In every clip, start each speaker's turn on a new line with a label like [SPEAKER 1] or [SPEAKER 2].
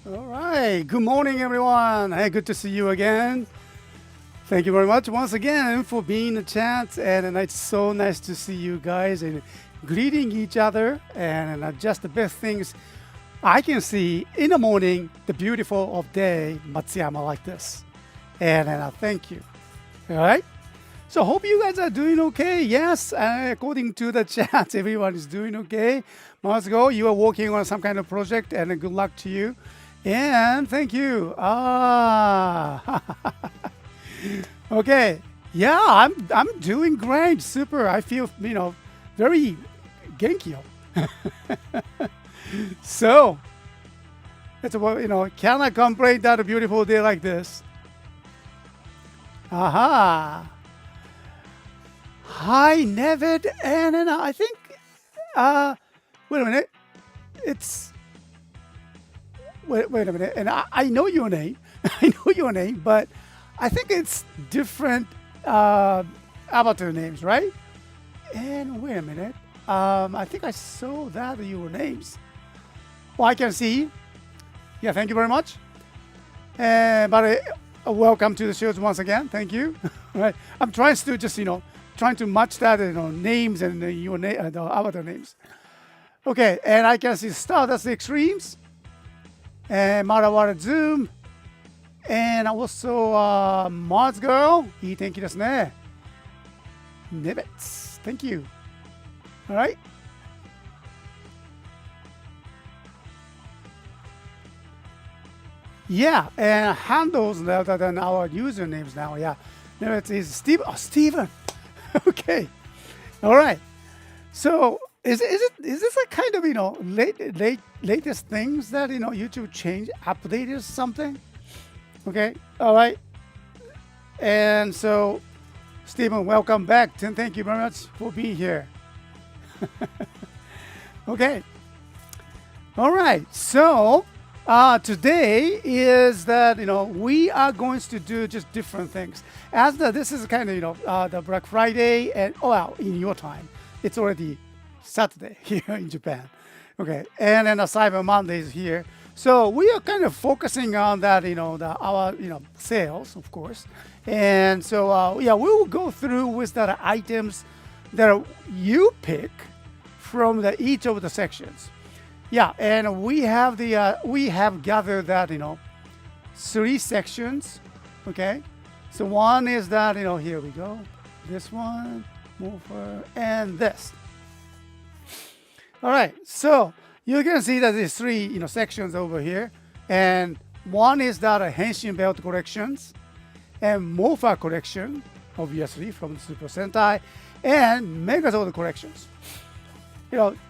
[SPEAKER 1] All right. Good morning, everyone. Hey, good to see you again. Thank you very much once again for being in the chat, and it's so nice to see you guys and greeting each other. And just the best things I can see in the morning, the beautiful of day, Matsuyama like this. And thank you. All right. So hope you guys are doing okay. Yes, according to the chat, everyone is doing okay. Let's go. You are working on some kind of project, and good luck to you. And thank you. Okay. Yeah, I'm doing great. Super. I feel very genki. So it's about cannot complain that a beautiful day like this. Aha. Hi, Nevid, and I think wait a minute. It's wait a minute, and I know your name. I know your name, but I think it's different avatar names, right? And wait a minute. I think I saw that your names. Well, I can see. Yeah, thank you very much. But welcome to the shows once again. Thank you. Right. I'm trying to just trying to match that names and your name, the avatar names. Okay, and I can see Stardust Extremes and Marawara Zoom and also Mars Girl. いい天気ですね. Nibbits. Thank you. All right. Yeah, and handles rather than our usernames now. Yeah, Nibbits is Steve. Oh, Steven. Okay. All right. So is this a kind of latest things that YouTube changed, updated something? Okay. All right. And so, Stephen, welcome back. And thank you very much for being here. Okay. All right. So today is that we are going to do just different things. As this is kind of the Black Friday, and well, in your time, it's already Saturday here in Japan. Okay, and then the Cyber Monday is here. So we are kind of focusing on that, our sales, of course. And so yeah, we will go through with the items that you pick from each of the sections. Yeah, and we have gathered that 3 sections. Okay, so one is that here we go, this one, mover, and this. All right, so you can see that there's 3 sections over here, and one is that Henshin belt collections, and Mofa collection, obviously from the Super Sentai, and Megazord collections.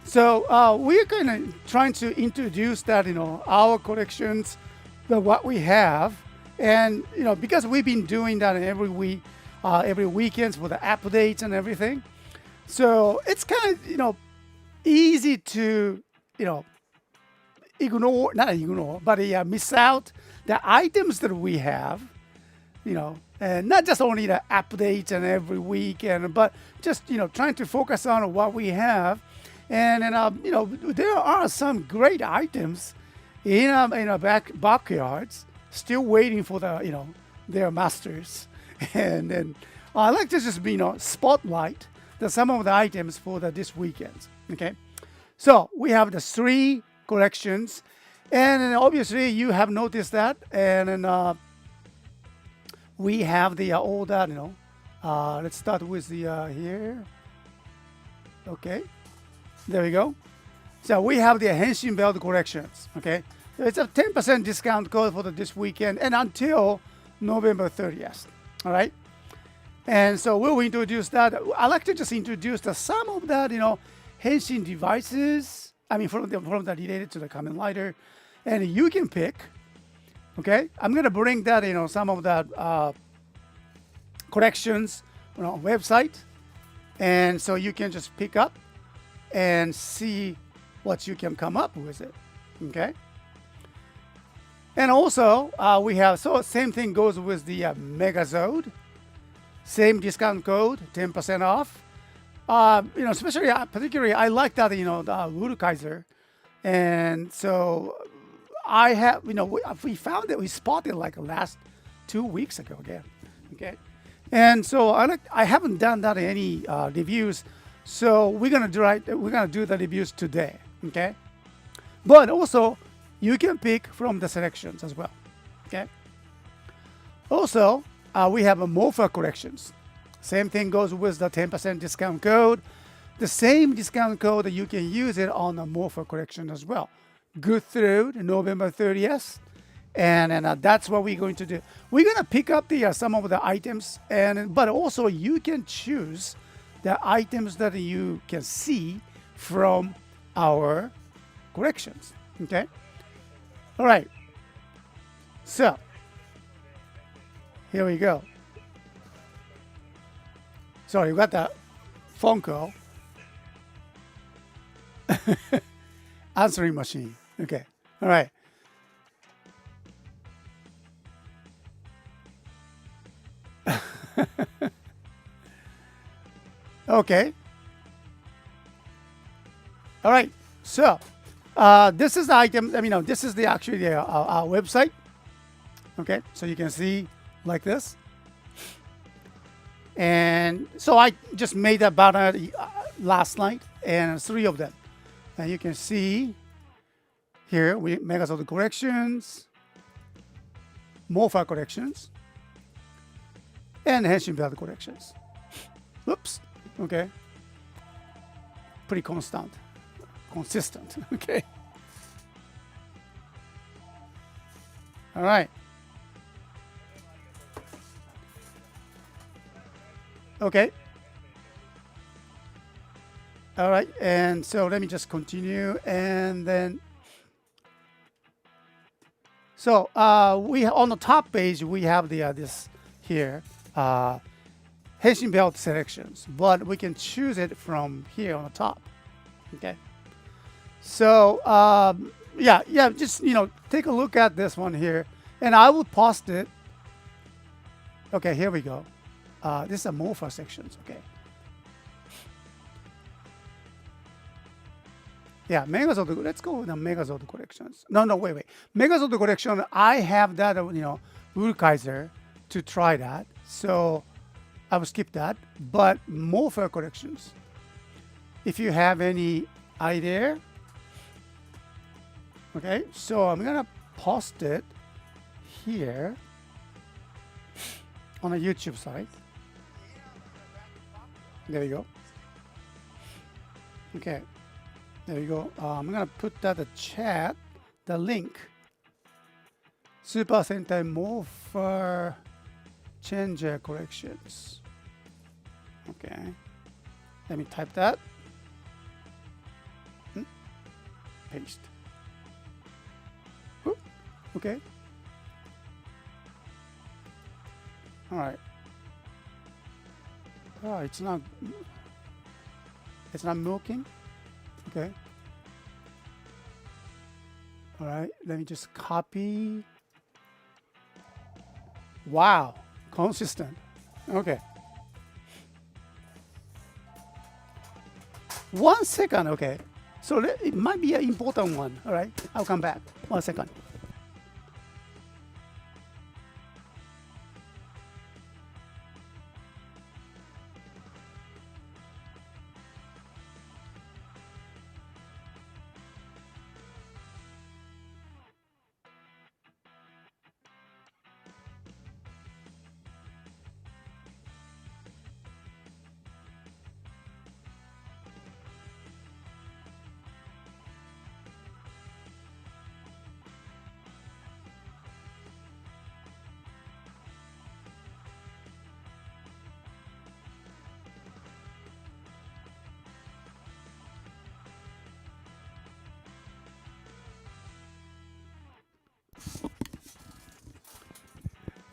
[SPEAKER 1] So we're kind of trying to introduce that our collections, what we have, and because we've been doing that every week, every weekends for the updates and everything. So it's kind of easy to ignore, not ignore, but miss out the items that we have, and not just only the updates and every week, but just trying to focus on what we have. And there are some great items in our backyards still waiting for their masters. And then I like to just spotlight some of the items for this weekend. Okay, so we have the 3 collections, and then obviously you have noticed that, and then we have the all that let's start with the here. Okay, there we go. So we have the Henshin belt collections. Okay, so it's a 10% discount code for this weekend and until November 30th. All right, and so we'll introduce that. I like to just introduce some of that Henshin devices. I mean, from the related to the Kamen Rider, and you can pick. Okay, I'm gonna bring that some of that collections on website, and so you can just pick up and see what you can come up with it. Okay, and also we have same thing goes with the Megazord, same discount code, 10% off. Especially particularly I like that the Urukaiser, and so I have, we found it. We spotted like last 2 weeks ago again. Okay, and so I haven't done that in any reviews. So we're gonna do the reviews today. Okay, but also you can pick from the selections as well. Okay. Also, we have a MOFA collections. Same thing goes with the 10% discount code. The same discount code, you can use it on the MOFA collection as well. Good through November 30th. And that's what we're going to do. We're going to pick up some of the items, but also you can choose the items that you can see from our collections. Okay? All right. So, here we go. Sorry, you got that phone call. Answering machine. Okay. All right. Okay. All right. So, this is the item. This is actually our website. Okay. So you can see like this. And so I just made a banner last night, and 3 of them. And you can see here we Megazord collections, MOFA collections, and Henshin Belt collections. Oops. Okay. Pretty consistent. Okay. All right. Okay. All right. And so let me just continue. And then, so we on the top page we have this here, Henshin Belt selections, but we can choose it from here on the top. Okay. So yeah, just take a look at this one here, and I will post it. Okay, here we go. This is a MOFA sections, okay. Yeah, Megazord. Let's go with the Megazord collections. No, wait. Megazord collection. I have that, Urkaiser to try that, so I will skip that. But MOFA collections. If you have any idea, okay. So I'm gonna post it here on a YouTube site. There you go. Okay, there you go. I'm gonna put that in the chat, the link. Super Sentai Morpher Changer collections. Okay, let me type that. Paste. Ooh, okay. All right. Oh, it's not milking. Okay. All right. Let me just copy. Wow, consistent. Okay. 1 second. Okay. So it might be an important one. All right. I'll come back. 1 second.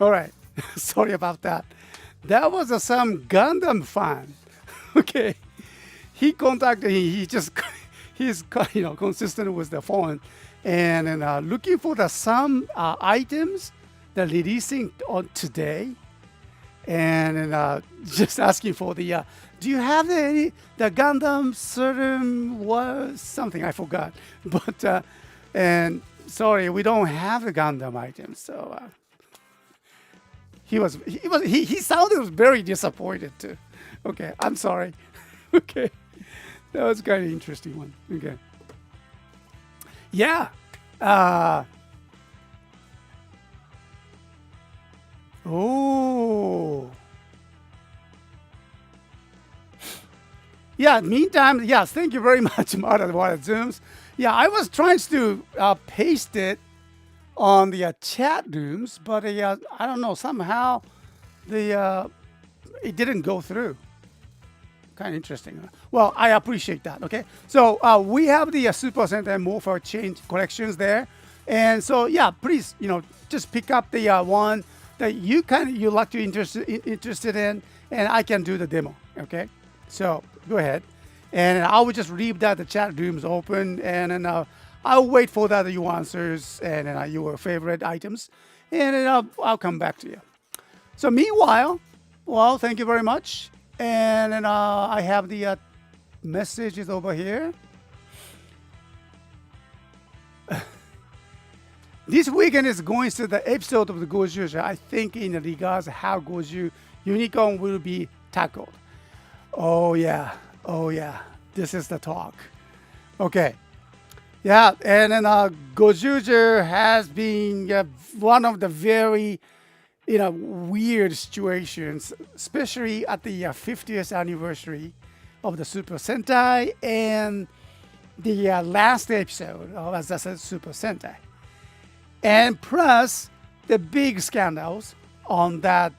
[SPEAKER 1] All right. Sorry about that. That was some Gundam fan. Okay. He contacted me. He's consistent with the phone, and looking for some items that releasing on today, and just asking for the. Do you have the Gundam certain was something I forgot, but and sorry, we don't have the Gundam items. So he sounded very disappointed too. Okay, I'm sorry. Okay, that was kind of interesting one. Okay, yeah. Oh. Yeah, meantime, yes, thank you very much, Mara, what it zooms. Yeah, I was trying to paste it on the chat rooms, but I don't know, somehow the it didn't go through. Kind of interesting. Well, I appreciate that, okay? So we have the Super Sentai Morpher Change collections there. And so, yeah, please, just pick up the one that you like to interested in, and I can do the demo, okay? So go ahead, and I will just leave that the chat rooms open, and then I'll wait for that your answers and your favorite items, and then I'll come back to you. So meanwhile, well, thank you very much, and then I have the messages over here. This weekend is going to the episode of the Goju, I think, in regards to how Goju Unicorn will be tackled. Oh yeah, this is the talk. Okay, yeah, and then Goju has been one of the very, weird situations, especially at the 50th anniversary of the Super Sentai and the last episode of, as I said, Super Sentai. And plus the big scandals on that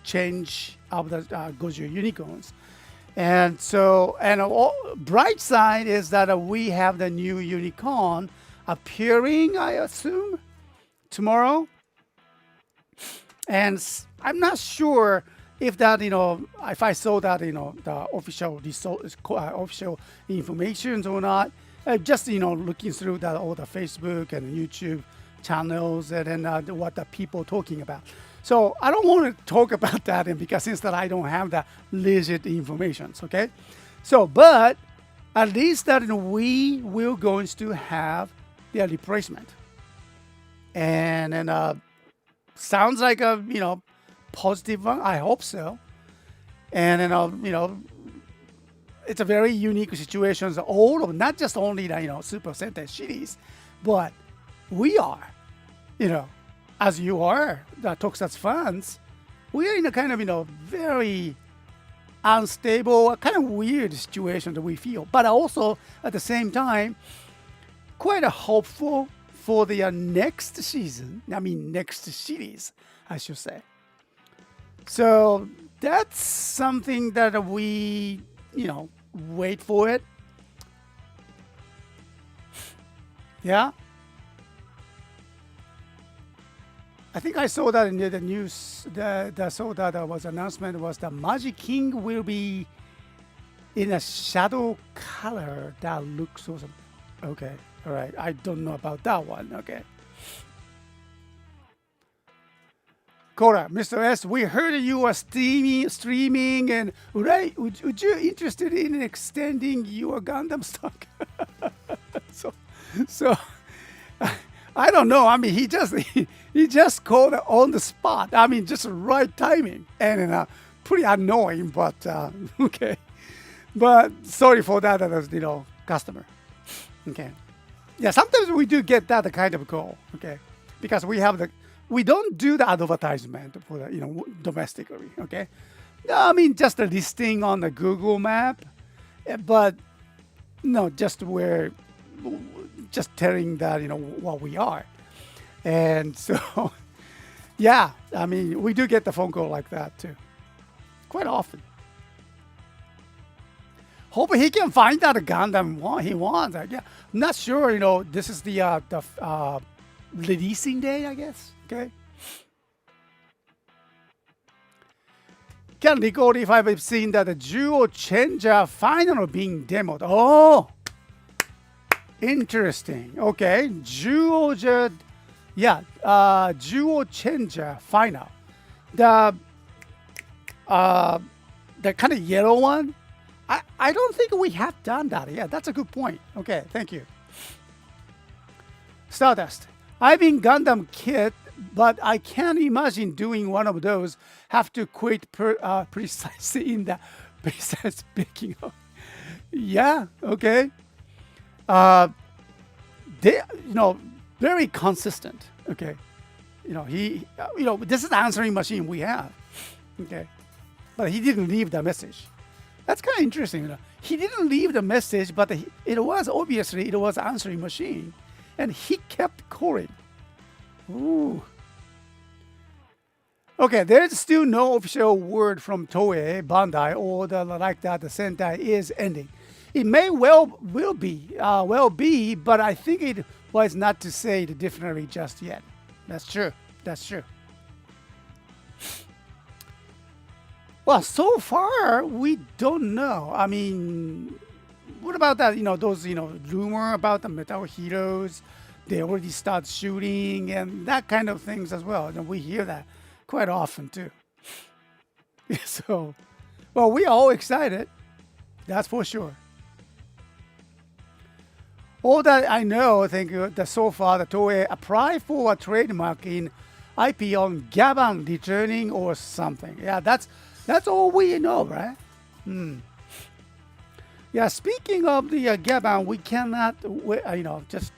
[SPEAKER 1] change of the Goju unicorns. And so, bright side is that we have the new unicorn appearing, I assume, tomorrow. And I'm not sure if that, if I saw that, the official official information or not. Just looking through that all the Facebook and YouTube channels and then what the people talking about. So I don't want to talk about that, and because since that I don't have the legit information, okay. So but at least that we will going to have the replacement, and then sounds like a positive one. I hope so, and then it's a very unique situation. All of not just only the Super Sentai series, but we are, as you are the tokusatsu fans, we are in a kind of very unstable, kind of weird situation that we feel, but also at the same time quite a hopeful for the next season. I mean next series, I should say. So that's something that we wait for it. Yeah. I think I saw that in the news. Saw that there was announcement was the Magic King will be in a shadow color that looks awesome. Okay, all right. I don't know about that one. Okay. Cora, Mr. S, we heard you are streaming, and right, would you interested in extending your Gundam stock? so, I don't know. I mean, he just called on the spot. I mean, just right timing, and pretty annoying, but okay. But sorry for that, as customer. Okay, yeah. Sometimes we do get that kind of call. Okay, because we don't do the advertisement for the, domestically, okay? No, I mean, just a listing on the Google map, but no, just telling that, what we are. And so, yeah, I mean, we do get the phone call like that too, quite often. Hope he can find out a Gundam he wants. Yeah, I'm not sure, this is the releasing day, I guess. Okay. Can record if I've seen that the Duo Changer final being demoed. Oh, interesting. Okay, Duo Changer final. The kind of yellow one. I don't think we have done that. Yeah, that's a good point. Okay, thank you. Stardust. I've been Gundam kid, but I can't imagine doing one of those. Have to quit precisely in the precise speaking of. Yeah, okay. Uh, they, very consistent. Okay, this is the answering machine we have. Okay, but he didn't leave the message. That's kind of interesting. He didn't leave the message, but it was obviously it was answering machine, and he kept calling. Ooh. Okay, there's still no official word from Toei, Bandai, or like that the Sentai is ending. It may will be, but I think it was not to say it definitely just yet. That's true. That's true. Well, so far we don't know. I mean, what about that? Those rumor about the Metal Heroes. They already start shooting and that kind of things as well. And we hear that quite often too. So, well, we are all excited. That's for sure. All that I know, I think that so far the Toei applied for a trademark in IP on Gaban returning or something. Yeah, that's all we know, right? Yeah, speaking of the Gaban, we cannot, just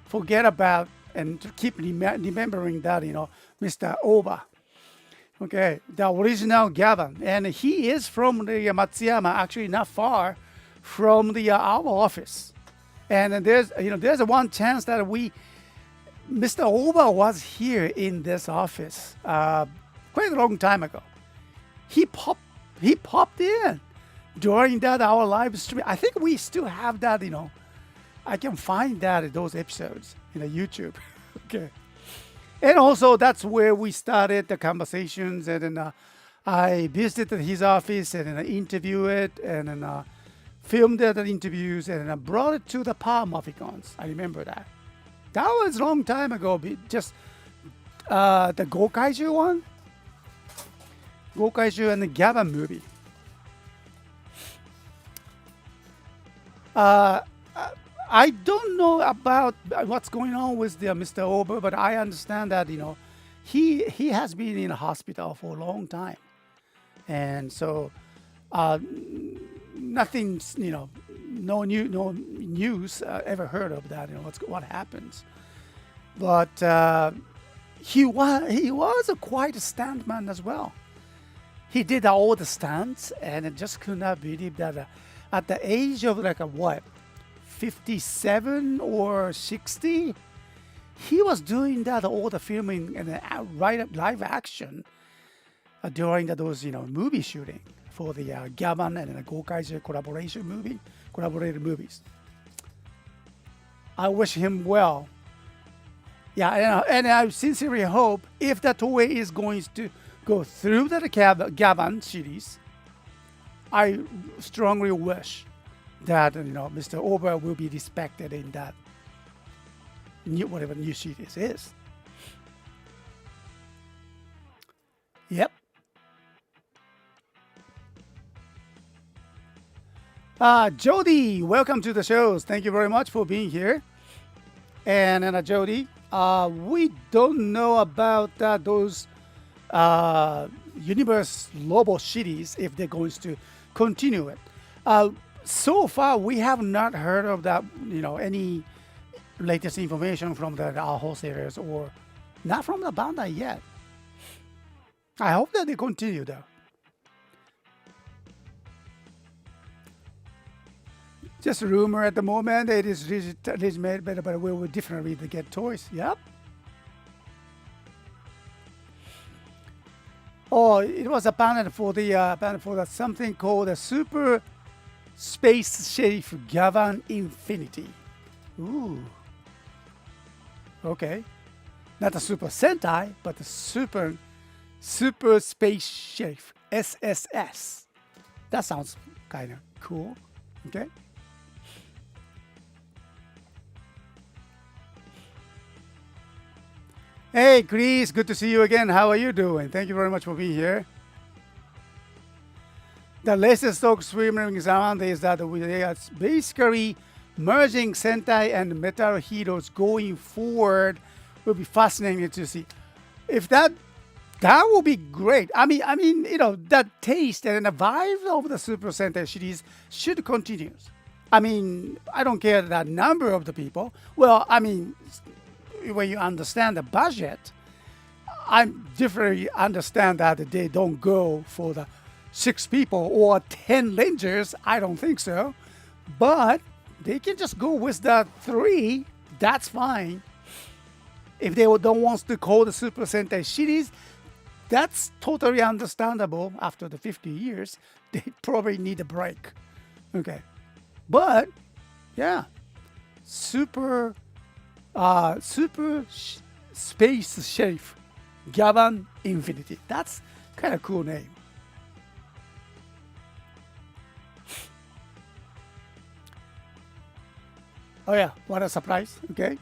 [SPEAKER 1] forget about and to keep remembering that, Mr. Oba. Okay, the original Gaban. And he is from the Matsuyama, actually not far from the our office. And there's one chance that Mr. Oba was here in this office quite a long time ago. He popped in during that our live stream. I think we still have that, I can find that those episodes in YouTube. Okay. And also that's where we started the conversations, and then I visited his office and then I interviewed it and then filmed the interviews and then I brought it to the Power Mophicons. I remember that. That was a long time ago. Just the Gokaiju one. Gokaiju and the Gaban movie. I don't know about what's going on with the Mr. Ober, but I understand that he has been in a hospital for a long time, and so nothing's no news ever heard of that. What happens, but he was a quite a stuntman as well. He did all the stunts, and I just could not believe that at the age of 57 or 60, he was doing that all the filming and live action during those movie shooting for the Gaban and the Gokaiju collaborated movies. I wish him well. Yeah, and I sincerely hope if the Toei is going to go through the Gaban series, I strongly wish that Mr. Ober will be respected in that whatever new series is. Yep. Jody, welcome to the shows. Thank you very much for being here. And Jody, we don't know about those Universe Lobo series if they're going to continue it. So far, we have not heard of that, any latest information from our wholesalers or not from the Bandai yet. I hope that they continue though. Just a rumor at the moment. It is made better, but we will definitely get toys. Yep. Oh, it was a banner for the something called a Super Space Sheriff Gavan Infinity. Ooh. Okay. Not a Super Sentai, but the Super Space Sheriff SSS. That sounds kind of cool. Okay. Hey, Chris, good to see you again. How are you doing? Thank you very much for being here. The latest talk swimming around is that they are basically merging Sentai and Metal Heroes going forward will be fascinating to see. If that will be great. That taste and the vibe of the Super Sentai series should continue. I don't care the number of the people. Well, when you understand the budget, I definitely understand that they don't go for the 6 people or 10 rangers. I don't think so. But they can just go with the 3. That's fine. If they don't want to call the Super Sentai series, that's totally understandable. After the 50 years, they probably need a break. Okay. But, yeah. Super Space Chef Gavan Infinity. That's kind of cool name. Oh yeah, what a surprise. Okay.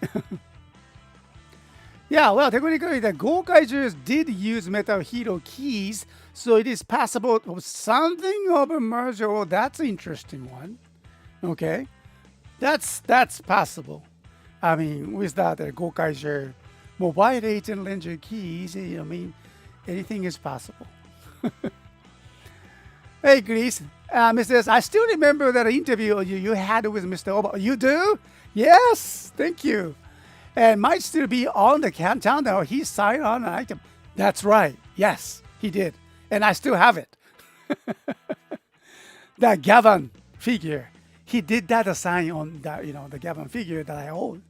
[SPEAKER 1] Yeah, well, technically the Gokaijus did use Metal Hero keys, so it is possible of something of a merger. Oh, that's an interesting one. Okay. That's possible. With that Gokaiju mobile agent ranger keys, anything is possible. Hey, Grease. Mr. I still remember that interview you had with Mr. Oba. You do? Yes, thank you. And might still be on the channel. He signed on an item. That's right. Yes, he did. And I still have it. That Gavan figure. He did that sign on the Gavan figure that I own.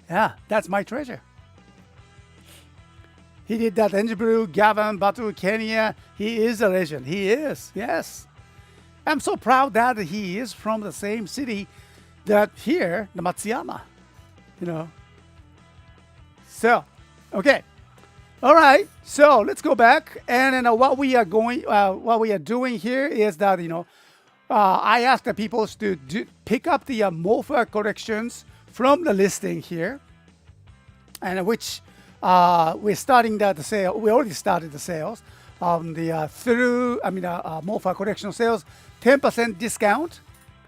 [SPEAKER 1] Yeah, that's my treasure. He did that Engine Blue, Gavan, Battle Kenya. He is a legend. He is. Yes. I'm so proud that he is from the same city that here, the Matsuyama. So, okay. All right. So let's go back. And then what we are doing here is that, I asked the people to pick up the Morpher collections from the listing here, and which we're starting the sale. We already started the sales through Morpher collection sales, 10% discount.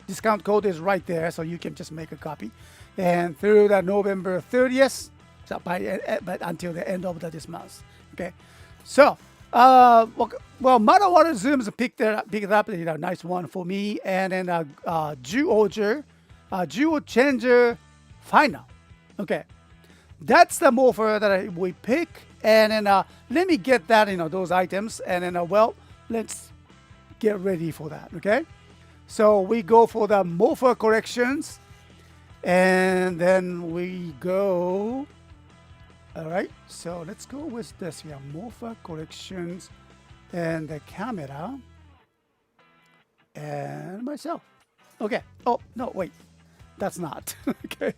[SPEAKER 1] Discount code is right there, so you can just make a copy. And through the November 30th, so but until the end of this month. Okay, so Madawater Zooms picked it up, a nice one for me, and then Duo Changer Final. Okay, that's the morpher that we pick, and then let me get that those items, and then let's get ready for that. Okay, so we go for the morpher corrections, and then we go. All right, so let's go with this. Yeah, morpher collections, and the camera, and myself. Okay. Oh no, wait, that's not. Okay,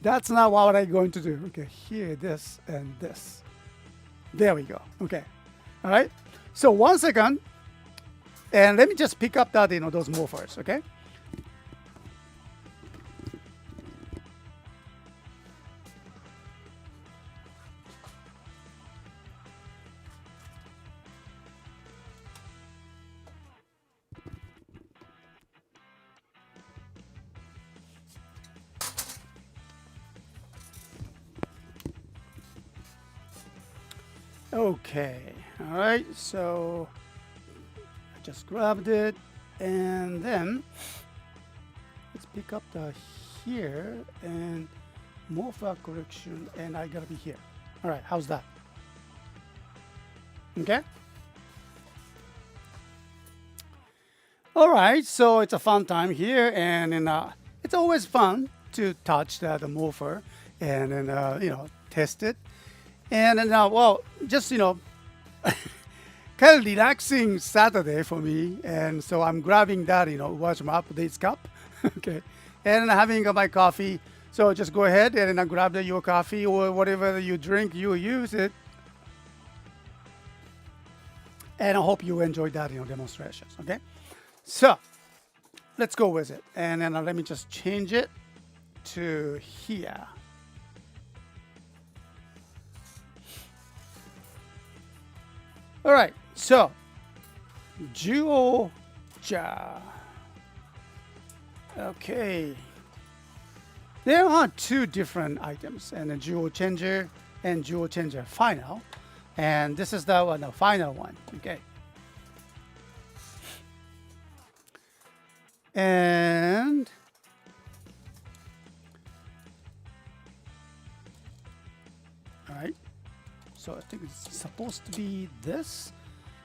[SPEAKER 1] that's not what I'm going to do. Okay, here, this, and this. There we go. Okay. All right. So 1 second, and let me just pick up that those morphers. Okay. Okay, all right, so I just grabbed it, and then let's pick up the here and morpher correction, and I gotta be here. All right, how's that? Okay. All right, so it's a fun time here, and then it's always fun to touch the morpher and then test it. And then, just, kind of relaxing Saturday for me. And so I'm grabbing that, watch my updates cup. Okay. And having my coffee. So just go ahead and then grab your coffee or whatever you drink, you use it. And I hope you enjoyed that, demonstrations. Okay. So let's go with it. And then let me just change it to here. All right, so Juoja. Okay, There are two different items, and a jewel changer and jewel changer final. And this is the one, the final one. Okay. And all right. So I think it's supposed to be this.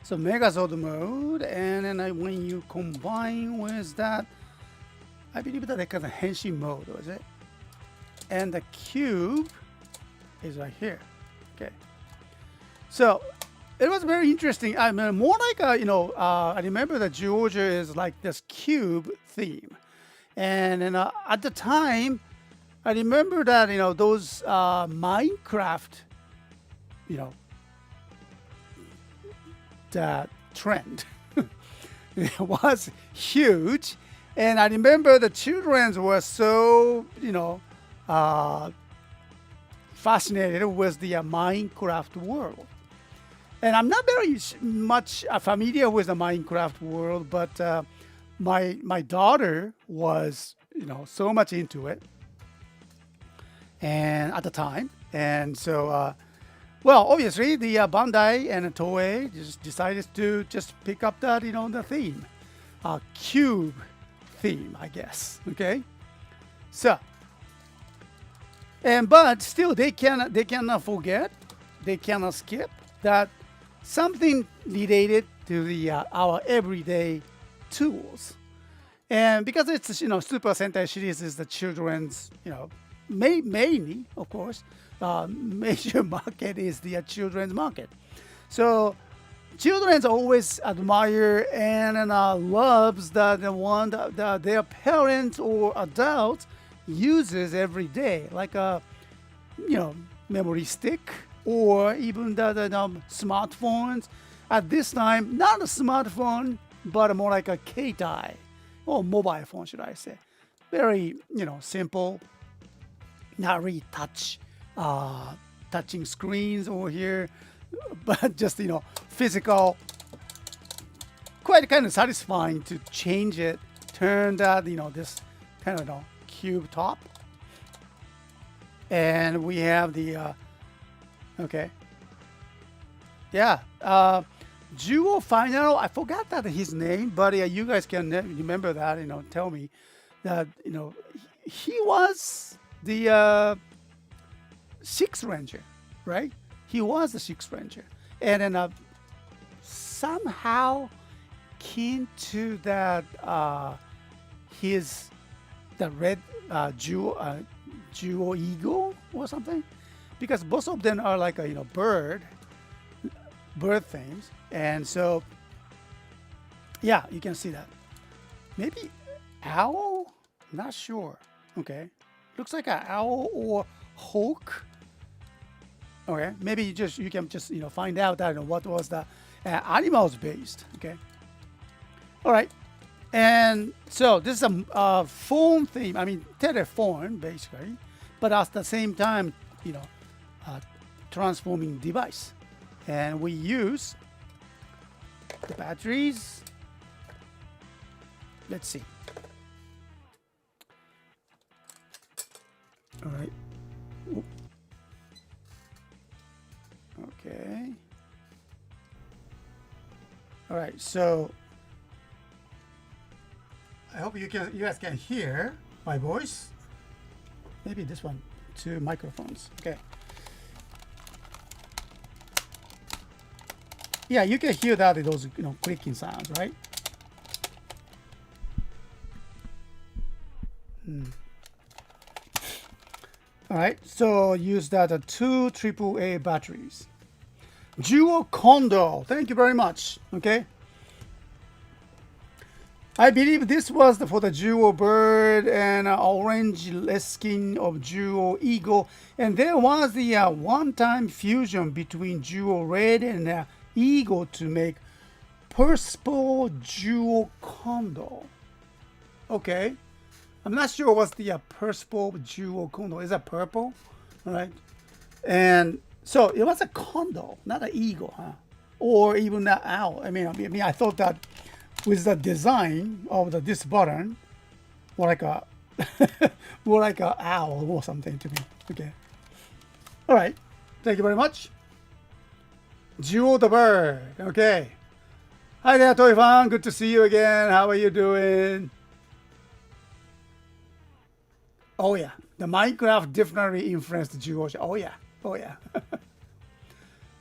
[SPEAKER 1] So Megazord mode, and then when you combine with that, I believe that they call the Henshin mode, was it? And the cube is right here. Okay. So it was very interesting. I mean, more like I remember that Georgia is like this cube theme, and then at the time, I remember that those Minecraft, that trend it was huge, and I remember the children were so fascinated with the Minecraft world. And I'm not very much familiar with the Minecraft world, but my daughter was so much into it, and at the time, and so well, obviously the Bandai and Toei just decided to just pick up that the theme, cube theme, I guess. Okay, so but still they cannot forget, they cannot skip that something related to the our everyday tools, and because it's Super Sentai series is the children's mainly, of course, major market is the children's market. So children always admire and loves the one that their parents or adults uses every day, like a memory stick, or even the smartphones. At this time, not a smartphone, but more like a keitai, or mobile phone, should I say. Very simple, not really touching screens over here, but just physical. Quite kind of satisfying to change it, turn that this kind of cube top, and we have the okay, yeah, Jewel Final. I forgot that his name, but you guys can remember that. Tell me that he was the Sixth Ranger, right? He was the Sixth Ranger, and then somehow came to that the red jewel eagle or something, because both of them are like a bird themes, and so yeah, you can see that. Maybe owl, not sure. Okay, looks like an owl or hawk. Okay, maybe you can just find out that what was the animals based. Okay, all right, and so this is a phone theme. I mean telephone basically, but at the same time transforming device, and we use the batteries. Let's see. All right. Okay. All right. So I hope you guys can hear my voice. Maybe this one, two microphones. Okay. Yeah, you can hear that those clicking sounds, right? All right, so use that two AAA batteries. Jewel Condor, thank you very much. Okay, I believe this was for the Jewel Bird and orange skin of Jewel Eagle, and there was the one-time fusion between Jewel Red and Eagle to make Purple Jewel Condor. Okay. I'm not sure what's the purple jewel condor. Is that purple? All right. And so it was a condor, not an eagle, huh? Or even an owl. I thought that with the design of this button, or like a More like an owl or something to me. Okay. All right. Thank you very much. Jewel the bird. Okay. Hi there, Toy Fan. Good to see you again. How are you doing? Oh yeah. The Minecraft definitely influenced Jewel. Oh yeah. Oh yeah.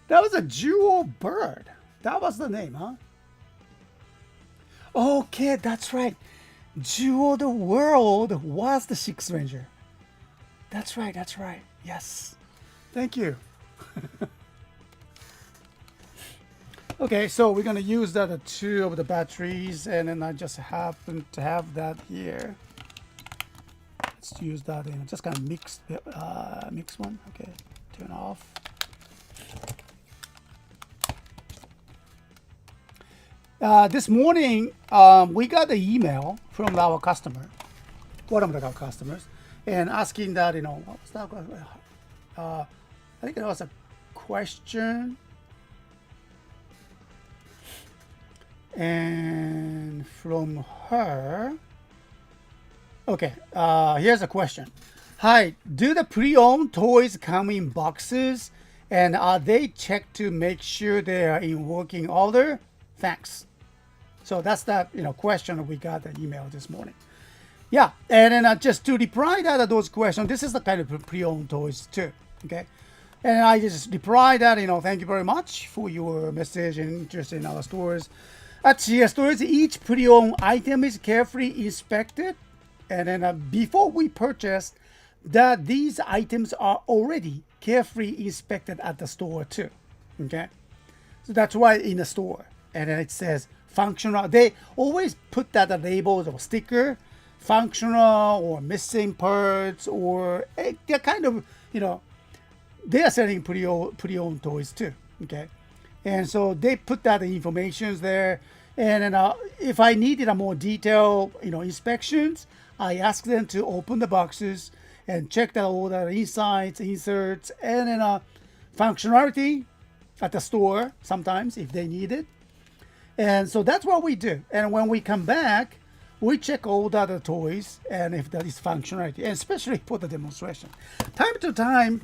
[SPEAKER 1] That was a Jewel bird. That was the name, huh? Okay, that's right. Jewel the World was the Sixth Ranger. That's right, that's right. Yes. Thank you. Okay, so we're going to use that two of the batteries, and then I just happen to have that here. Let's use that in just kind of mix one. Okay, turn off. This morning, we got an email from our customer, one of our customers, and asking that, what was that? I think it was a question. And from her, okay, here's a question. Hi, do the pre-owned toys come in boxes, and are they checked to make sure they are in working order? Thanks. So that's that question we got an email this morning. Yeah, and then just to reply to those questions, this is the kind of pre-owned toys too. Okay, and I just reply that thank you very much for your message and interest in our stores. At CSTOYS, each pre-owned item is carefully inspected, and then before we purchase, that these items are already carefully inspected at the store too. Okay, so that's why in the store, and then it says functional. They always put that label or sticker, functional or missing parts, or they're kind of they are selling pre-owned toys too. Okay, and so they put that information there. And then if I needed a more detailed inspections, I ask them to open the boxes and check that all the insides, inserts, and then functionality at the store sometimes if they need it. And so that's what we do. And when we come back, we check all the other toys and if that is functionality, and especially for the demonstration. Time to time,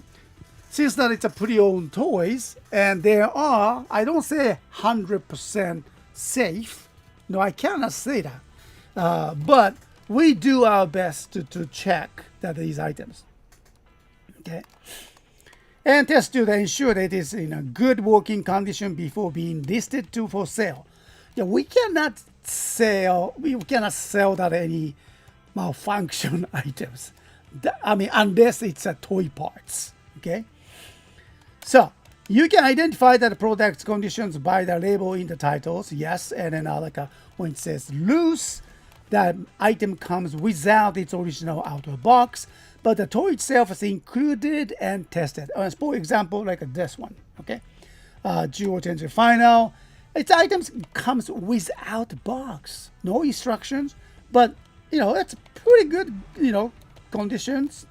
[SPEAKER 1] since that it's a pre-owned toys, and there are, I don't say 100% safe. No, I cannot say that. But we do our best to check that these items. Okay. And test to ensure that it is in a good working condition before being listed for sale. Yeah, we cannot sell that any malfunction items. I mean, unless it's a toy parts. Okay. So you can identify that the product's conditions by the label in the titles. Yes, and then when it says loose, that item comes without its original outer box, but the toy itself is included and tested. For example, like this one. Okay, Jewel Changer Final. Its items comes without box, no instructions, but it's pretty good conditions,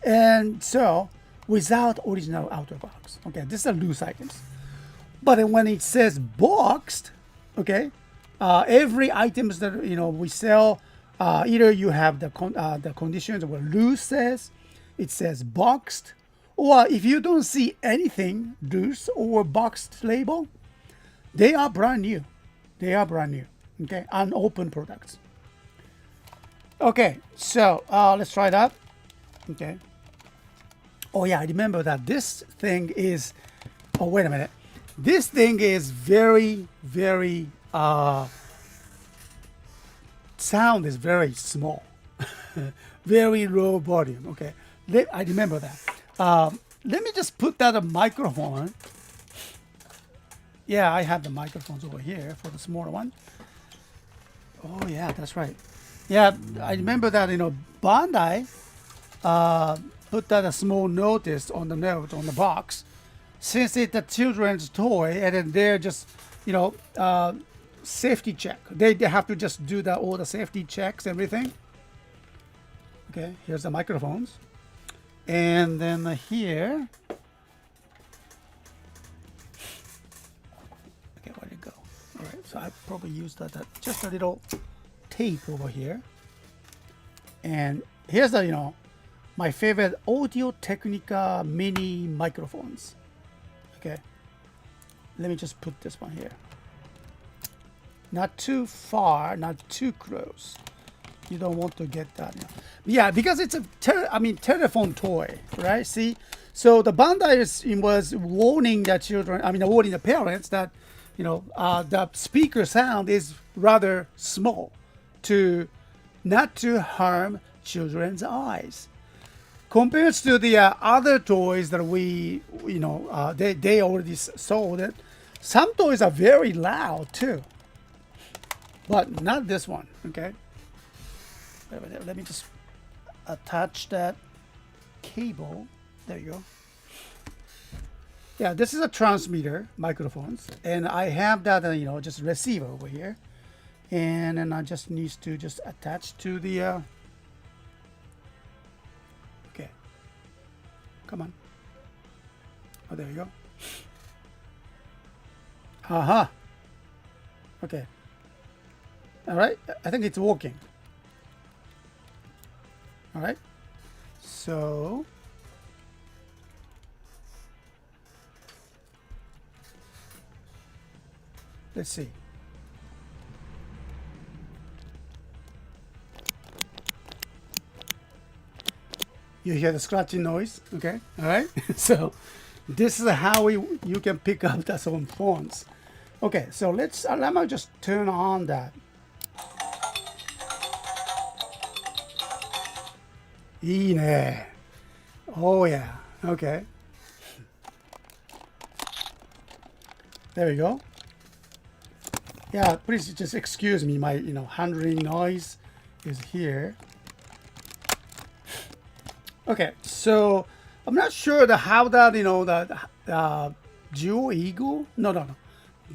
[SPEAKER 1] and so without original outer box. Okay, this is a loose items. But when it says boxed, okay, every items that we sell, either you have the conditions where loose says, it says boxed, or if you don't see anything loose or boxed label, they are brand new. They are brand new. Okay, unopened products. Okay, so let's try that. Okay. Oh yeah, I remember that this thing is. Oh wait a minute. This thing is very, very. Sound is very small, very low volume. Okay, I remember that. Let me just put that a microphone. Yeah, I have the microphones over here for the smaller one. Oh yeah, that's right. Yeah, I remember that Bandai put that a small notice on the note on the box, since it's a children's toy, and then they're just safety check. They have to just do all the safety checks, everything. Okay, here's the microphones, and then here. Okay, where'd it go? All right, so I probably used that just a little tape over here. And here's the, my favorite Audio Technica mini microphones. Okay. Let me just put this one here. Not too far, not too close. You don't want to get that. Yeah, because it's a telephone toy, right? See, so the Bandai was warning the children. Warning the parents that the speaker sound is rather small, to not to harm children's eyes. Compared to the other toys that they already sold it. Some toys are very loud too, but not this one. Okay. Let me just attach that cable. There you go. Yeah, this is a transmitter microphones, and I have that just receiver over here, and then I just need to just attach to the. Okay. Come on. Oh, there you go. Aha. Okay. All right. I think it's working. All right, so let's see. You hear the scratching noise, okay? All right, so this is how you can pick up the some phones. Okay, so let me just turn on that. いいね. Oh yeah. Okay. There we go. Yeah, please just excuse me. My handling noise is here. Okay, so I'm not sure how that the dual eagle. No.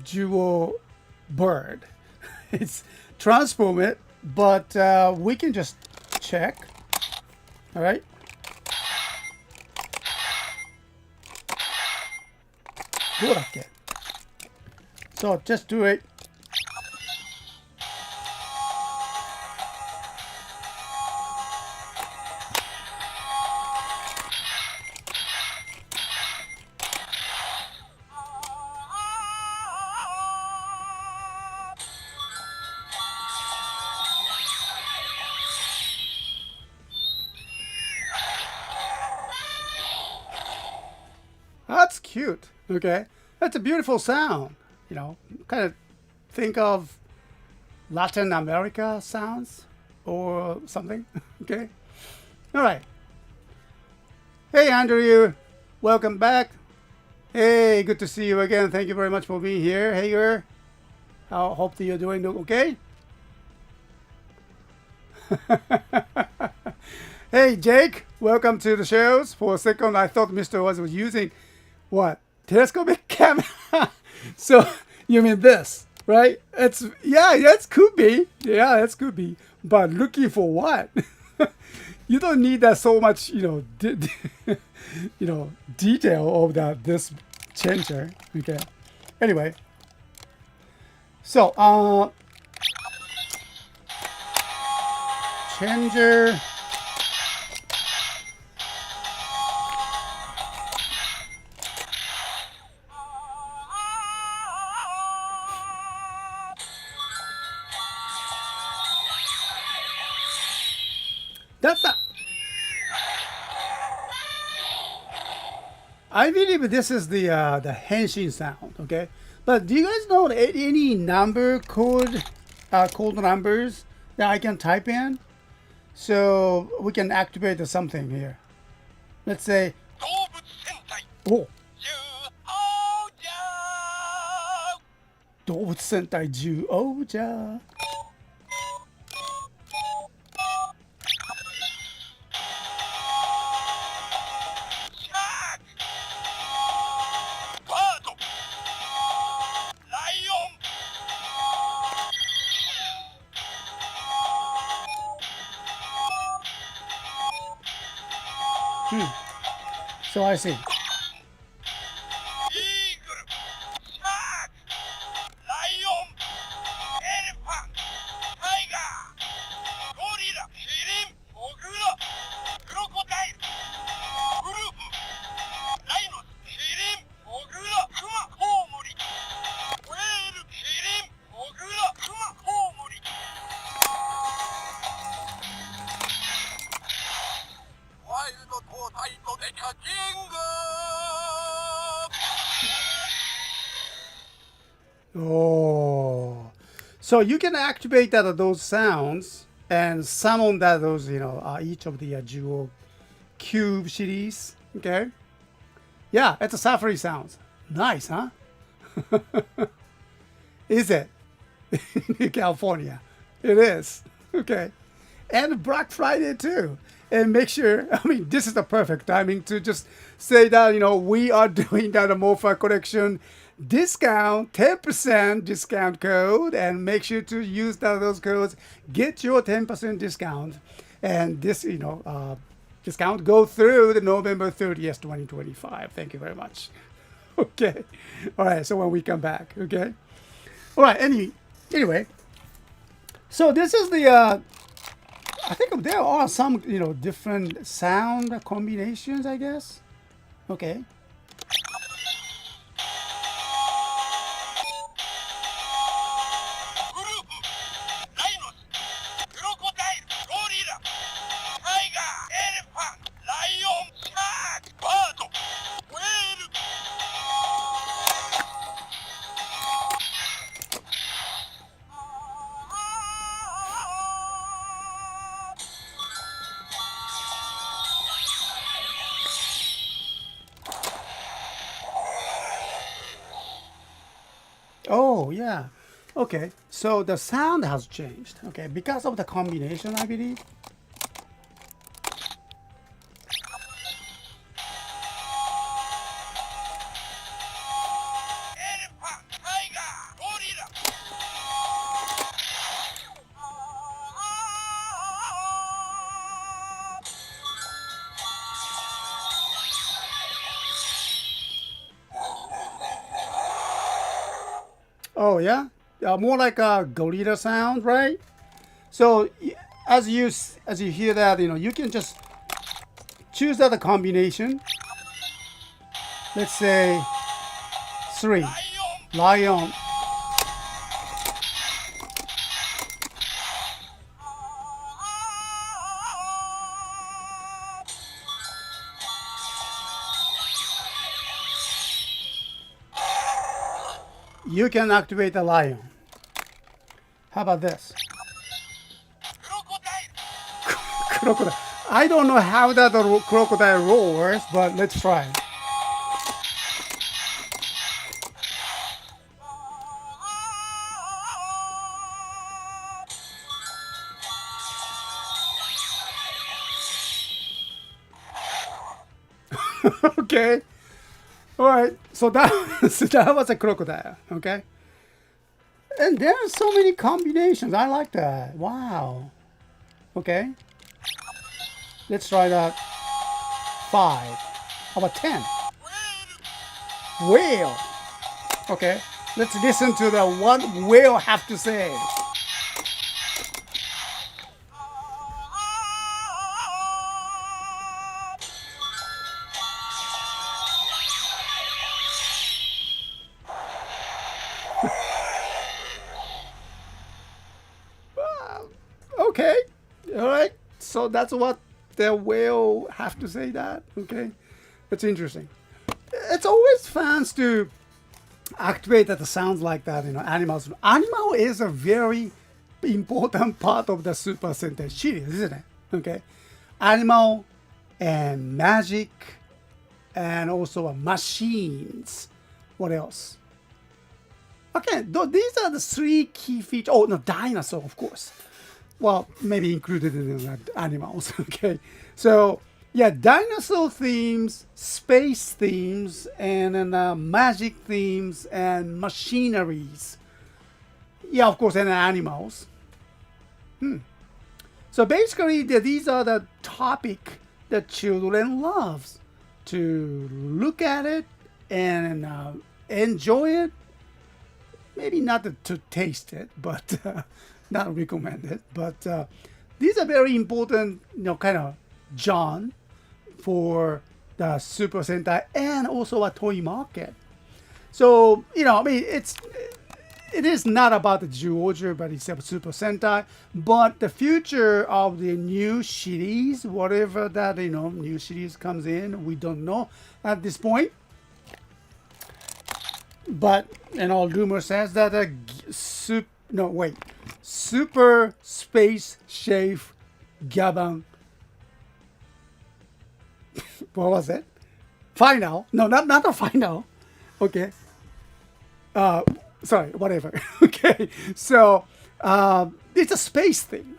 [SPEAKER 1] Dual bird. It's transformed, but we can just check. All right. So just do it. That's cute. Okay. That's a beautiful sound. Kind of think of Latin America sounds or something. Okay. All right. Hey, Andrew. Welcome back. Hey, good to see you again. Thank you very much for being here. Hager. I hope that you're doing okay. Hey, Jake. Welcome to the shows. For a second, I thought Mr. was using what? Telescopic camera? So you mean this, right? That could be. Yeah, that could be. But looking for what? You don't need that so much, detail of this changer. Okay. Anyway. So, changer. That's not. I believe this is the henshin sound. Okay, but do you guys know any number code numbers that I can type in, so we can activate something here? Let's say. Oh. 動物戦隊獣王じゃ。So I see. Oh, so you can activate that those sounds and summon that those each of the Jewel Cube series. Okay, yeah, it's a Safari sounds. Nice, huh? Is it in California? It is. Okay, and Black Friday too. And make sure, I mean, this is the perfect timing to just say that, we are doing that Mofa collection discount, 10% discount code, and make sure to use those codes. Get your 10% discount. And this, discount go through the November 30th, 2025. Thank you very much. Okay. All right. So when we come back, okay. All right. Anyway, so this is the, I think there are some, different sound combinations, I guess. Okay. Oh, yeah. Okay. So the sound has changed. Okay. Because of the combination, I believe. Oh, yeah. More like a gorilla sound, right? So as you hear that, you can just choose that combination. Let's say 3. Lion. You can activate the lion. How about this? Crocodile. I don't know how that crocodile roars, but let's try. Okay. All right. So that was a crocodile. Okay. And there are so many combinations. I like that. Wow. Okay. Let's try that. 5. How about 10? Whale. Okay. Let's listen to the what whale have to say. Okay. All right. So that's what the whale have to say that. Okay. That's interesting. It's always fun to activate that sounds like that, animals. Animal is a very important part of the Super Sentai series, isn't it? Okay. Animal and magic and also machines. What else? Okay, these are the 3 key features. Oh, no, dinosaur, of course. Well, maybe included in the animals. Okay, so yeah, dinosaur themes, space themes, and magic themes and machineries. Yeah, of course, and animals. So basically, these are the topic that children loves to look at it and enjoy it. Maybe not to taste it, but not recommended. But these are very important, kind of genre for the Super Sentai and also a toy market. So I mean, it is not about the Zyuohger, but it's a Super Sentai. But the future of the new series, whatever that new series comes in, we don't know at this point. But rumor says that Super Space Shave Gaban. What was it? Final? No, not the final. Okay. Uh, Sorry, whatever. Okay. So it's a space thing.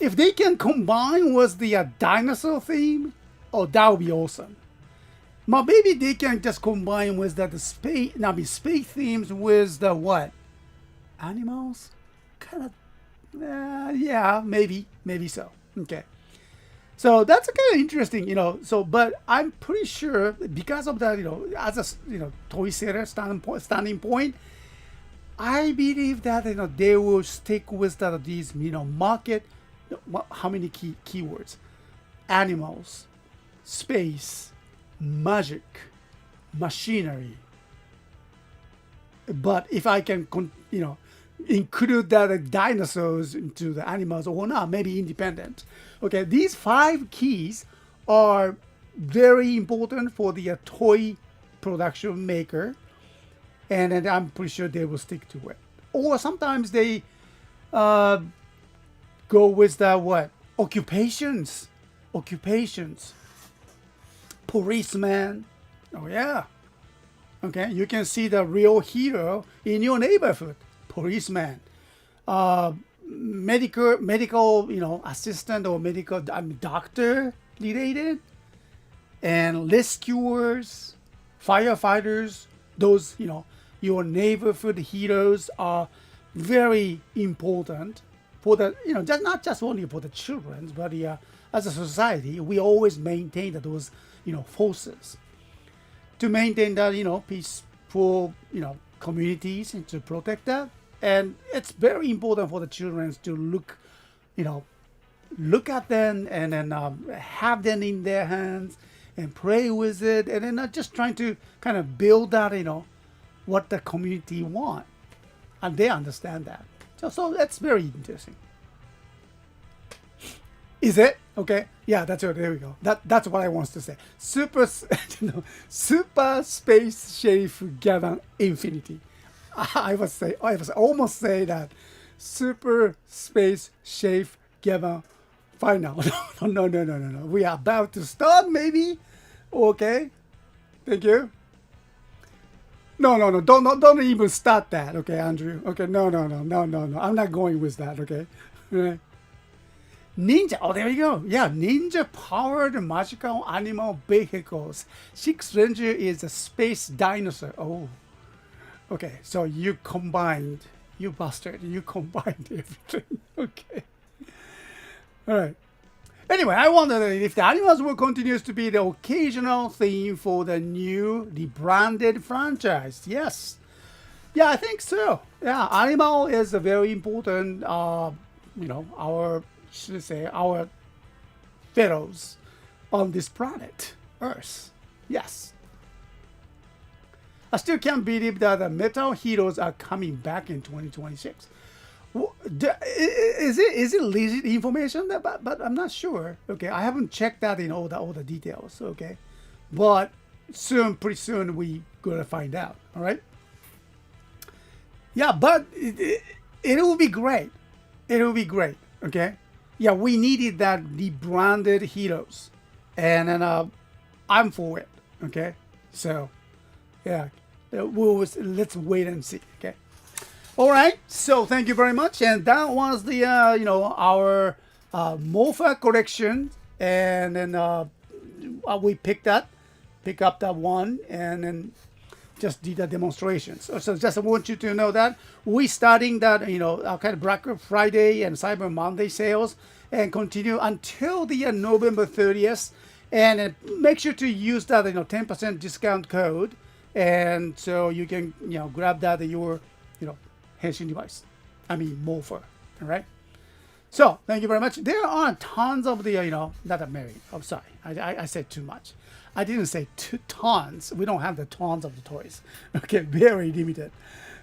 [SPEAKER 1] If they can combine with the dinosaur theme, oh, that would be awesome. But maybe they can just combine with the space, not be space themes with the what? Animals? Kind of, yeah, maybe so. Okay. So that's kind of interesting, So, but I'm pretty sure because of that, as a toy seller standing point, I believe that they will stick with these market. How many keywords? Animals, space, magic, machinery. But if I can, include that dinosaurs into the animals or not, maybe independent. Okay, these 5 keys are very important for the toy production maker, and I'm pretty sure they will stick to it. Or sometimes they go with the what? Occupations. Policeman. Oh yeah. Okay, you can see the real hero in your neighborhood. Policeman. Medical, assistant or medical doctor related, and rescuers, firefighters. Those, your neighborhood heroes are very important for the, just not just only for the children, but as a society, we always maintain those, forces to maintain that, peaceful, communities and to protect that. And it's very important for the children to look at them and then have them in their hands and play with it, and then not just trying to kind of build that, what the community want, and they understand that. So that's very interesting. Is it okay? Yeah, that's it. There we go. That's what I want to say. Super Space Shave Gavan Infinity. I was almost say that Super Space Shave Gavan Final. No. We are about to start, maybe. Okay. Thank you. No. Don't even start that. Okay, Andrew. Okay. No. I'm not going with that. Okay. Ninja. Oh, there we go. Yeah, ninja powered magical animal vehicles. Sixth Ranger is a space dinosaur. Oh. Okay, so you combined. You bastard. You combined everything. Okay. All right. Anyway, I wonder if the animals will continue to be the occasional theme for the new rebranded franchise. Yes. Yeah, I think so. Yeah, animal is a very important, our fellows on this planet, Earth. Yes. I still can't believe that the Metal Heroes are coming back in 2026. Is it legit information? But I'm not sure. Okay, I haven't checked that in all the details. Okay, but pretty soon we gonna find out. All right. Yeah, but it will be great. It will be great. Okay. Yeah, we needed that rebranded heroes, and then I'm for it. Okay. So, yeah, let's wait and see. Okay. All right, so thank you very much, and that was the our Mofa collection, and then we pick up that one, and then just did the demonstrations. So just want you to know that we starting that our kind of Black Friday and Cyber Monday sales, and continue until the November 30th, and make sure to use that 10% discount code, and so you can grab that at your Henshin device. I mean, Morpher. All right. So thank you very much. There are tons of the not a Mary. I'm sorry. I said too much. I didn't say tons. We don't have the tons of the toys. Okay, very limited.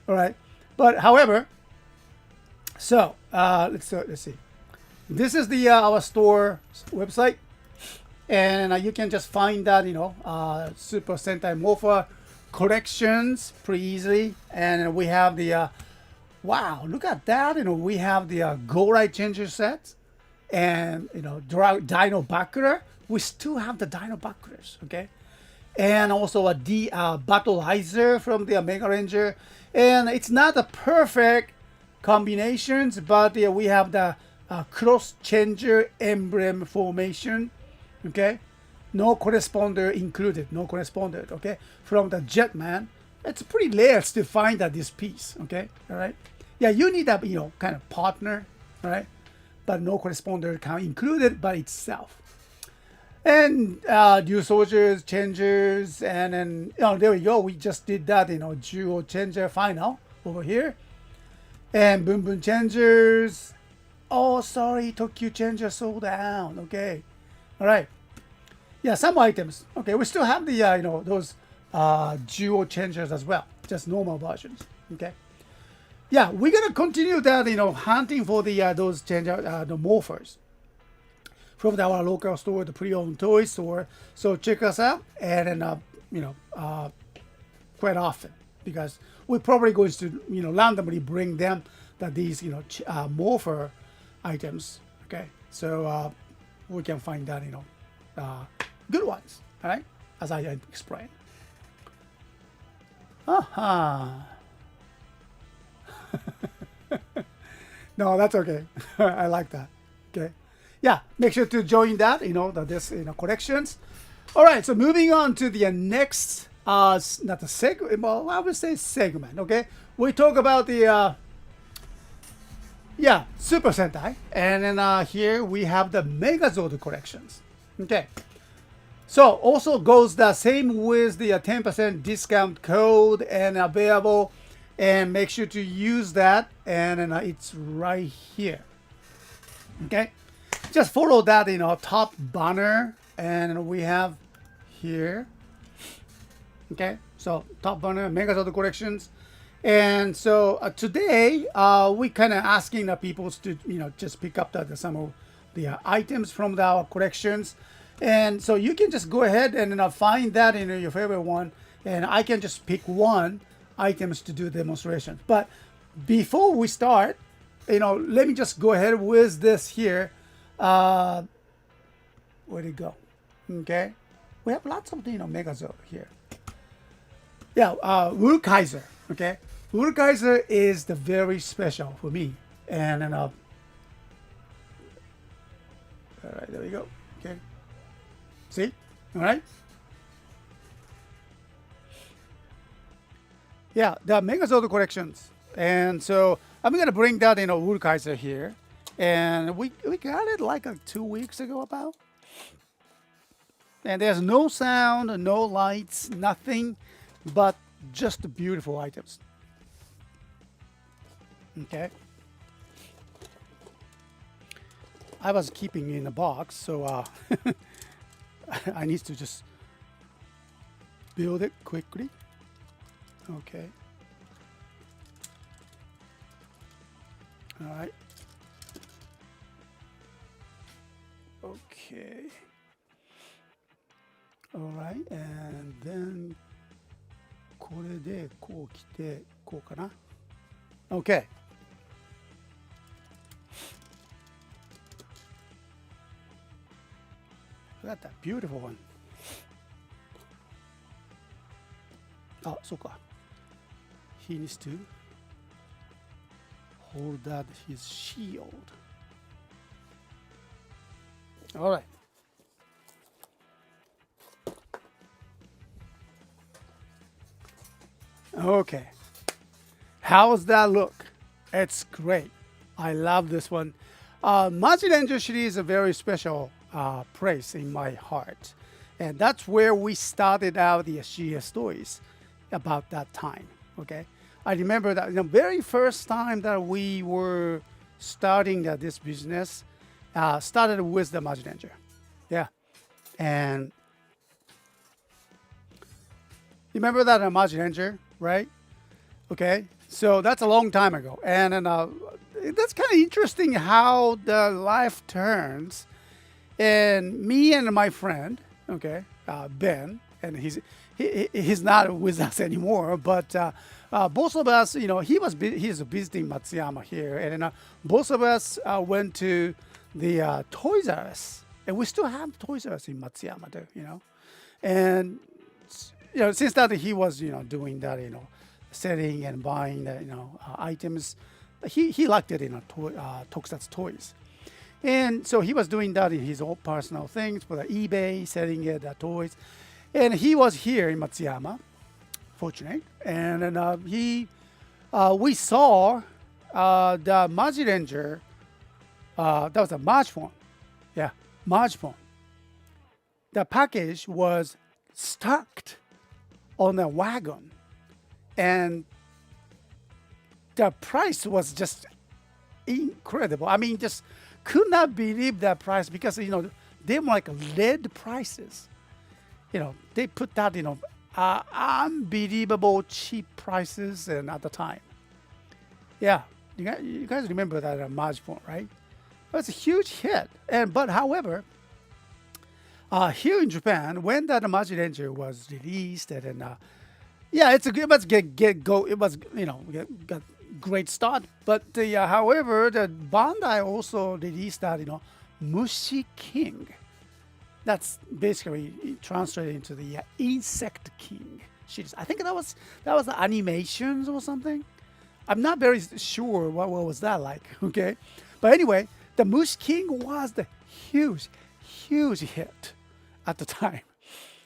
[SPEAKER 1] All right. But however, so let's see. This is the our store website, and you can just find that Super Sentai Morpher collections pretty easily. And we have the wow, look at that. We have the Go Light Changer set and Dino Buckler. We still have the Dino Bucklers, okay? And also a Battleizer from the Mega Ranger. And it's not a perfect combinations, but we have the cross changer emblem formation, okay? No corresponder included, no corresponder, okay? From the Jetman. It's pretty rare to find this piece, okay? All right. Yeah, you need a kind of partner, right? But no corresponder count included by itself. And dual soldiers, changers, and then there we go. We just did that, dual changer final over here, and boom boom changers. Oh, sorry, Tokyo changer sold down. Okay, all right. Yeah, some items. Okay, we still have the those dual changers as well, just normal versions. Okay. Yeah, we're gonna continue that hunting for the those changer the morphers from our local store, the pre-owned toy store. So check us out, and then quite often, because we're probably going to randomly bring them these morpher items. Okay, so we can find that good ones. All right, as I explained. Aha. No, that's okay. I like that. Okay. Yeah, make sure to join that, this collections. All right, so moving on to the next, not the segment, well, I would say segment, okay? We talk about the, Super Sentai. And then here we have the Megazord collections. Okay. So also goes the same with the 10% discount code and available. And make sure to use that. And then it's right here. Okay. Just follow that top banner, and we have here. Okay, so top banner Megazord collections, and so today we kind of asking the people to just pick up some of the items from our collections, and so you can just go ahead and find that your favorite one, and I can just pick one items to do demonstration. But before we start, let me just go ahead with this here. Where'd it go? Okay, we have lots of Megazord here. Yeah, Urkaiser. Okay, Urkaiser is the very special for me. And then all right, there we go. Okay, see, all right. Yeah, the Megazord collections, and so I'm gonna bring that Urkaiser here. And we got it like 2 weeks ago about. And there's no sound, no lights, nothing, but just beautiful items. Okay. I was keeping it in a box, so I need to just build it quickly. Okay. All right. Okay. All right, and then これでこう来てこうかな。Okay. Look at that beautiful one. あ、そうか。He needs to hold that his shield. All right. Okay. How's that look? It's great. I love this one. Magic Ranger series is a very special place in my heart. And that's where we started out the CSTOYS about that time. Okay. I remember that the very first time that we were starting this business, started with the Magic Ranger. Yeah. And you remember that Magic Ranger, right? Okay. So that's a long time ago. And that's kind of interesting how the life turns. And me and my friend, okay, Ben, and he's he's not with us anymore. But both of us, he's visiting Matsuyama here, and both of us went to the Toys R Us, and we still have Toys R Us in Matsuyama too, and since that he was doing that, selling and buying the items, he liked it in Tokusatsu toys. And so he was doing that in his own personal things for the eBay, selling it, the toys. And he was here in Matsuyama, fortunate. And then we saw the Maji Ranger. That was a March phone. Yeah, March phone. The package was stuck on a wagon. And the price was just incredible. I mean, just could not believe that price because, they were like lead prices. They put that, unbelievable cheap prices and at the time. Yeah, you guys remember that March phone, right? It was a huge hit. But however, here in Japan, when that Maji Ranger was released, and it was got great start. But however, the Bandai also released that Mushi King. That's basically translated into the Insect King series. I think that was the animations or something. I'm not very sure what was that like. Okay, but anyway, the Mushi King was the huge hit at the time,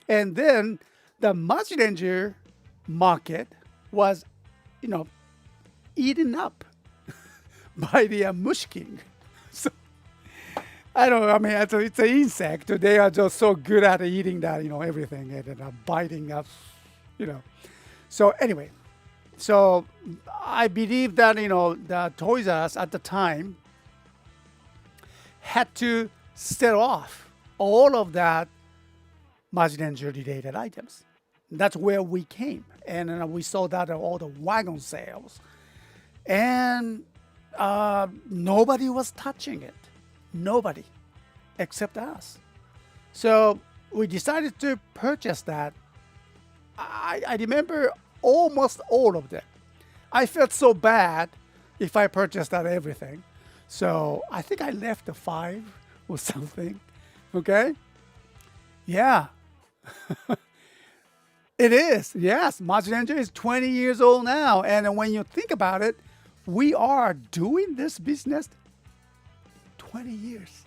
[SPEAKER 1] and then the Maji Ranger market was, eaten up by the Mushi King. So I don't know. I mean, it's an insect. They are just so good at eating that, everything and biting up, So anyway, so I believe that the Toys R Us at the time had to sell off all of that Maji Ranger related items. That's where we came, and we saw that at all the wagon sales, and nobody was touching it. Nobody, except us. So we decided to purchase that. I remember almost all of them. I felt so bad if I purchased that everything. So I think I left the 5 or something. Okay? Yeah. It is. Yes. Maji Ranger is 20 years old now. And when you think about it, we are doing this business 20 years.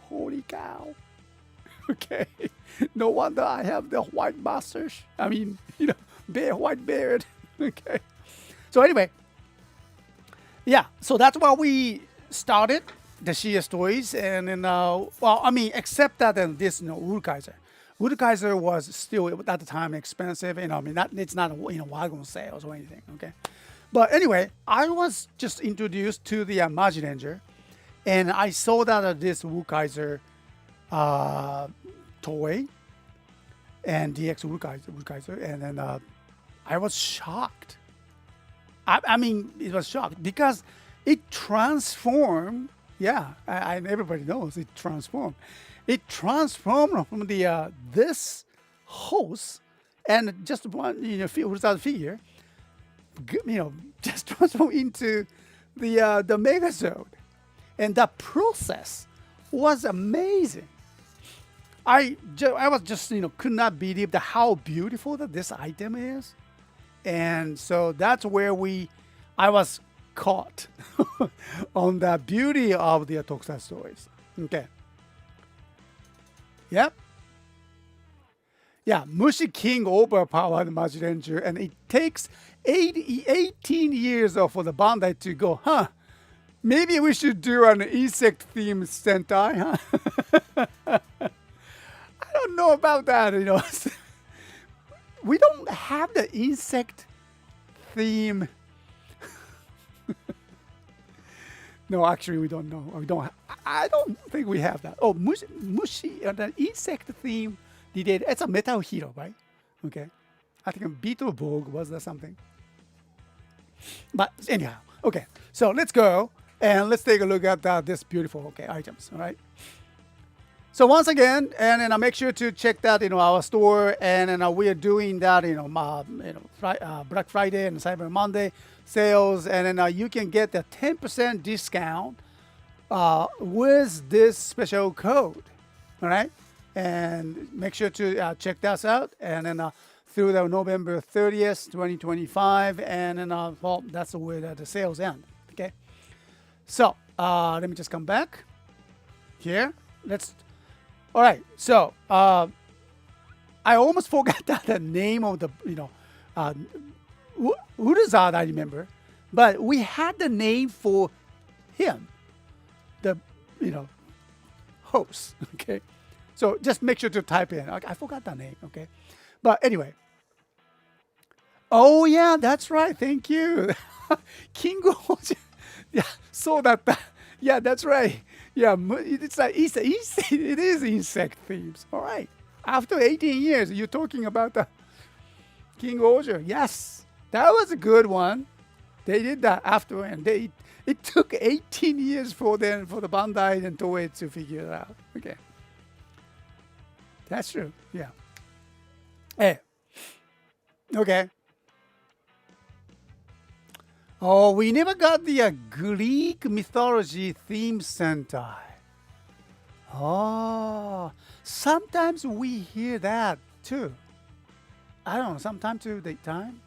[SPEAKER 1] Holy cow. Okay. No wonder I have the white mustache. I mean, white beard. Okay. So anyway, yeah. So that's why we started the CS Toys. And then, except that this, Urkaiser. Woodkaiser was still at the time expensive, it's not wagon sales or anything, okay. But anyway, I was just introduced to the Maji Ranger, and I saw that this Woodkaiser toy and DX Woodkaiser, and then I was shocked. It was shocked because it transformed. Yeah, everybody knows it transformed. It transformed from the this host and just one without figure, just transformed into the Megazord, and that process was amazing. I was just could not believe how beautiful that this item is, and so that's where I was caught on the beauty of the tokusatsu toys. Okay. Yep. Yeah, Mushi King overpowered Maji Ranger, and it takes 18 years for the Bandai to go, maybe we should do an insect-themed Sentai, I don't know about that, We don't have the insect theme. No, actually, we don't know. I don't think we have that. Oh, Mushi, the insect theme. It's a Metal Hero, right? Okay. I think Beetleborg was there something. But anyhow, okay. So let's go and let's take a look at this beautiful items. All right. So once again, and then make sure to check that our store, and then we are doing that Black Friday and Cyber Monday sales, and then you can get a 10% discount with this special code. All right, and make sure to check that out, and then through the November 30th, 2025, and then well, that's where the sales end. Okay, so let me just come back here. All right, so I almost forgot the name of the Urzad, I remember, but we had the name for him, the host. Okay, so just make sure to type in. I forgot that name. Okay, but anyway. Oh yeah, that's right. Thank you, King Oji. Yeah, so that. Yeah, that's right. Yeah, it's like it is insect themes. All right. After 18 years, you're talking about the King Oji. Yes, that was a good one. They did that after, and it took 18 years for the Bandai and Toei to figure it out. Okay, that's true. Yeah. Hey. Okay. Oh, we never got the Greek mythology theme Sentai. Oh, sometimes we hear that too. I don't know, sometime to the time.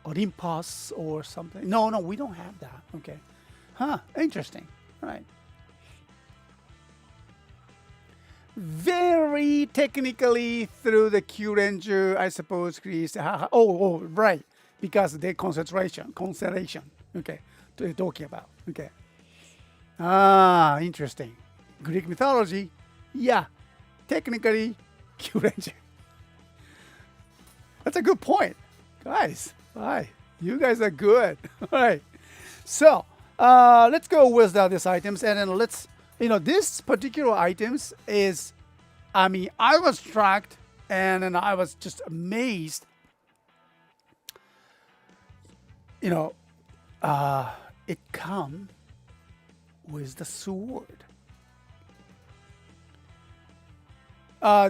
[SPEAKER 1] Olympus or something. No, we don't have that. Okay. Huh, interesting. All right. Very technically through the Q Ranger, I suppose, Chris. Oh, right. Because the constellation. Okay, talking about. Okay. Ah, interesting. Greek mythology. Yeah, technically, Q Ranger. That's a good point, guys. Hi, you guys are good. All right. So let's go with this items, and then let's this particular items is, I mean, I was shocked, and then I was just amazed. It come with the sword.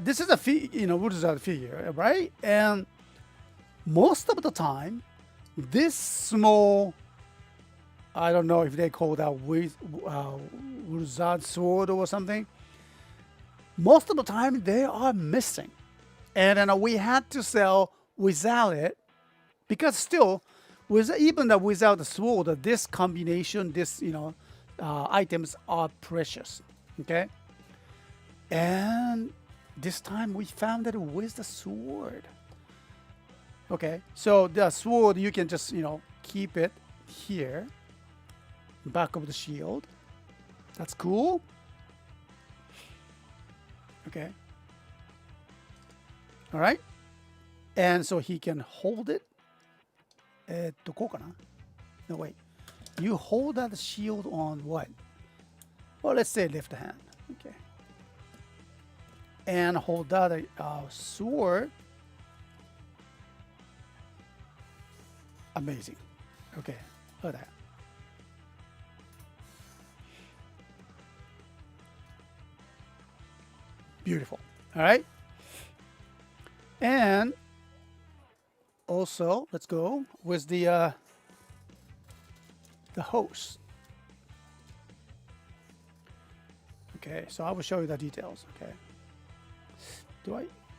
[SPEAKER 1] This is what is that figure, right? And most of the time, this small, I don't know if they call that Wizard sword or something. Most of the time, they are missing, and then we had to sell without it, because still, without the sword, this combination, items are precious. Okay, and this time we found it with the sword. Okay, so the sword, you can just keep it here, back of the shield. That's cool. Okay. All right, and so he can hold it. こうかな? No, wait. You hold that shield on what? Well, let's say left hand. Okay. And hold that sword. Amazing. Okay. Look at that. Beautiful. All right. And also, let's go with the hose. Okay, so I will show you the details. Okay.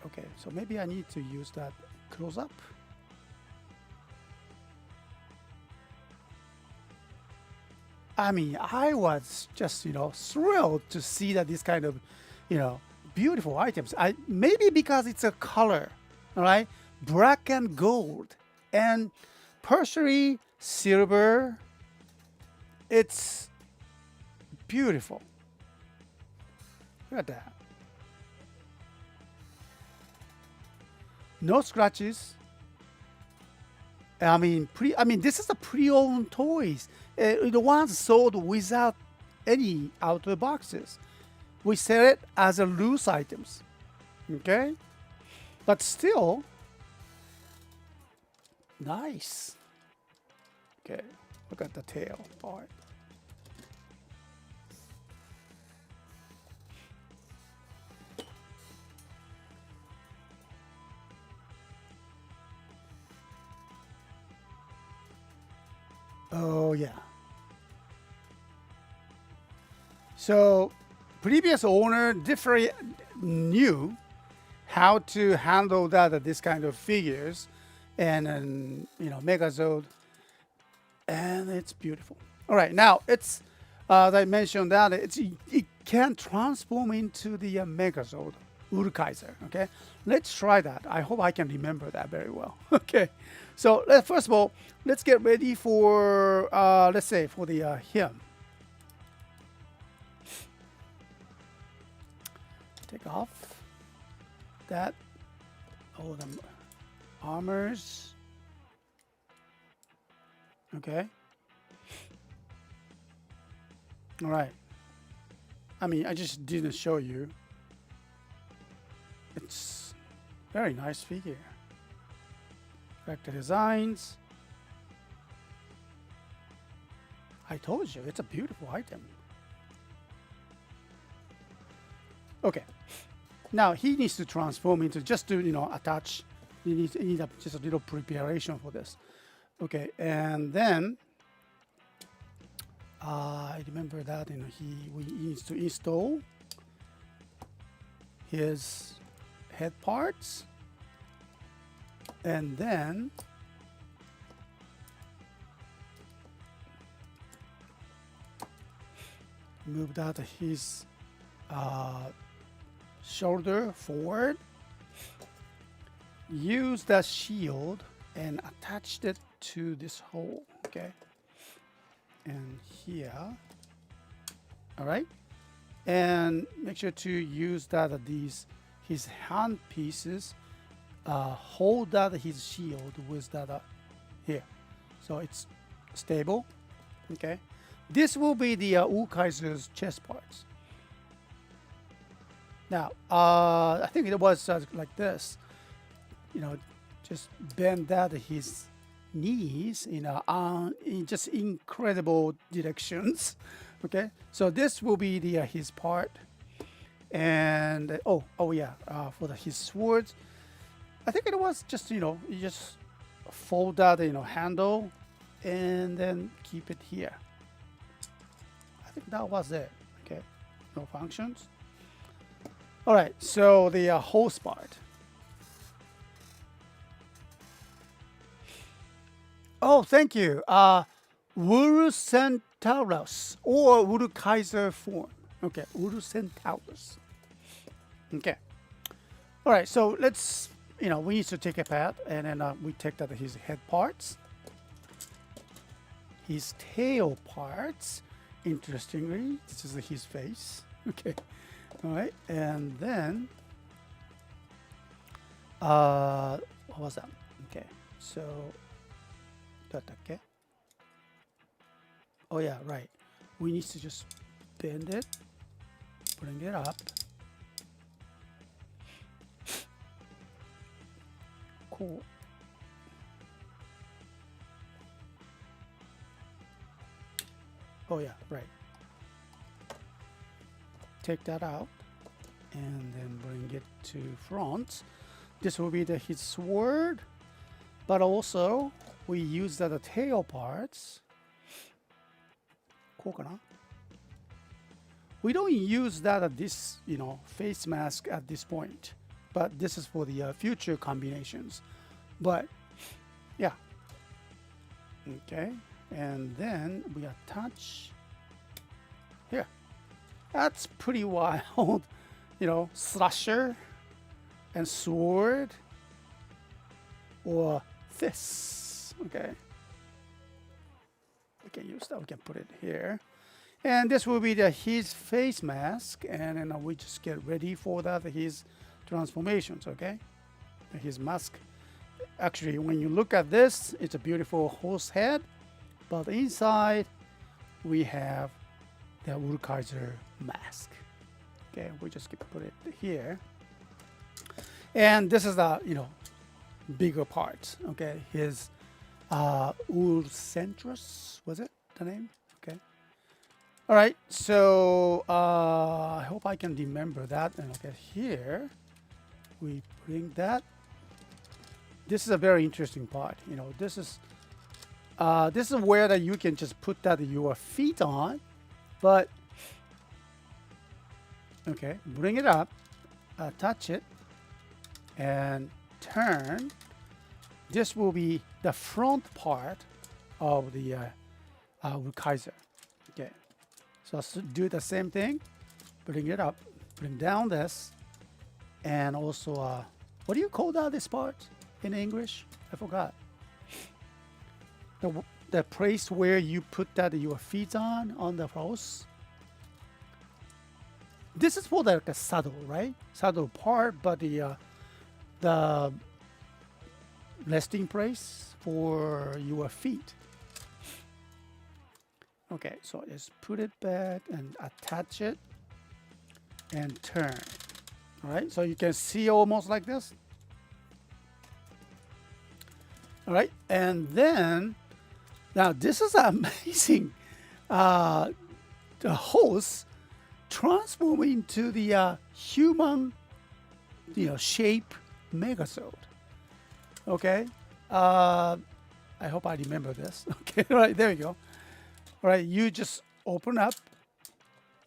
[SPEAKER 1] Okay, so maybe I need to use that close up. I mean, I was just, thrilled to see that this kind of, beautiful items. Maybe because it's a color, all right? Black and gold, and partially silver. It's beautiful. Look at that. No scratches. I mean, this is a pre-owned toys. The ones sold without any outer boxes. We sell it as a loose items. Okay? But still, nice. Okay, look at the tail part. Oh yeah. So previous owner different knew how to handle that this kind of figures, and you know, Megazord, and it's beautiful. All right, now it's as I mentioned that it can transform into the Megazord Urkaiser. Okay, let's try that. I hope I can remember that very well. Okay, so first of all, let's get ready for let's say for the him. Take off that all the armors. Okay. All right. I mean, I just didn't show you. It's very nice figure. Vector designs. I told you, it's a beautiful item. Okay. Now he needs to transform into just to, you know, attach. You need just a little preparation for this. Okay, and then I remember that, you know, he needs to install his head parts, and then move that his shoulder forward, use that shield and attach it to this hole. Okay, and here, all right, and make sure to use that his hand pieces hold that his shield with that here, so it's stable. Okay, this will be the Urkaiser's chest parts. Now, I think it was like this, you know, just bend that his knees, you know, in just incredible directions. Okay, so this will be the his part, and oh yeah, for his swords, I think it was just, you know, you just fold that, you know, handle, and then keep it here. I think that was it. Okay, no functions. All right, so the hose part. Oh, thank you. Urusentaurus or Urukaiser form. Okay, Urusentaurus. Okay. All right, so let's, you know, we need to take a path, and then we take that his head parts, his tail parts. Interestingly, this is his face. Okay. All right, and then what was that? Okay, so that okay. Oh yeah, right. We need to just bend it, bring it up. Cool. Oh yeah, right. Take that out and then bring it to front. This will be his sword, but also we use the tail parts. We don't use that at this, you know, face mask at this point, but this is for the future combinations. But yeah, okay, and then we attach here. That's pretty wild, you know, slasher and sword or this. Okay, we can use that. We can put it here, and this will be his face mask, and then we just get ready for that his transformations. Okay, his mask. Actually, when you look at this, it's a beautiful horse head, but inside we have the Urkaiser mask. Okay, we just put it here, and this is the, you know, bigger part. Okay, his Urcentrus, was it the name? Okay, all right. So I hope I can remember that. And okay, here we bring that. This is a very interesting part. You know, this is this is where that you can just put that your feet on, but okay, bring it up, touch it, and turn. This will be the front part of the Kaiser. Okay, so let's do the same thing. Bring it up, bring down this, and also what do you call that this part in English? I forgot. The place where you put that your feet on the horse. This is for the saddle, right? Saddle part, but the resting place for your feet. Okay, so just put it back and attach it and turn. All right, so you can see almost like this. All right, and then now this is amazing. The horse transform into the human, shape Megazord. Okay, I hope I remember this. Okay, all right, there you go. All right, you just open up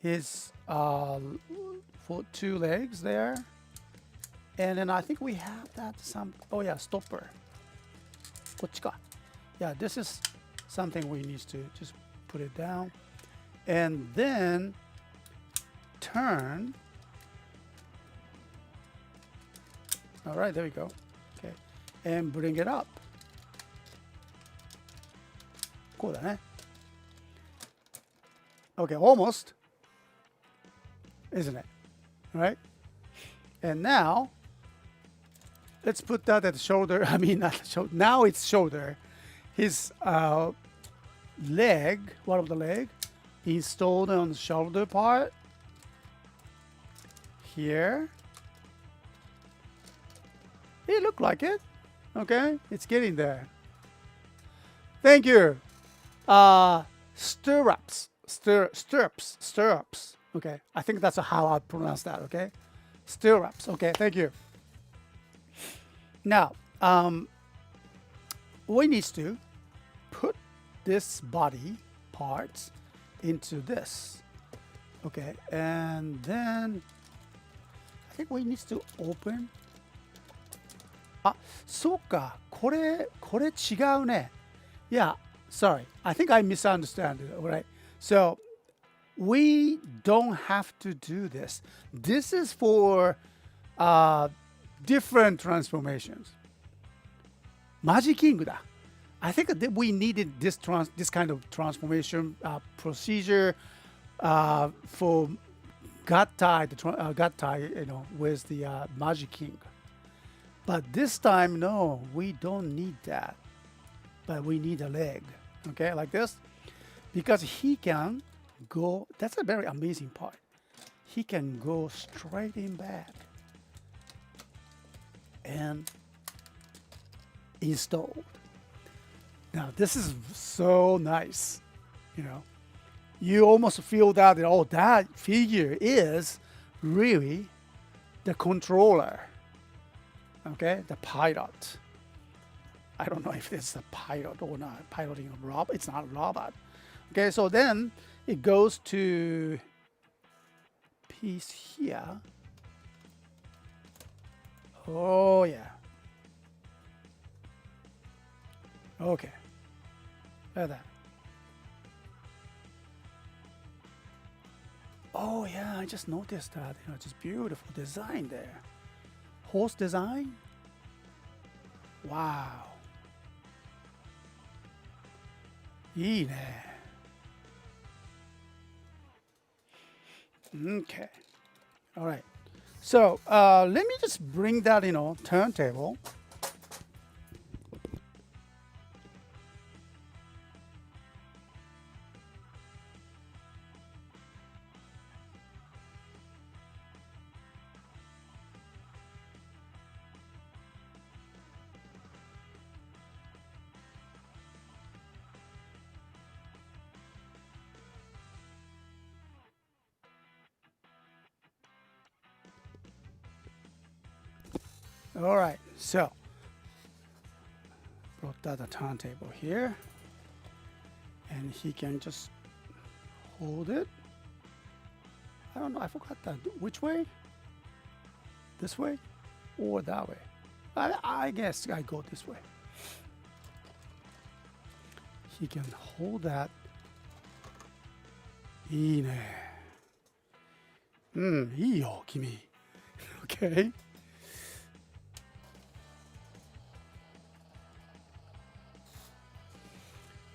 [SPEAKER 1] his for 2 legs there, and then I think we have that stopper. こっちか. Yeah, this is something we need to just put it down, and then turn. All right, there we go. Okay, and bring it up. こうだね. Okay, almost, isn't it? Right? And now, let's put that at the shoulder. I mean, not the shoulder. Now it's shoulder. His leg, one of the leg, installed on the shoulder part. Here. It looked like it. Okay, it's getting there. Thank you. Stirrups. Stirrups. Okay, I think that's how I pronounce that. Okay, stirrups. Okay, thank you. Now, we need to put this body parts into this. Okay, and then I think we need to open. あ、そうか。これ違うね。Yeah, sorry. I think I misunderstood it. Right. So we don't have to do this. This is for different transformations. Magic King だ. I think that we needed this kind of transformation procedure for Gattai, with the Magic King. But this time, no, we don't need that. But we need a leg, okay, like this. Because he can go, that's a very amazing part. He can go straight in back and installed. Now, this is so nice, You almost feel that, that figure is really the controller. Okay, the pilot. I don't know if it's a pilot or not. Piloting a robot. It's not a robot. Okay, so then it goes to piece here. Oh yeah. Okay. Look at that. Oh yeah, I just noticed that. Just beautiful design there. Horse design? Wow. いいね. Okay. All right. So let me just bring that, turntable. All right, so brought that the turntable here. and he can just hold it. I don't know, I forgot that. Which way? This way or that way? I guess I go this way. He can hold that. いいね。いいよ、君。Okay.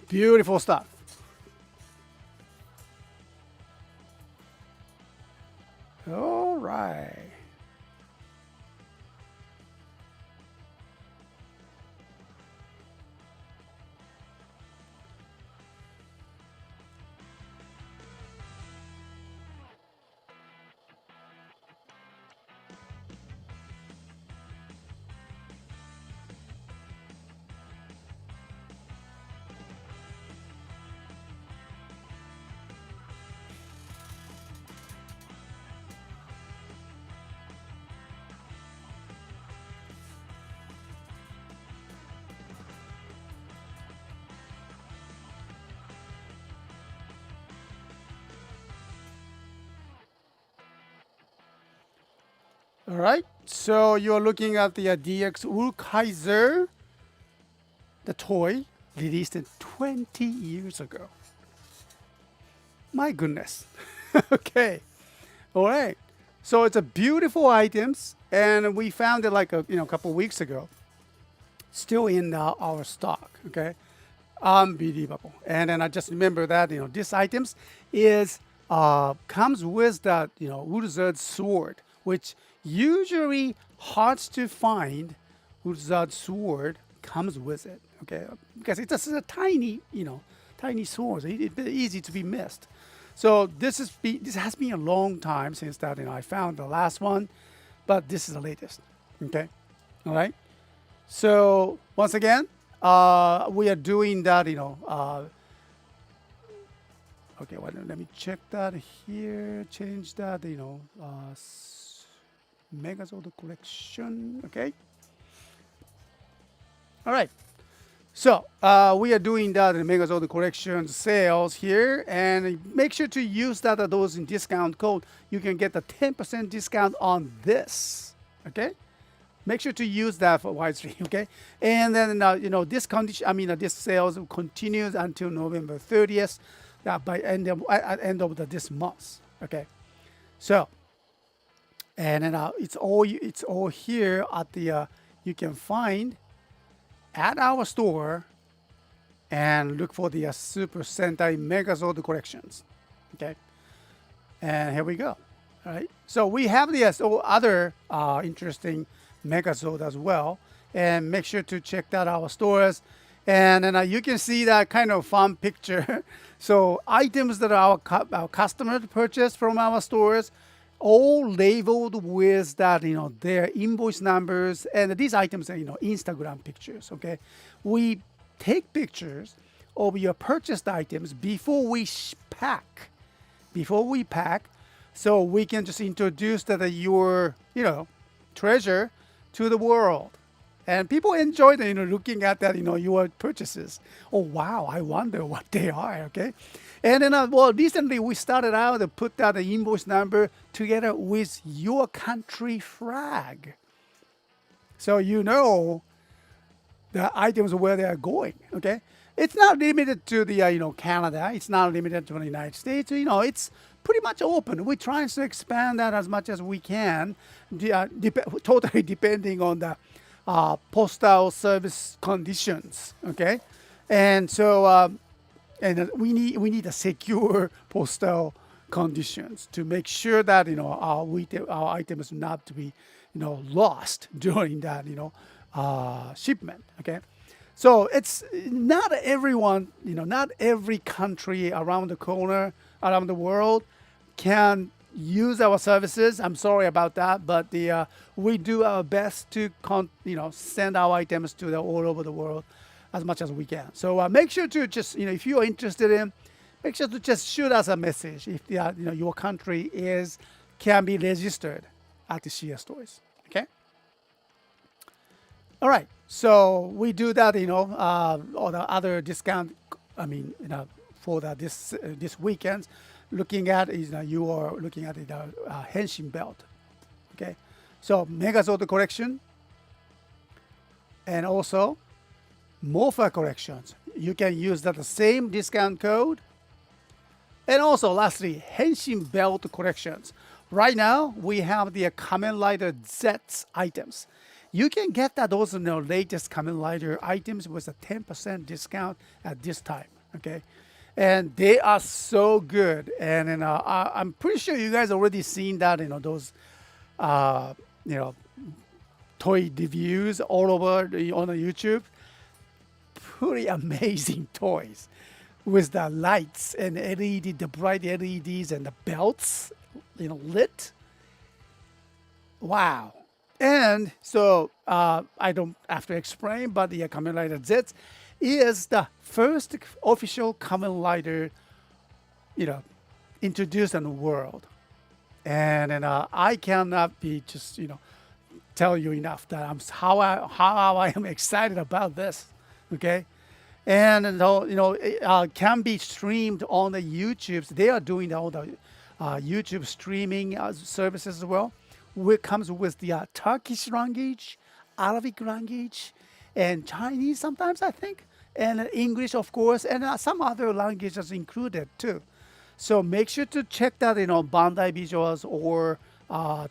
[SPEAKER 1] Beautiful stuff. All right. All right, so you're looking at the DX Urkaiser, the toy released 20 years ago. My goodness. Okay, all right. So it's a beautiful items, and we found it like a couple weeks ago. Still in our stock. Okay, unbelievable. And then I just remember that this items is comes with that Urzard sword, which usually hard to find. Urzard sword comes with it, okay, because it's just a tiny, tiny sword. It's easy to be missed. So this has been a long time since that I found the last one, but this is the latest. Okay, all right. So once again, we are doing that. Okay, well, let me check that here. Change that. Megazord collection. Okay. All right. So we are doing that in Megazord collection sales here, and make sure to use those in discount code. You can get the 10% discount on this. Okay. Make sure to use that for wisely. Okay. And then this condition. This sales continues until November 30th. By end of this month. Okay. So. And then it's all here at the you can find at our store, and look for the Super Sentai Megazord collections. Okay, and here we go. All right, so we have the other interesting Megazord as well, and make sure to check out our stores. And then you can see that kind of fun picture. So items that our customers purchase from our stores, all labeled with that their invoice numbers, and these items are Instagram pictures. Okay, we take pictures of your purchased items before we pack, so we can just introduce that your treasure to the world. And people enjoy looking at that your purchases. Oh wow, I wonder what they are. Okay, and then recently we started out to put that invoice number together with your country flag, so the items where they are going. Okay, it's not limited to the Canada. It's not limited to the United States. It's pretty much open. We're trying to expand that as much as we can, totally depending on the postal service conditions. Okay, and so we need a secure postal conditions to make sure that our items not to be lost during that shipment. Okay, so it's not everyone, not every country around the corner, around the world can use our services. I'm sorry about that, but we do our best to send our items to all over the world as much as we can. So make sure to just if you are interested in, make sure to just shoot us a message if your country can be registered at the CSTOYS. Okay. All right. So we do that. All the other discount. for this weekend, looking at is you are looking at the Henshin belt. Okay, so Megazord collection, and also Morpher collections. You can use that same discount code. And also, lastly, Henshin belt collections. Right now, we have the Kamen Rider Zets items. You can get those latest Kamen Rider items with a 10% discount at this time. Okay, and they are so good. And I'm pretty sure you guys already seen that. Those you know toy reviews all over on YouTube. Pretty amazing toys with the lights and LED, the bright LEDs and the belts, lit. Wow. And so I don't have to explain, but the Kamen Rider Z is the first official Kamen Rider, introduced in the world. And I cannot be just, tell you enough that how I am excited about this. Okay. And it can be streamed on the YouTube. They are doing all the YouTube streaming services as well. Which comes with the Turkish language, Arabic language, and Chinese sometimes I think, and English of course, and some other languages included too. So make sure to check that Bandai Visuals or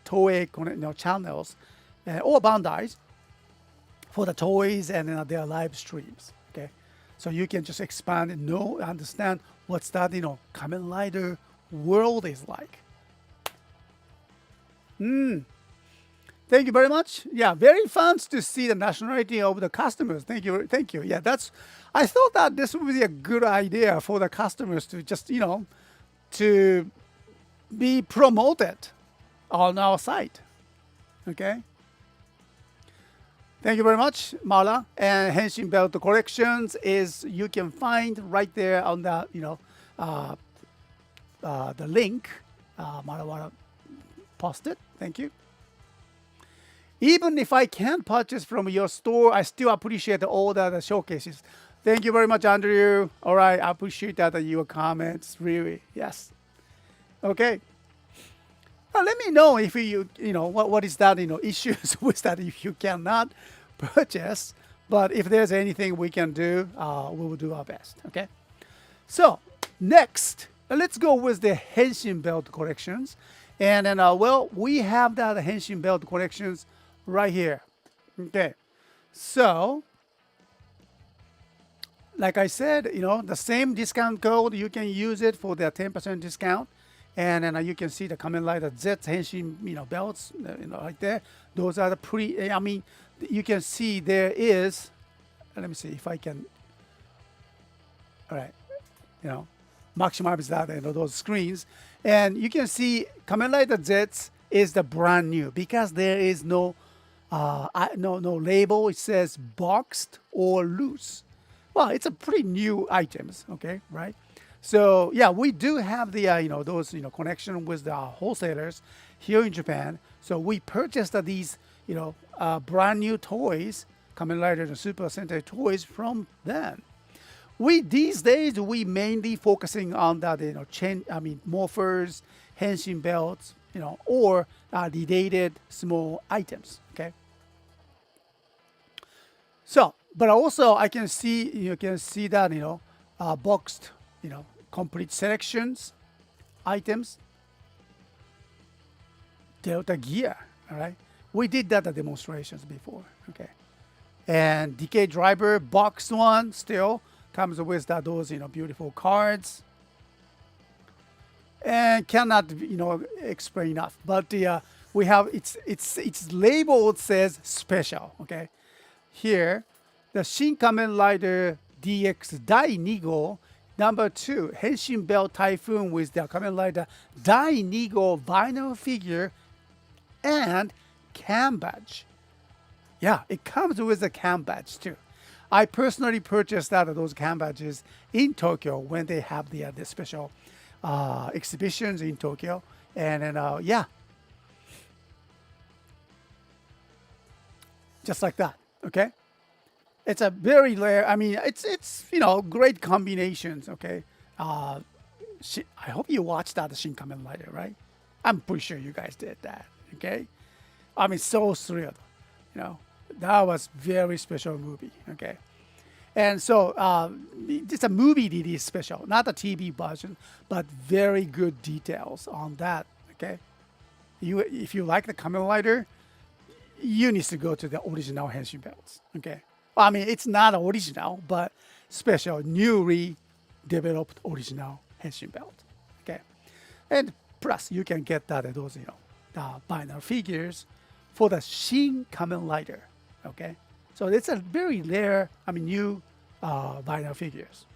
[SPEAKER 1] Toei channels or Bandai's for the toys and their live streams. Okay. So you can just expand and understand what's that, Kamen Rider world is like. Thank you very much. Yeah, very fun to see the nationality of the customers. Thank you. Thank you. Yeah, I thought that this would be a good idea for the customers to just, to be promoted on our site. Okay. Thank you very much, Marla. And Henshin Belt Collections you can find right there on the the link. Marla wanna post it. Thank you. Even if I can't purchase from your store, I still appreciate all the showcases. Thank you very much, Andrew. All right, I appreciate your comments. Really, yes. Okay. Let me know if what is that issues with that if you cannot purchase. But if there's anything we can do, we will do our best. Okay. So next, let's go with the Henshin belt collections, and then we have that Henshin belt collections right here. Okay. So like I said, the same discount code, you can use it for the 10% discount. And then you can see the Kamen Rider Z Henshin, belts, right there. Those are the you can see there is, let me see if I can, all right, maximize that, those screens. And you can see Kamen Rider Z is the brand new because there is no label. It says boxed or loose. Well, it's a pretty new items, okay, right? So yeah, we do have the those connection with the wholesalers here in Japan. So we purchased these brand new toys, Kamen Rider and Super Sentai toys from them. These days we mainly focusing on that morphers, Henshin belts, or related small items. Okay. So, but also you can see that boxed complete selections, items, Delta gear, all right? We did that at demonstrations before, okay? And DK driver, box one, still comes with those, beautiful cards. And cannot, explain enough. But we have, it's labeled says special, okay? Here, the Shin Kamen Rider DX Dai Nigo number 2, Henshin Belt Typhoon with the Kamen Rider Dai Nigo vinyl figure and cam badge. Yeah, it comes with a cam badge too. I personally purchased those cam badges in Tokyo when they have the special exhibitions in Tokyo. And then, yeah, just like that, okay? It's a very rare, it's great combinations, okay? Uh, I hope you watched that Shin Kamen Rider, right? I'm pretty sure you guys did that. Okay, I mean, so thrilled. You know, that was very special movie. Okay, and so it's a movie DD special, not a TV version, but very good details on that. Okay, if you like the Kamen Rider, you need to go to the original Henshin belts. Okay, well, I mean, it's not original, but special, newly developed original Henshin belt. Okay, and plus you can get that those vinyl figures for the Shin Kamen Rider. Okay, so it's a very rare, I mean, new vinyl figures.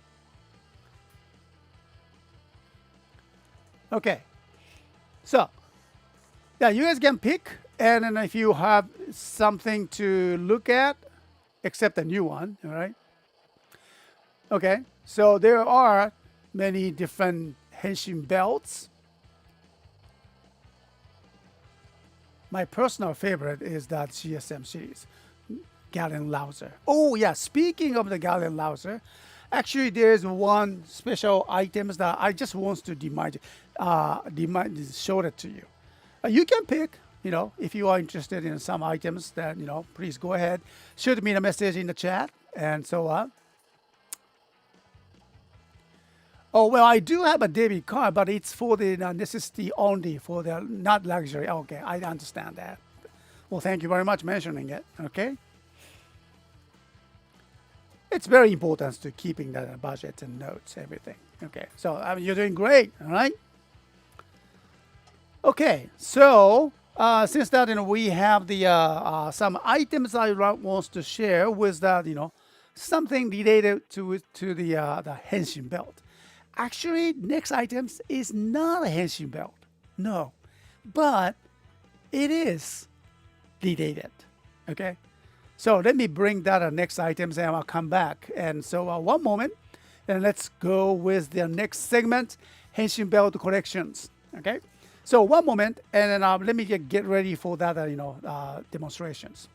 [SPEAKER 1] Okay, so yeah, you guys can pick, and then if you have something to look at, except a new one, all right? Okay, so there are many different Henshin belts. My personal favorite is that CSM series, Galen Lauser. Oh yeah, speaking of the Galen Lauser, actually there's one special items that I just want to show it to you. You can pick, if you are interested in some items, then, please go ahead, shoot me a message in the chat and so on. Oh, well, I do have a debit card, but it's for the necessity only, for the not luxury. Okay, I understand that. Well, thank you very much for mentioning it. Okay. It's very important to keeping that budget and notes, everything. Okay, so I mean, you're doing great, all right? Okay, so since that we have the some items I wants to share with that something related to the Henshin belt. Actually, next items is not a Henshin belt, no, but it is related. Okay, so let me bring that next items and I'll come back. And so one moment, and let's go with the next segment, Henshin belt collections. Okay. So one moment, and then let me get ready for that, demonstrations.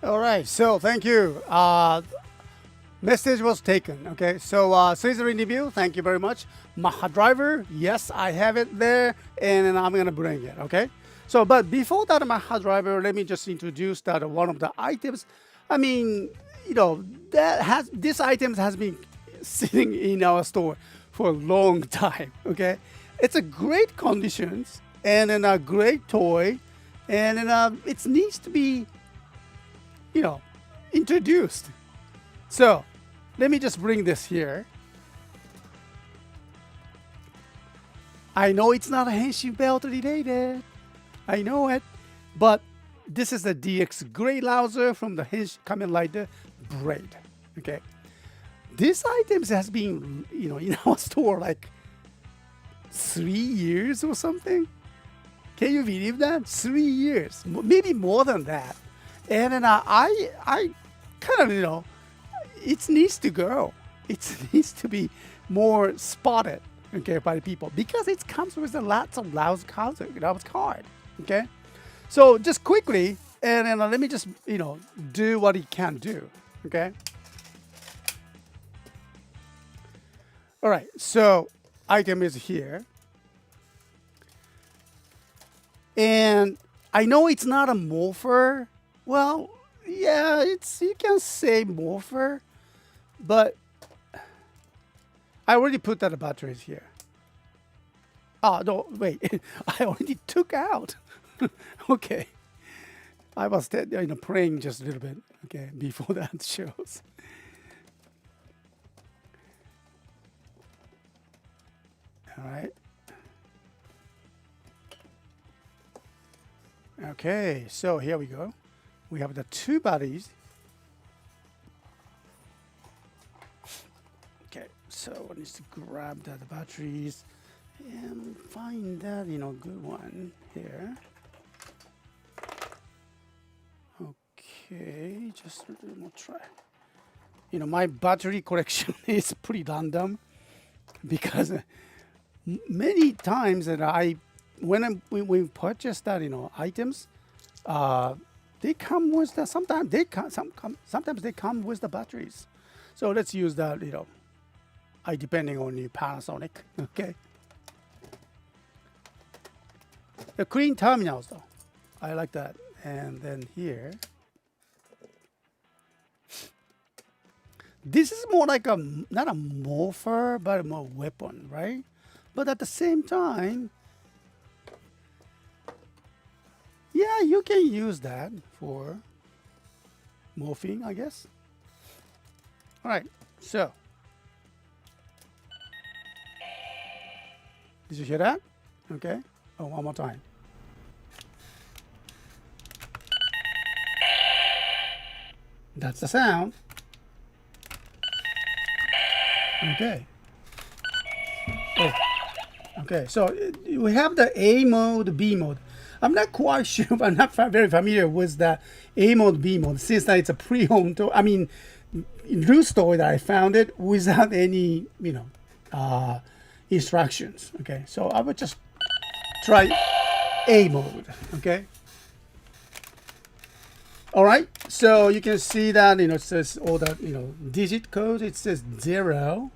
[SPEAKER 1] All right, so thank you. Message was taken. Okay, so scissor review, thank you very much. Maha driver, yes, I have it there, and I'm gonna bring it. Okay, So, but before that, my hard driver, let me just introduce that one of the items. I mean, this item has been sitting in our store for a long time. Okay, it's a great conditions and then a great toy, and then it needs to be, introduced. So, let me just bring this here. I know it's not a Henshin belt related. I know it, but this is the DX Gray Louser from the Kamen Rider Braid. Okay, this item has been, in our store like 3 years or something. Can you believe that? 3 years, maybe more than that. And then I kind of, it needs to go. It needs to be more spotted, okay, by people, because it comes with lots of loud cards. Okay, so just quickly, and then let me just do what it can do. Okay. All right. So item is here, and I know it's not a morpher. Well, yeah, you can say morpher, but I already put that batteries here. Oh, no, wait. I already took out. Okay. I was praying just a little bit, okay, before that shows. All right. Okay, so here we go. We have the two bodies. Okay, so I need to grab the batteries and find that, good one here. Okay, just we'll try. My battery collection is pretty random because many times that when we purchase that, items, they come with the, sometimes they come with the batteries. So let's use that, depending on the Panasonic. Okay. The clean terminals though, I like that. And then here, this is more like not a morpher, but more weapon, right? But at the same time, yeah, you can use that for morphing, I guess. All right, so did you hear that? Okay. Oh, one more time. That's the sound. Okay. Oh. Okay, so we have the A mode, B mode. I'm not quite sure. I'm not very familiar with the A mode, B mode, since that it's a pre-owned. I mean, loose toy that I found it without any, instructions. Okay, so I would just try A mode. Okay. All right, so you can see that it says all the digit code. It says 0,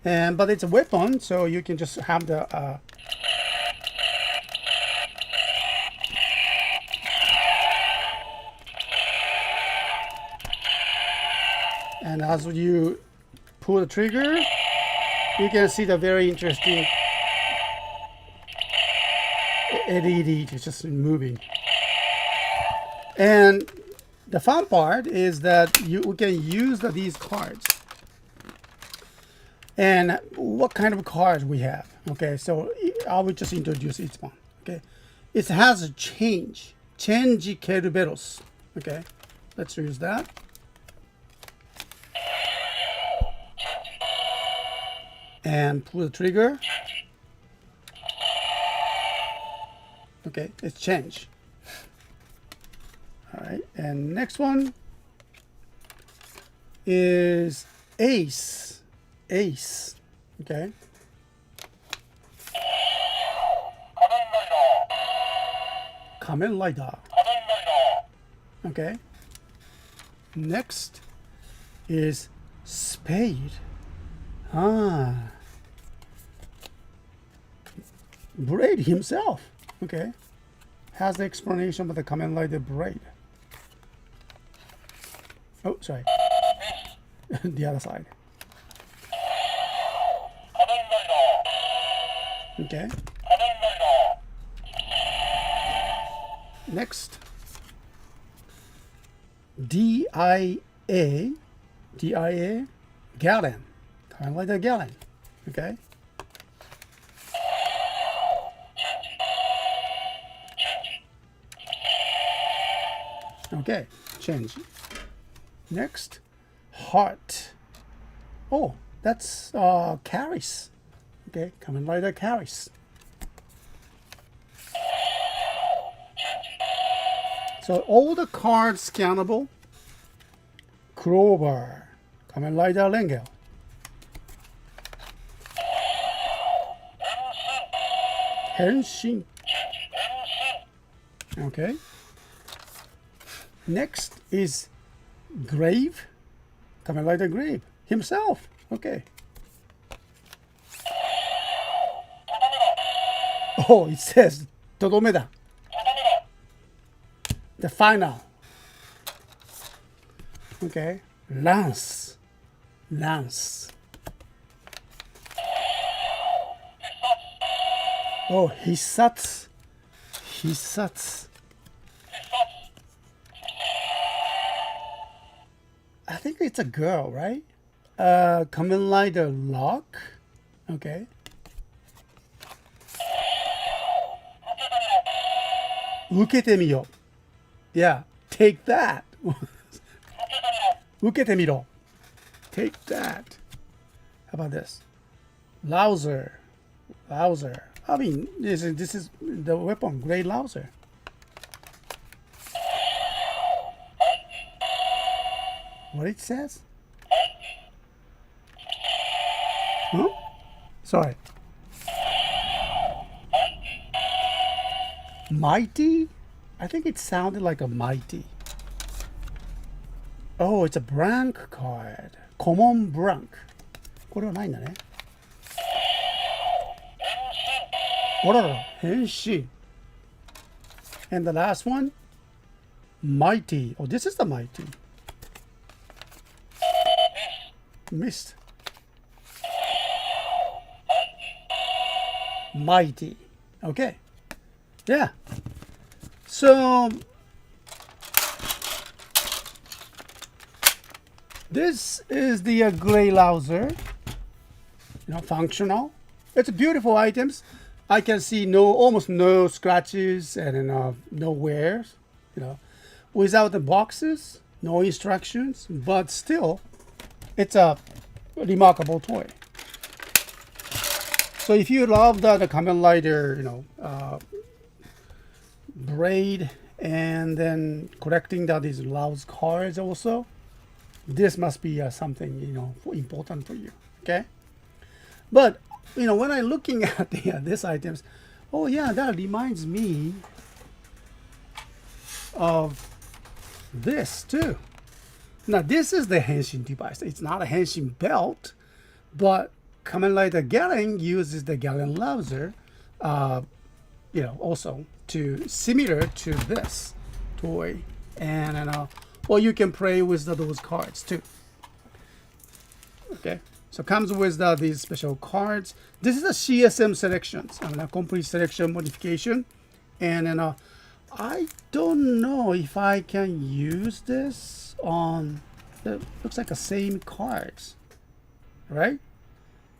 [SPEAKER 1] but it's a weapon, so you can just have the and as you pull the trigger, you can see the very interesting LED just moving. And the fun part is that we can use these cards. And what kind of cards we have? Okay, so I will just introduce each one. Okay, it has a change Kerberos. Okay, let's use that. And pull the trigger. Okay, it's change. All right, and next one is Ace. Okay. Kamen Rider. Okay. Next is Spade. Braid himself. Okay. has the explanation of the Kamen Rider braid. Oh, sorry. The other side. Okay. Next. DIA. Gallon. Kamen Rider Gallon. Okay. Okay, change. Next, heart. Oh, that's carries. Okay, Kamen Rider carries. So all the cards scannable. Clover, Kamen Rider Rengel. Henshin. Okay. Next is Grave, Kamen Rider Grave himself. Okay. Oh, it says Todomeda. The final. Okay. Lance. Oh, Hisatsu. I think it's a girl, right? Kamen Rider Lock. Okay. Uketemiro. Yeah, take that. Uketemiro. Take that. How about this? Louser. I mean, this is the weapon, Great Louser. What it says? Huh? Sorry. Mighty? I think it sounded like a mighty. Oh, it's a blank card. Common blank. これはないんだね。あらら、変身。And the last one? Mighty. Oh, this is the mighty. Missed. Mighty. Okay. Yeah. So this is the Gray Louser. Functional. It's beautiful items. I can see almost no scratches and no wears. Without the boxes, no instructions, but still, it's a remarkable toy. So if you love the Kamen Rider, braid, and then collecting these Louse cards also, this must be something important for you. Okay, but when I'm looking at these items, oh yeah, that reminds me of this too. Now this is the henshin device. It's not a henshin belt, but Kamen Rider Gallon uses the Gallon Louser, also similar to this toy, and well, you can play with those cards too. Okay, so comes with these special cards. This is a CSM selections, a complete selection modification, and I don't know if I can use this on. It looks like the same cards, right?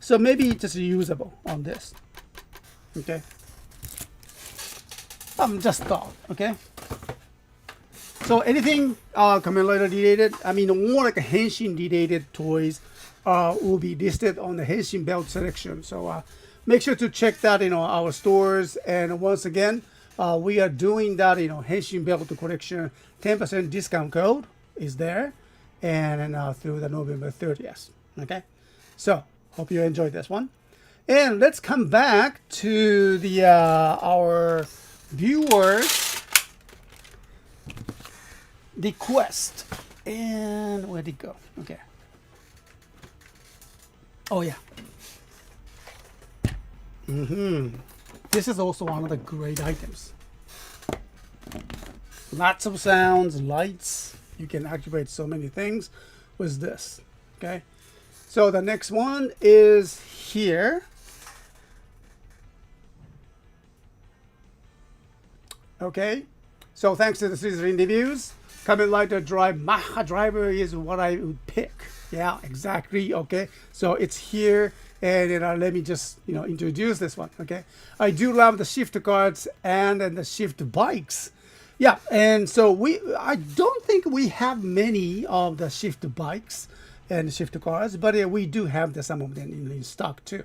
[SPEAKER 1] So maybe it's just usable on this. Okay. Just thought. Okay. So anything Kamen Rider related, more like a Henshin related toys will be listed on the Henshin belt selection. So make sure to check that in our stores. And once again, we are doing that Henshin belt collection 10% discount code is there, and through the November 30th. Okay. So hope you enjoyed this one. And let's come back to the our viewers request. And where'd it go? Okay. Oh yeah. This is also one of the great items. Lots of sounds, lights. You can activate so many things with this. Okay. So the next one is here. Okay. So thanks to the season reviews, Kamen Rider Drive Maha Driver is what I would pick. Yeah, exactly. Okay. So it's here. And let me just introduce this one. Okay. I do love the shift cards and the shift bikes. Yeah, and so I don't think we have many of the shift bikes and shift cars, but we do have some of them in stock too.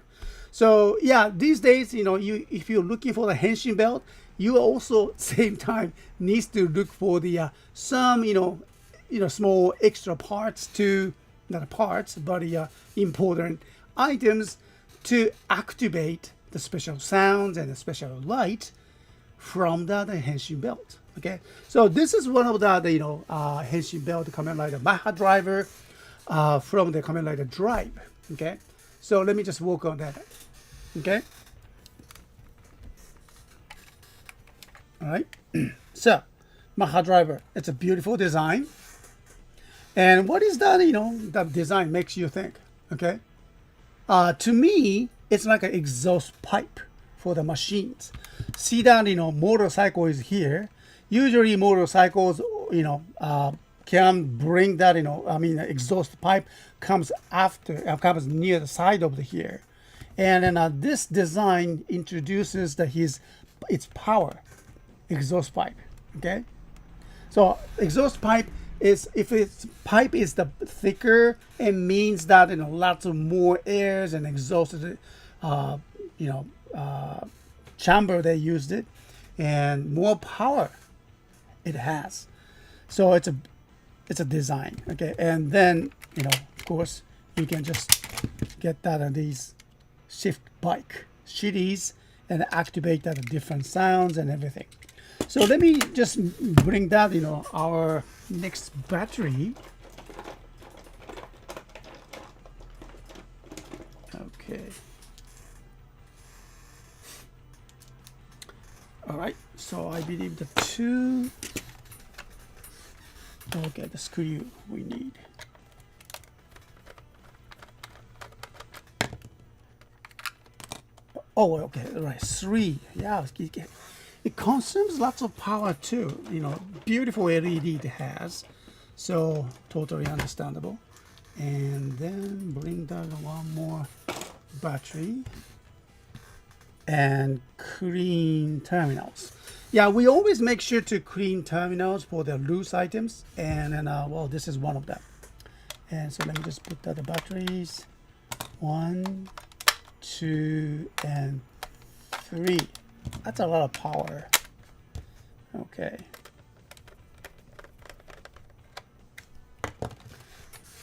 [SPEAKER 1] So yeah, these days, if you're looking for the henshin belt, you also same time needs to look for the some small extra parts to not parts, but important items to activate the special sounds and the special light from the henshin belt. Okay, so this is one of the henshin belt Kamen Rider Maha driver from the Kamen Rider Drive. Okay, so let me just work on that. Okay, all right. So Maha driver, it's a beautiful design. And what is that? That design makes you think. Okay, to me, it's like an exhaust pipe for the machines. See that motorcycle is here. Usually motorcycles, can bring that, exhaust pipe comes comes near the side of here. And then this design introduces its power, exhaust pipe, okay? So exhaust pipe is, if its pipe is the thicker, it means that, lots of more airs and exhausted, chamber they used it, and more power it has. So it's a design, okay? And then of course you can just get that on these shift bike cities and activate that different sounds and everything. So let me just bring that our next battery. Okay, all right, so I believe the two. Okay, the screw we need. Oh, okay, right, 3. Yeah, it consumes lots of power too. Beautiful LED it has, so totally understandable. And then bring down one more battery and clean terminals. Yeah, we always make sure to clean terminals for the loose items, and then well, this is one of them. And so let me just put the batteries 1, 2, and 3. That's a lot of power. Okay.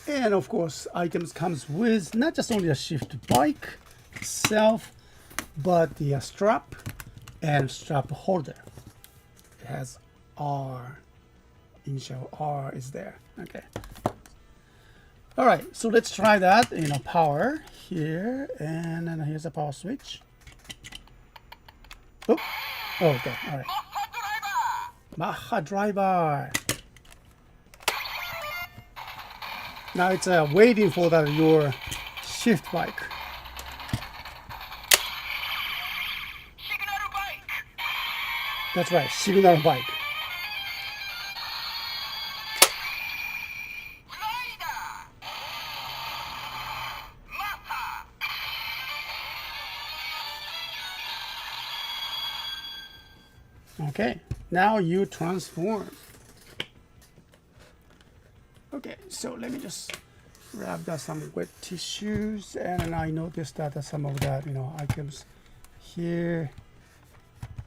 [SPEAKER 1] And of course, items comes with not just only a shift bike itself, but the strap and strap holder. It has R, initial R is there. Okay. All right, so let's try that. Power here, and then here's a power switch. Oh, okay, all right. Maha driver. Now it's waiting for your shift bike. That's right, signal bike. Okay, now you transform. Okay, so let me just grab some wet tissues, and I noticed that some of that, items here,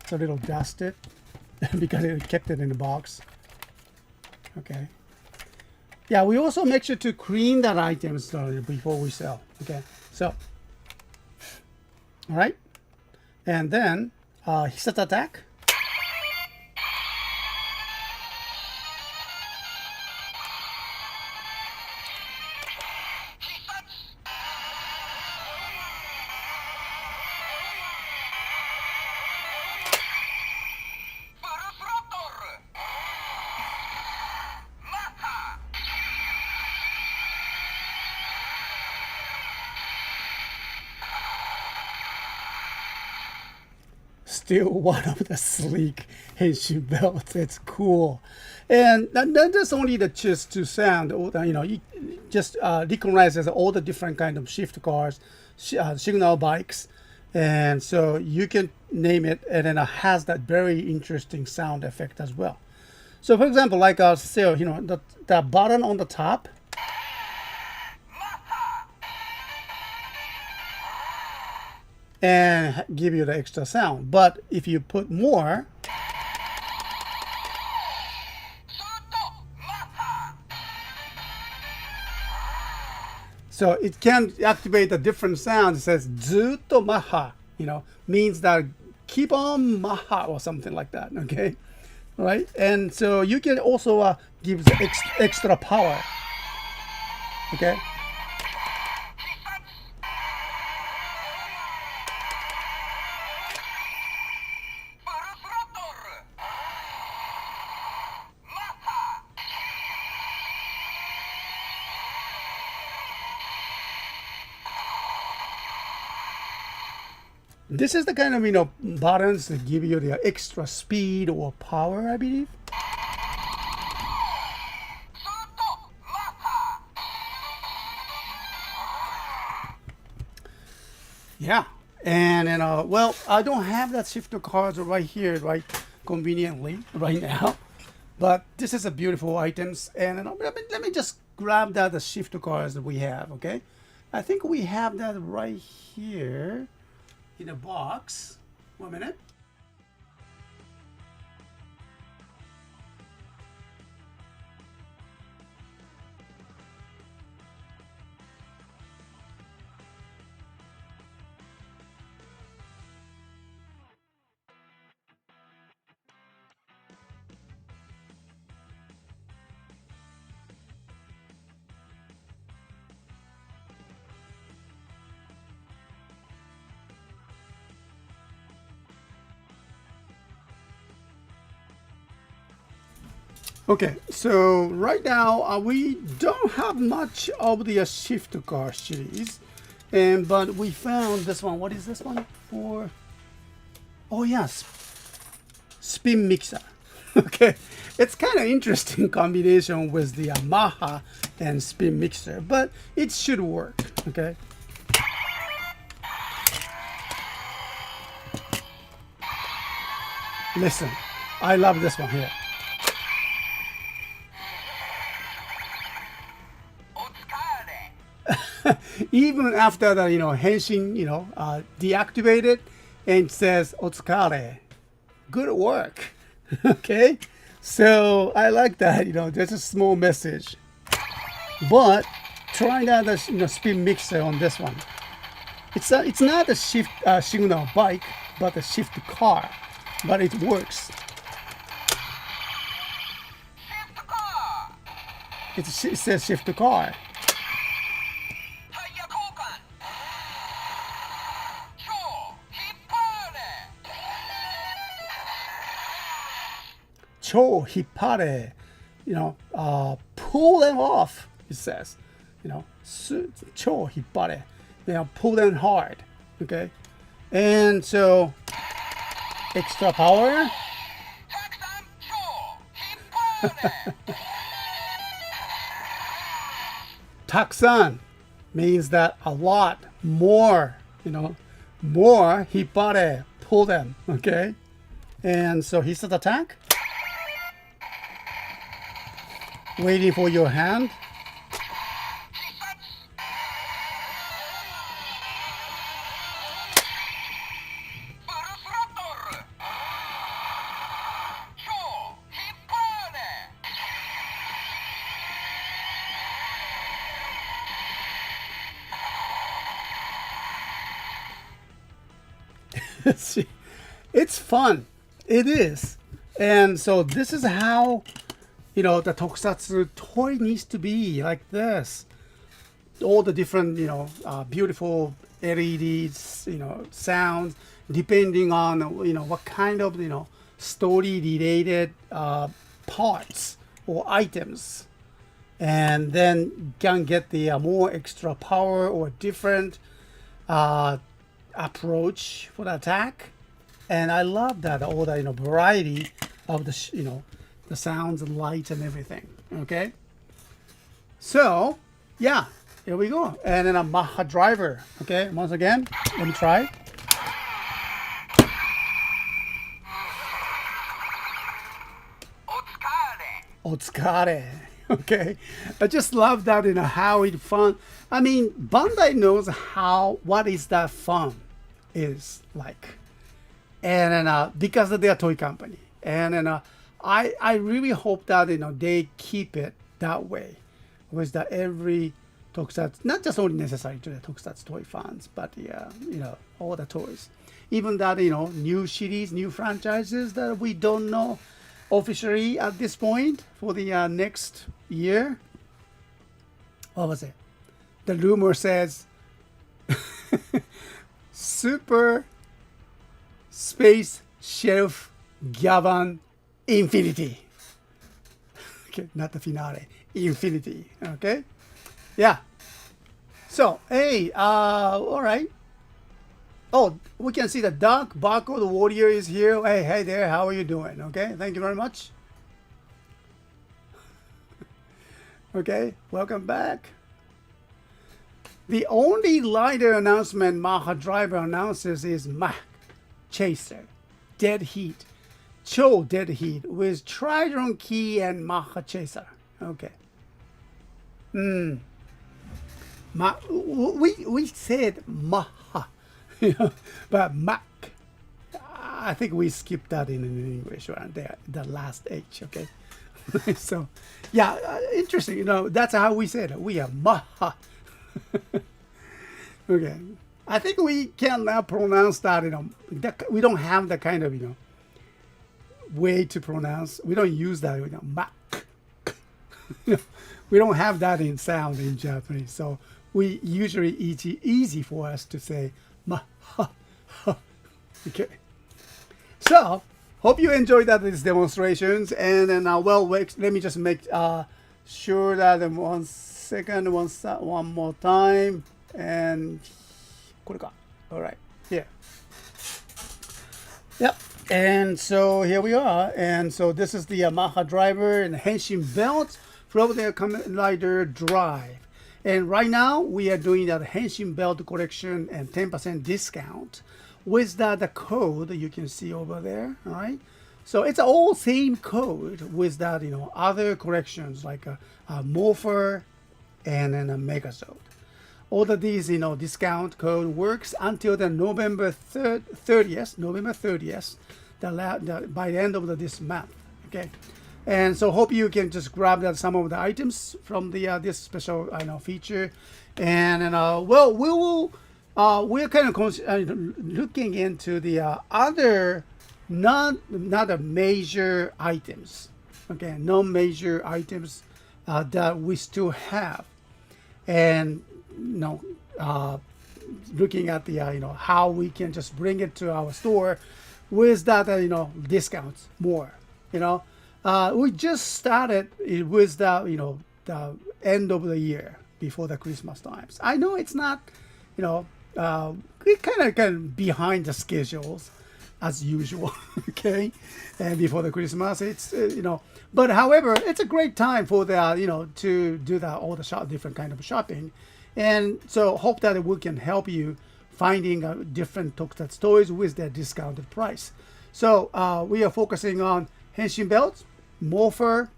[SPEAKER 1] it's a little dusted because it kept it in the box. Okay. Yeah, we also make sure to clean that items before we sell. Okay, so, all right, and then Hisat attack. still one of the sleek henshin belts. It's cool. And not just only the just to sound, you just recognizes all the different kind of shift cars, signal bikes. And so you can name it, and then it has that very interesting sound effect as well. So for example, like say, the button on the top, and give you the extra sound. But if you put more, so it can activate a different sound. It says "zutto maha," means that keep on maha or something like that. Okay, right? And so you can also give the extra power. Okay. This is the kind of buttons that give you the extra speed or power, I believe. Yeah, and well, I don't have that shifter cards right here, right, conveniently right now, but this is a beautiful items, and let me just grab the shifter cards that we have. Okay, I think we have that right here in a box. 1 minute. Okay, so right now we don't have much of the shifter car series, but we found this one. What is this one for? Oh yes, spin mixer. Okay, it's kind of interesting combination with the Yamaha and spin mixer, but it should work. Okay. Listen, I love this one here. Even after the henshin deactivated, and it says "otsukare," good work. Okay, so I like that. There's a small message. But try out the spin mixer on this one. It's not a shift signal bike, but a shift car, but it works. It says shift car. Cho hippare, pull them off, it says. Cho hippare, pull them hard. Okay, and so extra power. Taksan means that a lot more, more hippare, pull them. Okay, and so he says attack. Waiting for your hand. It's fun. It is. And so this is how the tokusatsu toy needs to be, like this. All the different, beautiful LEDs, sounds, depending on, what kind of, story-related parts or items. And then can get the more extra power or different approach for the attack. And I love that all the variety of the the sounds and lights and everything. Okay, so yeah, here we go. And then a Maha driver. Okay, once again, let me try. Otsukare. Okay, I just love that how it fun. I mean, Bandai knows what is that fun is like, and then because of their toy company, and then I really hope that they keep it that way, with that every tokusatsu, not just only necessary to the tokusatsu toy fans, but yeah, all the toys, even that new series, new franchises that we don't know officially at this point for the next year. What was it? The rumor says Super Space Shelf Gavan Infinity. Okay, not the finale. Infinity. Okay? Yeah. So, hey, all right. Oh, we can see the Dark Barcode Warrior is here. Hey there, how are you doing? Okay, thank you very much. Okay, welcome back. The only lighter announcement Maha Driver announces is Mach Chaser, Dead Heat, Cho Dead Heat with Tridron Key and Maha Chaser. Okay. We said Maha, but Mac. I think we skipped that in English right there, the last H. Okay. So, yeah, interesting. That's how we said it. We are Maha. Okay. I think we can now pronounce that, we don't have the kind of, way to pronounce. We don't use that, Mac. We don't have that in sound in Japanese. So we usually easy for us to say Maha. Okay. So, hope you enjoyed these demonstrations. And then, let me just make sure that in 1 second, one more time. And, all right, here. Yep. And so here we are. And so this is the Yamaha driver and Henshin belt from the Kamen Rider Drive. And right now we are doing that Henshin belt collection and 10% discount with the code you can see over there. All right. So it's all same code with that, other collections like a Morpher and then a Megazord. All of these, discount code works until the November 30th, by the end of this month. Okay. And so hope you can just grab some of the items from the this special feature. And well, we're kind of looking into the other not major items. Okay, non-major items that we still have, and looking at the how we can just bring it to our store with that discounts more. We just started with the the end of the year before the Christmas times. I know it's not it kind of behind the schedules as usual. Okay, and before the Christmas, it's but however, it's a great time for the to do all the different kind of shopping, and so hope that we can help you finding different tokusatsu toys with their discounted price. So we are focusing on Henshin belts, Morpher,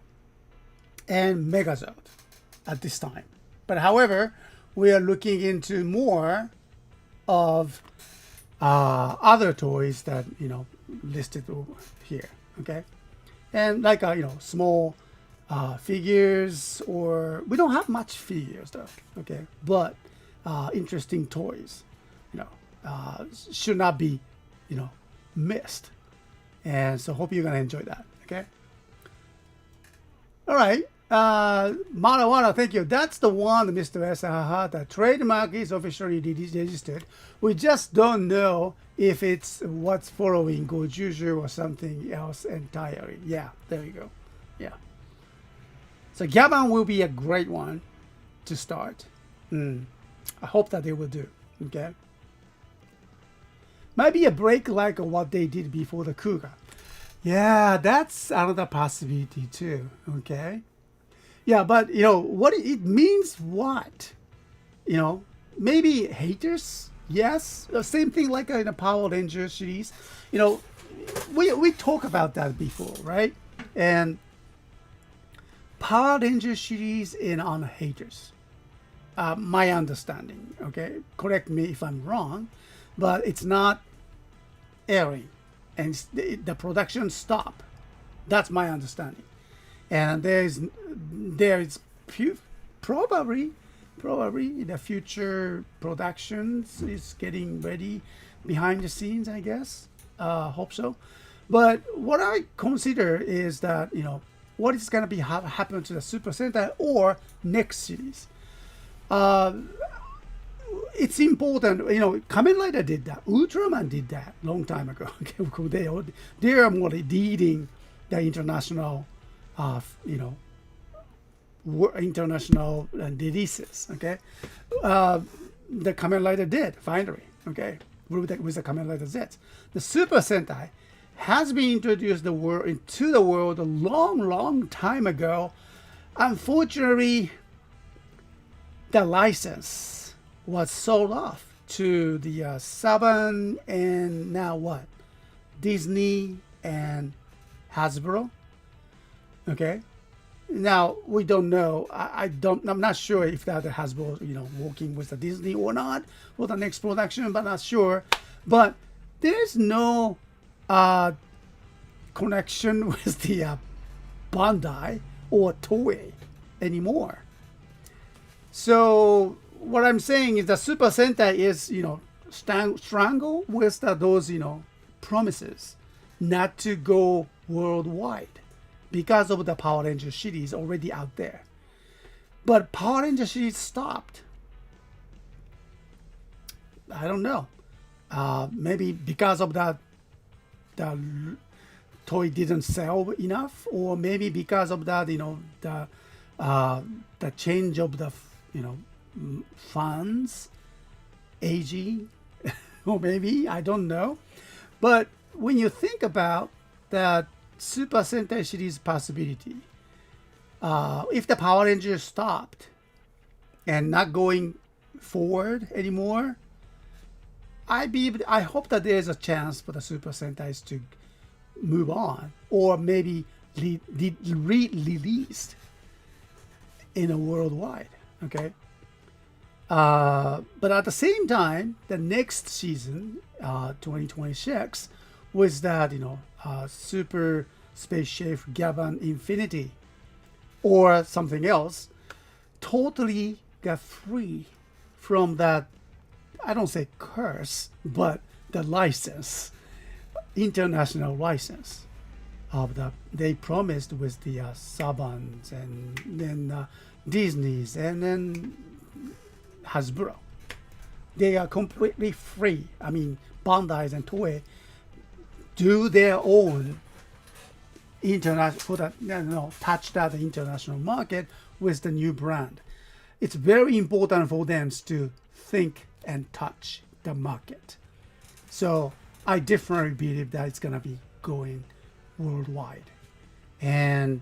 [SPEAKER 1] and Megazord at this time. But however, we are looking into more of other toys that listed over here. Okay, and like small figures, or we don't have much figures though. Okay, but interesting toys, should not be missed. And so hope you're gonna enjoy that. Okay. All right. Marawana, thank you. That's the one, Mr. Esahaha. The trademark is officially registered. We just don't know if it's what's following Gojuju or something else entirely. Yeah, there you go. Yeah. So Gaban will be a great one to start. I hope that they will do. Okay. Might be a break like what they did before the Kuga. Yeah, that's another possibility too. Okay. Yeah, but what it means what? Maybe haters? Yes. Same thing like in the Power Rangers series. You know, we talk about that before, right? And Power Rangers series in on haters. My understanding, okay? Correct me if I'm wrong, but it's not airing, and the production stop. That's my understanding. And there is probably the future productions is getting ready behind the scenes, I guess. Hope so. But what I consider is that what is going to be happen to the Super Sentai or next series. It's important. Kamen Rider did that. Ultraman did that long time ago. They are more leading the international, international releases. Okay, the Kamen Rider did finally. Okay, with the Kamen Rider Z, the Super Sentai has been introduced into the world a long time ago. Unfortunately, the license was sold off to the Saban and now what? Disney and Hasbro. Okay. Now we don't know. I'm not sure if that Hasbro, working with the Disney or not for the next production, but not sure. But there's no connection with the Bandai or Toei anymore. So what I'm saying is that Super Sentai is, strangle with those, promises not to go worldwide because of the Power Ranger series already out there. But Power Ranger series stopped. I don't know. Maybe because of that, the toy didn't sell enough, or maybe because of that, the change of the, fans aging, or maybe I don't know. But when you think about that Super Sentai series possibility, if the Power Rangers stopped and not going forward anymore, I hope that there's a chance for the Super Sentais to move on, or maybe re-released in a worldwide. Okay. But at the same time, the next season, 2026, was that Super Space Chef Gavan Infinity or something else, totally got free from that. I don't say curse, but the license, international license of they promised with the Sabans and then Disney's and then Hasbro. They are completely free. I mean, Bandai and Toei do their own international, touch that international market with the new brand. It's very important for them to think and touch the market. So I definitely believe that it's gonna be going worldwide, and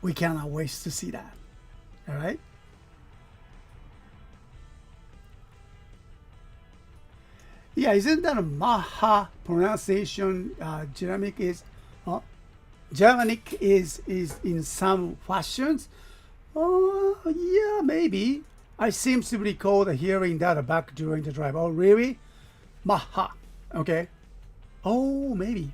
[SPEAKER 1] we cannot wait to see that. All right. Yeah, isn't that a Maha pronunciation? Germanic is in some fashions. Oh, yeah, maybe. I seem to recall hearing that back during the drive. Oh, really? Maha. Okay. Oh, maybe.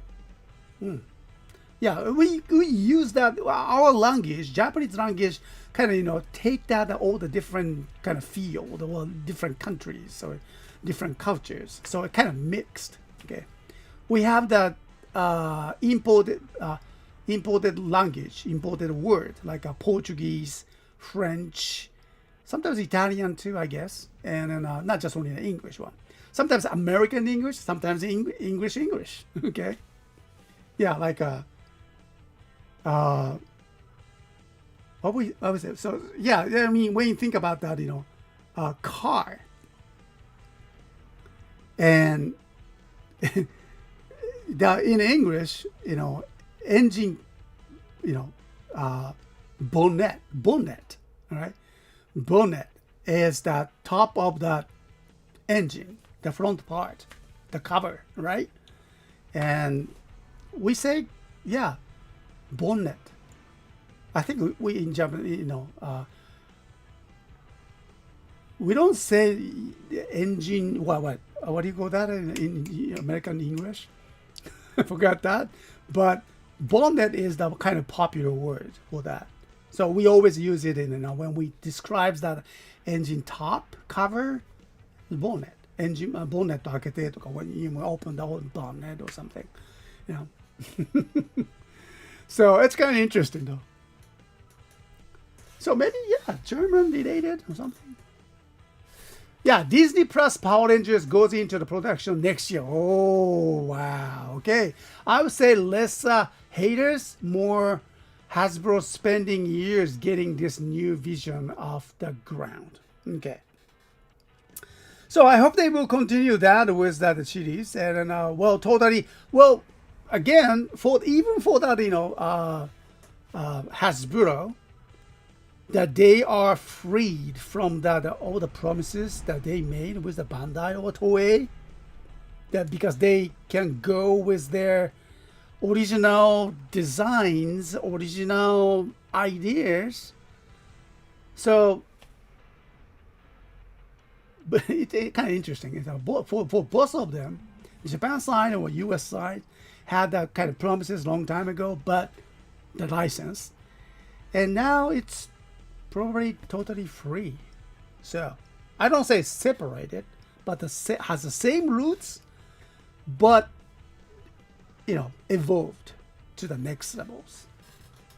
[SPEAKER 1] Yeah, we use that. Our language, Japanese language, kind of take that all the different kind of feel, the different countries or different cultures. So it kind of mixed. Okay, we have that imported language, imported word like a Portuguese, French, sometimes Italian too, I guess, and then not just only the English one. Sometimes American English, sometimes English. Okay, yeah, like what was it? So yeah, I mean, when you think about that, car. And in English, engine, bonnet, all right? Bonnet is the top of the engine, the front part, the cover, right? And we say, yeah, bonnet. I think we in Japanese, we don't say engine. What do you call that in American English? I forgot that. But bonnet is the kind of popular word for that. So we always use it when we describe that engine top cover, bonnet. Engine bonnet 開けてとか when you open the whole bonnet or something, So it's kind of interesting though. So maybe German related or something. Yeah, Disney Plus Power Rangers goes into the production next year. Oh wow. Okay, I would say less haters, more Hasbro spending years getting this new vision off the ground. Okay. So I hope they will continue that with that series, and totally. Well, again, for that, Hasbro, that they are freed from all the promises that they made with the Bandai or Toei, that because they can go with their original designs, original ideas. So. But it's kind of interesting. For both of them, the Japan side or US side had that kind of promises long time ago, but the license. And now it's probably totally free. So I don't say separated, but has the same roots, but evolved to the next levels.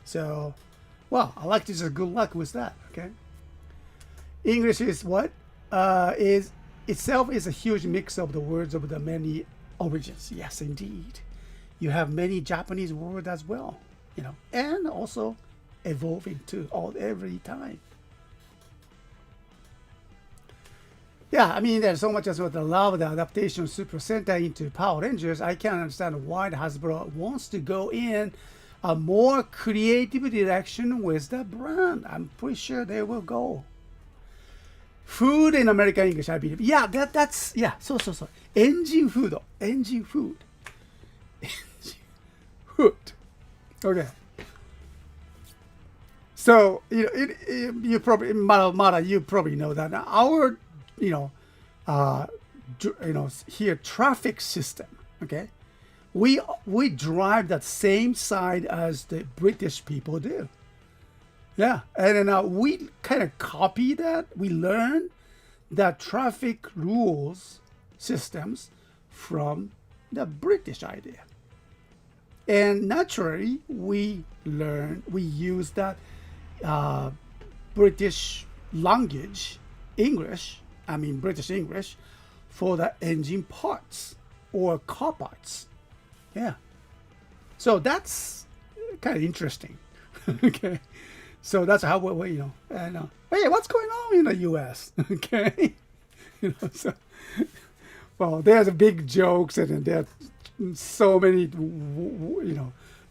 [SPEAKER 1] So, well, I like to just good luck with that. Okay. English is what? Is itself is a huge mix of the words of the many origins. Yes, indeed. You have many Japanese words as well, and also evolving too, every time. Yeah, I mean, there's so much as well the love, the adaptation of Super Sentai into Power Rangers. I can't understand why the Hasbro wants to go in a more creative direction with the brand. I'm pretty sure they will go. Food in American English, I believe. Yeah, that's so. Engine food. Food. Okay. So you probably Mara, you probably know that our here traffic system. Okay, we drive that same side as the British people do. Yeah, and then we kind of copy that. We learn the traffic rules systems from the British idea. And naturally, we use that British language, British English, for the engine parts or car parts. Yeah. So that's kind of interesting. Okay. So that's how we and hey, what's going on in the U.S.? Okay, so well, there's big jokes and there's so many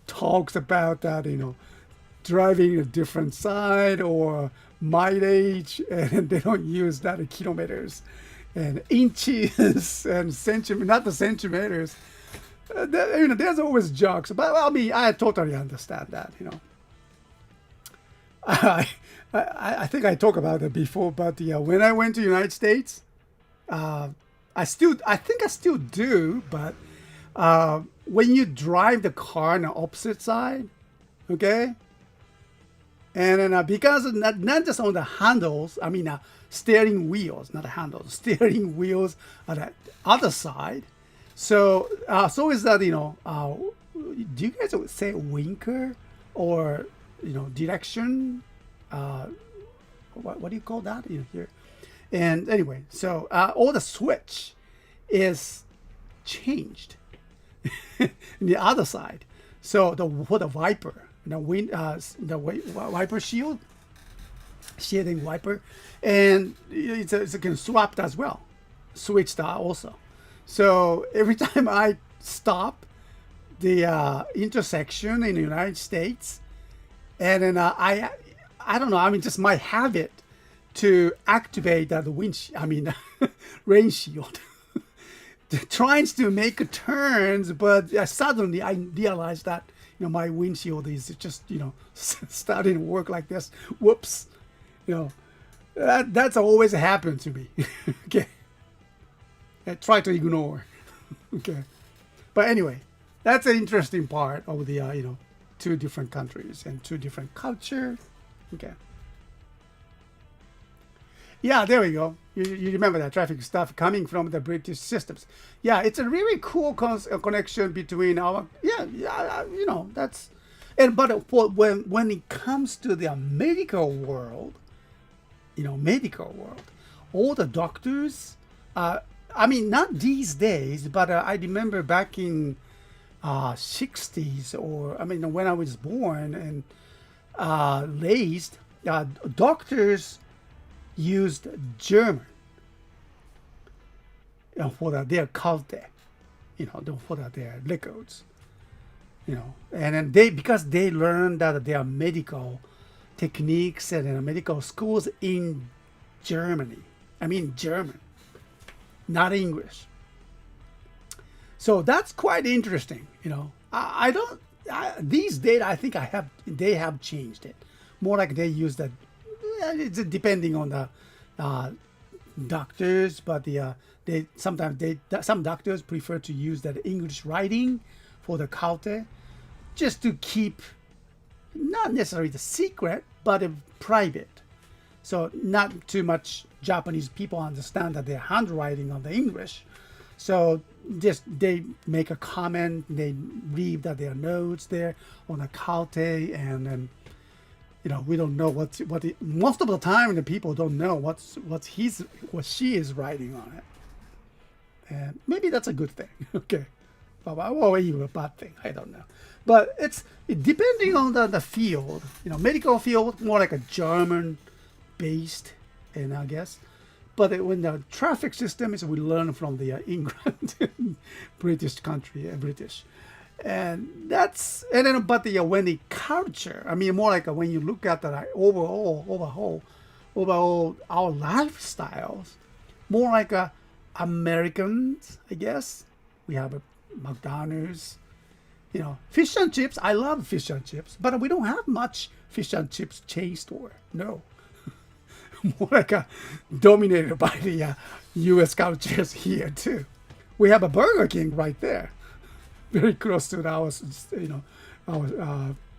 [SPEAKER 1] talks about that driving a different side or mileage, and they don't use that in kilometers and inches and centimeters, not the centimeters. There's always jokes, but I totally understand that. I think I talked about it before, but when I went to the United States, I think I still do, but when you drive the car on the opposite side, okay, and then because not just on the handles, steering wheels, not the handles, steering wheels on the other side. So is that do you guys say winker or direction, what do you call that here? And anyway, so all the switch is changed in the other side. So for the wiper, the wiper shield, shielding wiper, and it's can swap as well, switched also. So every time I stop the intersection in the United States, and then I don't know. I mean, just my habit to activate that rain shield. Tries to make turns, but suddenly I realized that my windshield is just starting to work like this. Whoops, you know that's always happened to me. Okay, I try to ignore. Okay, but anyway, that's an interesting part of the two different countries and two different culture. Okay. Yeah, there we go. You remember that traffic stuff coming from the British systems. Yeah, it's a really cool connection between our that's but when it comes to the medical world, all the doctors. I mean, not these days, but I remember back in 60s, or I mean when I was born and raised, doctors used German for their culte, for their records, and then because they learned that their medical techniques and medical schools in Germany. I mean German, not English. So that's quite interesting. I don't. These days, I think they have changed it. More like they use that. It's depending on the doctors, but some doctors prefer to use that English writing for the culte, just to keep not necessarily the secret, but private. So not too much Japanese people understand that they're handwriting on the English. So just they make a comment, they read that their notes there on the culte, and then we don't know what most of the time the people don't know what she is writing on it, and maybe that's a good thing. Okay, or even a bad thing, I don't know. But it's depending on the field. Medical field more like a German based, and I guess. But when the traffic system is, we learn from the England, British country, British. And then but when the culture, I mean more like when you look at the overall our lifestyles, more like Americans, I guess. We have a McDonald's, fish and chips. I love fish and chips, but we don't have much fish and chips chain store. No, more like dominated by the U.S. cultures here too. We have a Burger King right there, very close to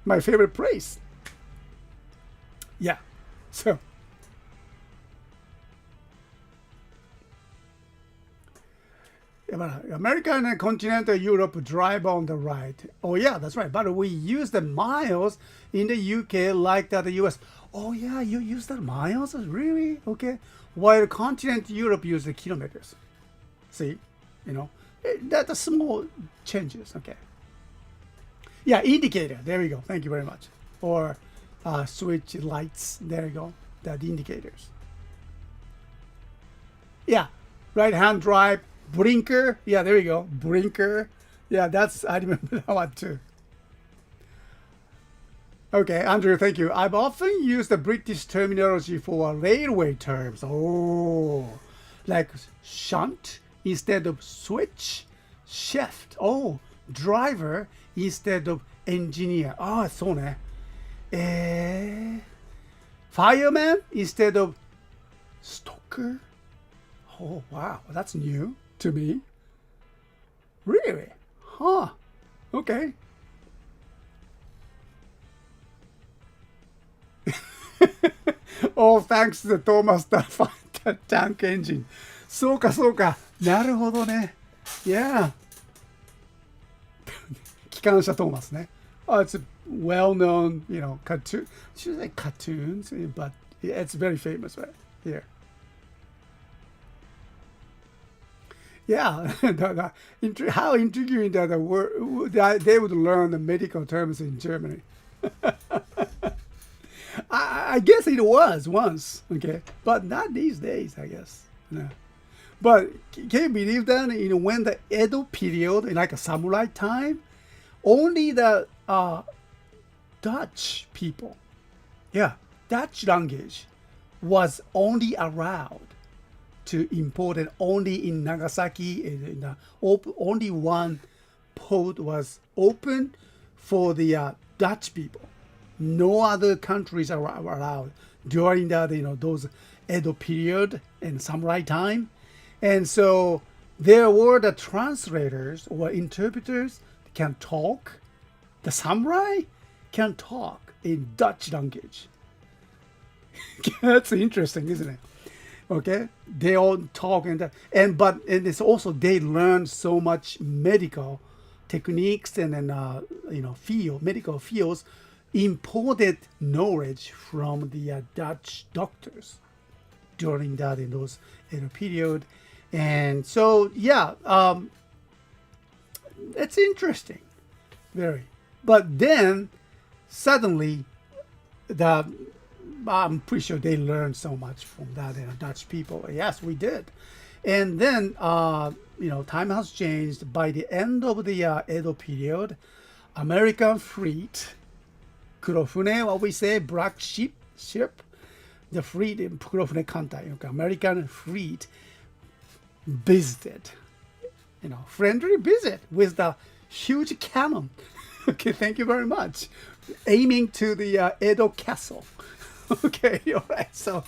[SPEAKER 1] my favorite place. Yeah, so. American and continental Europe drive on the right. Oh yeah, that's right. But we use the miles in the UK like that the US. Oh yeah, you use the miles? Really? Okay. While continental Europe use the kilometers. See? That's small changes. Okay. Yeah, indicator. There we go. Thank you very much. Or switch lights. There you go. That indicators. Yeah. Right hand drive. Blinker. Yeah, there you go. Blinker. Yeah, I remember that one too. Okay, Andrew, thank you. I've often used the British terminology for railway terms. Oh, like shunt instead of switch, shift. Oh, driver instead of engineer. Ah, そうね。Fireman instead of stoker. Oh, wow, that's new to me. Really? Huh. Okay. Oh, thanks to the Thomas the tank engine. そうかそうか。なるほどね。Yeah. 機関車トーマスね。Oh, it's a well-known, cartoon. Should I say cartoons? But it's very famous right here. Yeah, how intriguing that they would learn the medical terms in Germany. I guess it was once, okay, but not these days, I guess. No. But can you believe that? When the Edo period, in like a samurai time, only the Dutch people, yeah, Dutch language was only allowed to import it only in Nagasaki. Only one port was open for the Dutch people. No other countries are allowed during that those Edo period and samurai time, and so there were the translators or interpreters can talk. The samurai can talk in Dutch language. That's interesting, isn't it? Okay, they all talk and it's also they learn so much medical techniques and then medical fields, imported knowledge from the Dutch doctors during that in those period, and so yeah, it's interesting, very. But then suddenly the I'm pretty sure they learned so much from that Dutch people. Yes, we did. And then, time has changed. By the end of the Edo period, American fleet, kurofune, what we say, black ship, the fleet in kurofune kantai, American fleet visited, friendly visit with the huge cannon. Okay, thank you very much. Aiming to the Edo castle. Okay, all right. So,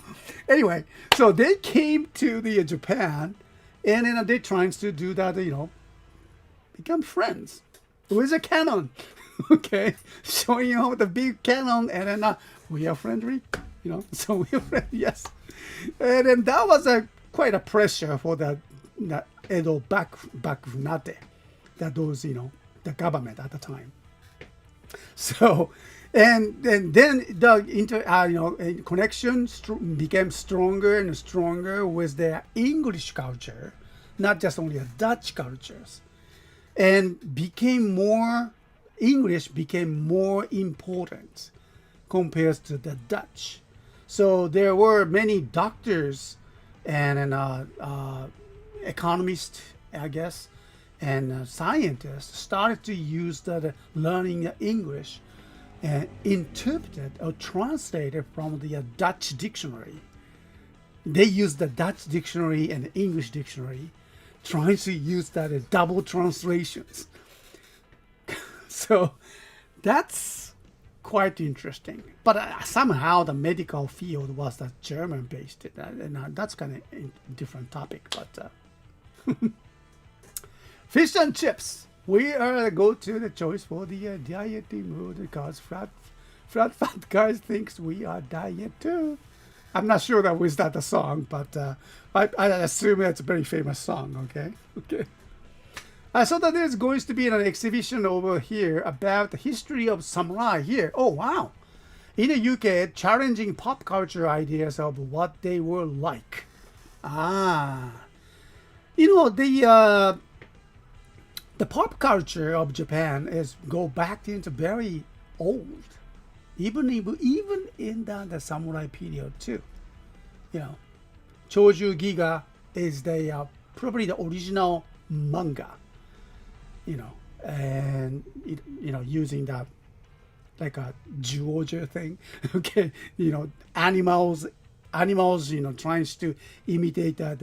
[SPEAKER 1] anyway, so they came to the Japan, and then they trying to do that, become friends with a cannon. Okay, showing the big cannon, and then we are friendly, So we are friendly, yes. And then that was quite a pressure for the Edo bakunate, that those the government at the time. So. And then the connection became stronger and stronger with the English culture, not just only the Dutch cultures, and English became more important compared to the Dutch. So there were many doctors and economists, I guess, and scientists started to use the learning English and interpreted or translated from the Dutch dictionary. They used the Dutch dictionary and the English dictionary, trying to use that as double translations. So that's quite interesting. But somehow the medical field was the German-based, and that's kind of a different topic. But fish and chips. We are go to the choice for the dieting mood because fat guys thinks we are diet too. I'm not sure that was that the song, but I assume it's a very famous song. Okay. So that there's going to be an exhibition over here about the history of samurai here. Oh wow! In the UK, challenging pop culture ideas of what they were like. The pop culture of Japan go back into very old, even in the samurai period too. Choju Giga is the probably the original manga. And using that like a Juoja thing. Okay, animals, trying to imitate that,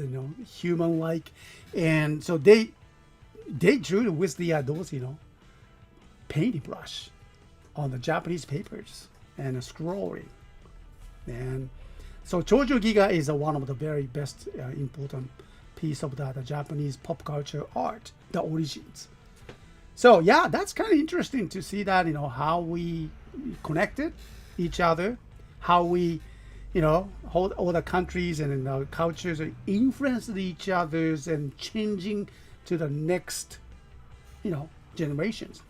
[SPEAKER 1] human like, and so they drew with the those painting brush on the Japanese papers and scrolling, and so Chojo Giga is one of the very best important piece of the Japanese pop culture art, the origins. So yeah, that's kind of interesting to see that how we connected each other, how we all the countries and cultures influenced each other's and changing to the next, generations.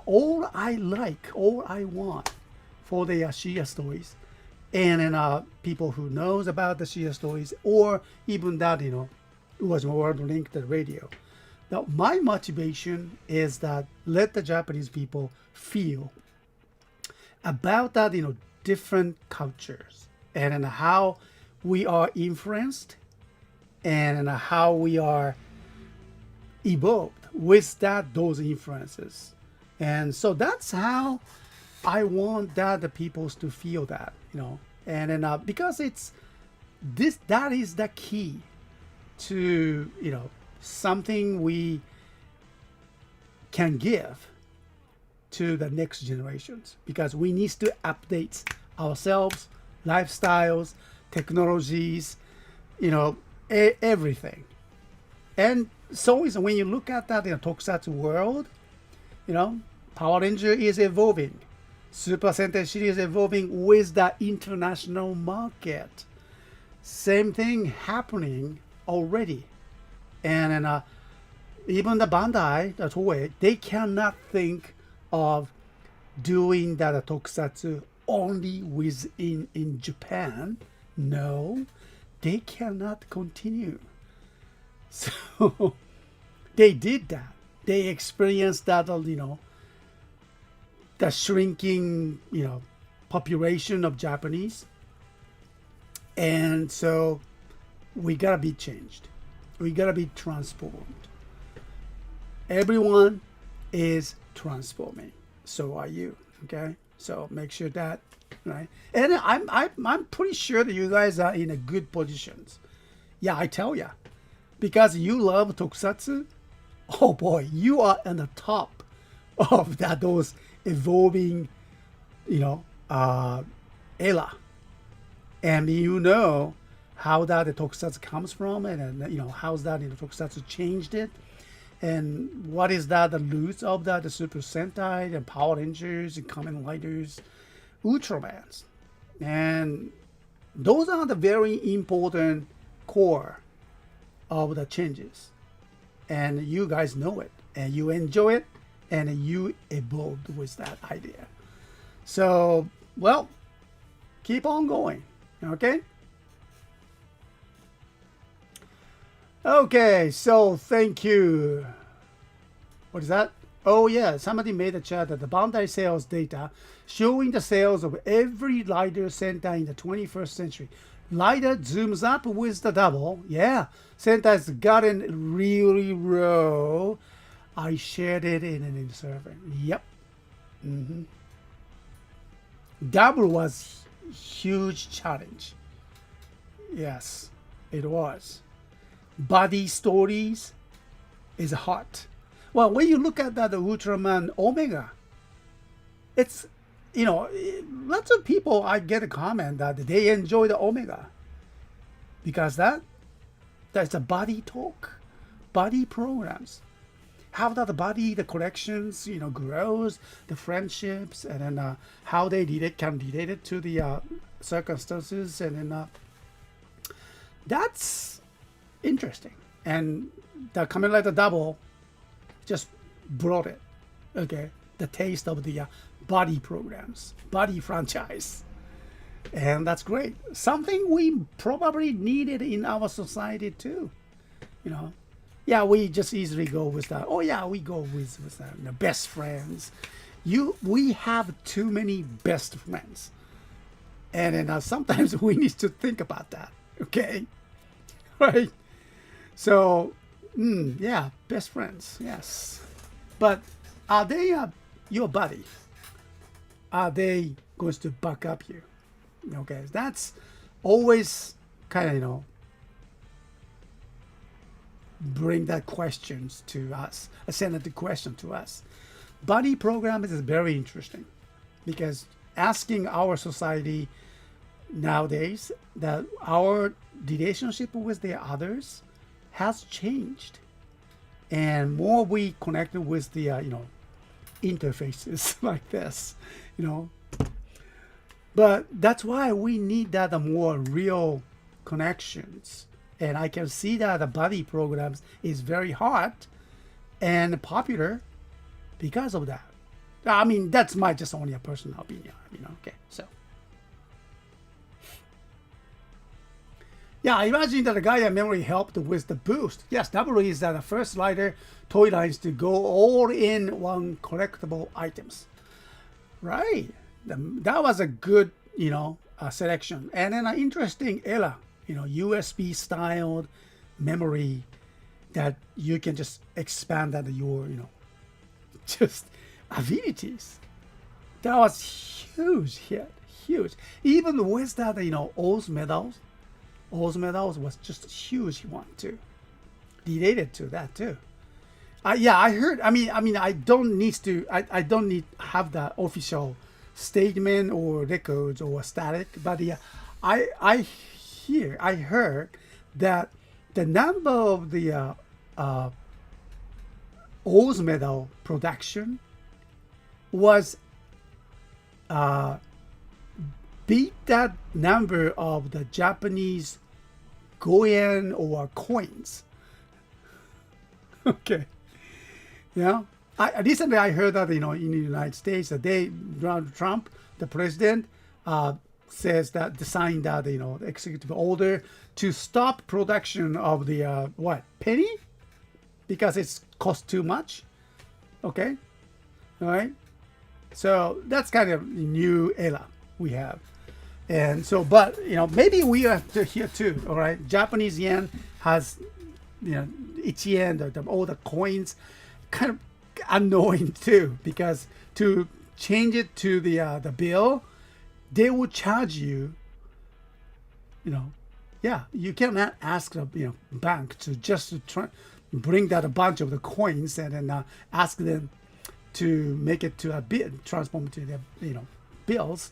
[SPEAKER 1] All I want for the CSTOYS and people who knows about the CSTOYS or even that, who was more linked to the radio. Now, my motivation is that let the Japanese people feel about that, different cultures and how we are influenced and how we are evolved with those influences. And so that's how I want the peoples to feel that, and then because that is the key to something we can give to the next generations, because we need to update ourselves, lifestyles, technologies, everything. And so is when you look at that in the tokusatsu world, Power Ranger is evolving, Super Sentai series is evolving with the international market. Same thing happening already. And even the Bandai, the Toei, they cannot think of doing that tokusatsu only in Japan. No, they cannot continue. So they did that. They experienced that, the shrinking, population of Japanese. And so we gotta be changed. We gotta be transformed. Everyone is transforming. So are you. Okay. So make sure that, right. And I'm pretty sure that you guys are in a good positions. Yeah, I tell ya, because you love tokusatsu. Oh boy, you are on the top of those evolving, era. And how that the tokusatsu comes from, and how's that tokusatsu changed it, and what is that the roots of the Super Sentai and Power Rangers and Kamen Riders, Ultramans, and those are the very important core of the changes, and you guys know it, and you enjoy it, and you evolved with that idea. So, well, keep on going, okay? Okay, so thank you. What is that? Oh yeah, somebody made a chat that the Bandai sales data showing the sales of every Rider Sentai in the 21st century. Rider zooms up with the double. Yeah, Sentai's gotten really low. I shared it in an server. Yep. Double was huge challenge. Yes, it was. Body stories is hot. Well, when you look at that the Ultraman Omega, it's lots of people, I get a comment that they enjoy the Omega because that's a body talk, body programs. How that the body, the collections, grows, the friendships, and then how they can relate it to the circumstances, and then that's interesting. And the Kamen Rider Double just brought it, okay, the taste of the body programs, body franchise. And that's great. Something we probably needed in our society too. Yeah, we just easily go with that. Oh yeah, we go with that. Best friends. We have too many best friends. And then sometimes we need to think about that. Okay? Right? So, yeah, best friends, yes. But are they your buddy? Are they going to back up you? Okay, that's always kind of, bring that questions to us, send the question to us. Buddy program is very interesting because asking our society nowadays that our relationship with the others has changed, and more we connected with the interfaces like this, but that's why we need that more real connections. And I can see that the buddy programs is very hot and popular because of that. I mean, that's just only a personal opinion, okay, so. Yeah, I imagine that the Gaia memory helped with the boost. Yes, double is that the first Rider toy lines to go all in one collectible items. Right. That was a good, selection. And then an interesting era, USB styled memory that you can just expand that your, just abilities. That was huge hit, huge. Even with that, Oz medals was just a huge one too. Related to that too. Yeah, I heard. I mean, I don't need to. I don't need have the official statement or records or static. But yeah, I heard that the number of the Oz medal production was beat that number of the Japanese goyen or coins. Okay. Yeah. Recently I heard that, in the United States, that Donald Trump, the president, says that signed that, the executive order to stop production of the, penny? Because it's cost too much. Okay. All right. So that's kind of a new era we have. And so, but, maybe we are here too. All right. Japanese yen has, each yen, all the coins, kind of annoying too, because to change it to the bill, they will charge you. You cannot ask the bank to just try bring that a bunch of the coins and then ask them to make it to a bit transform to the bills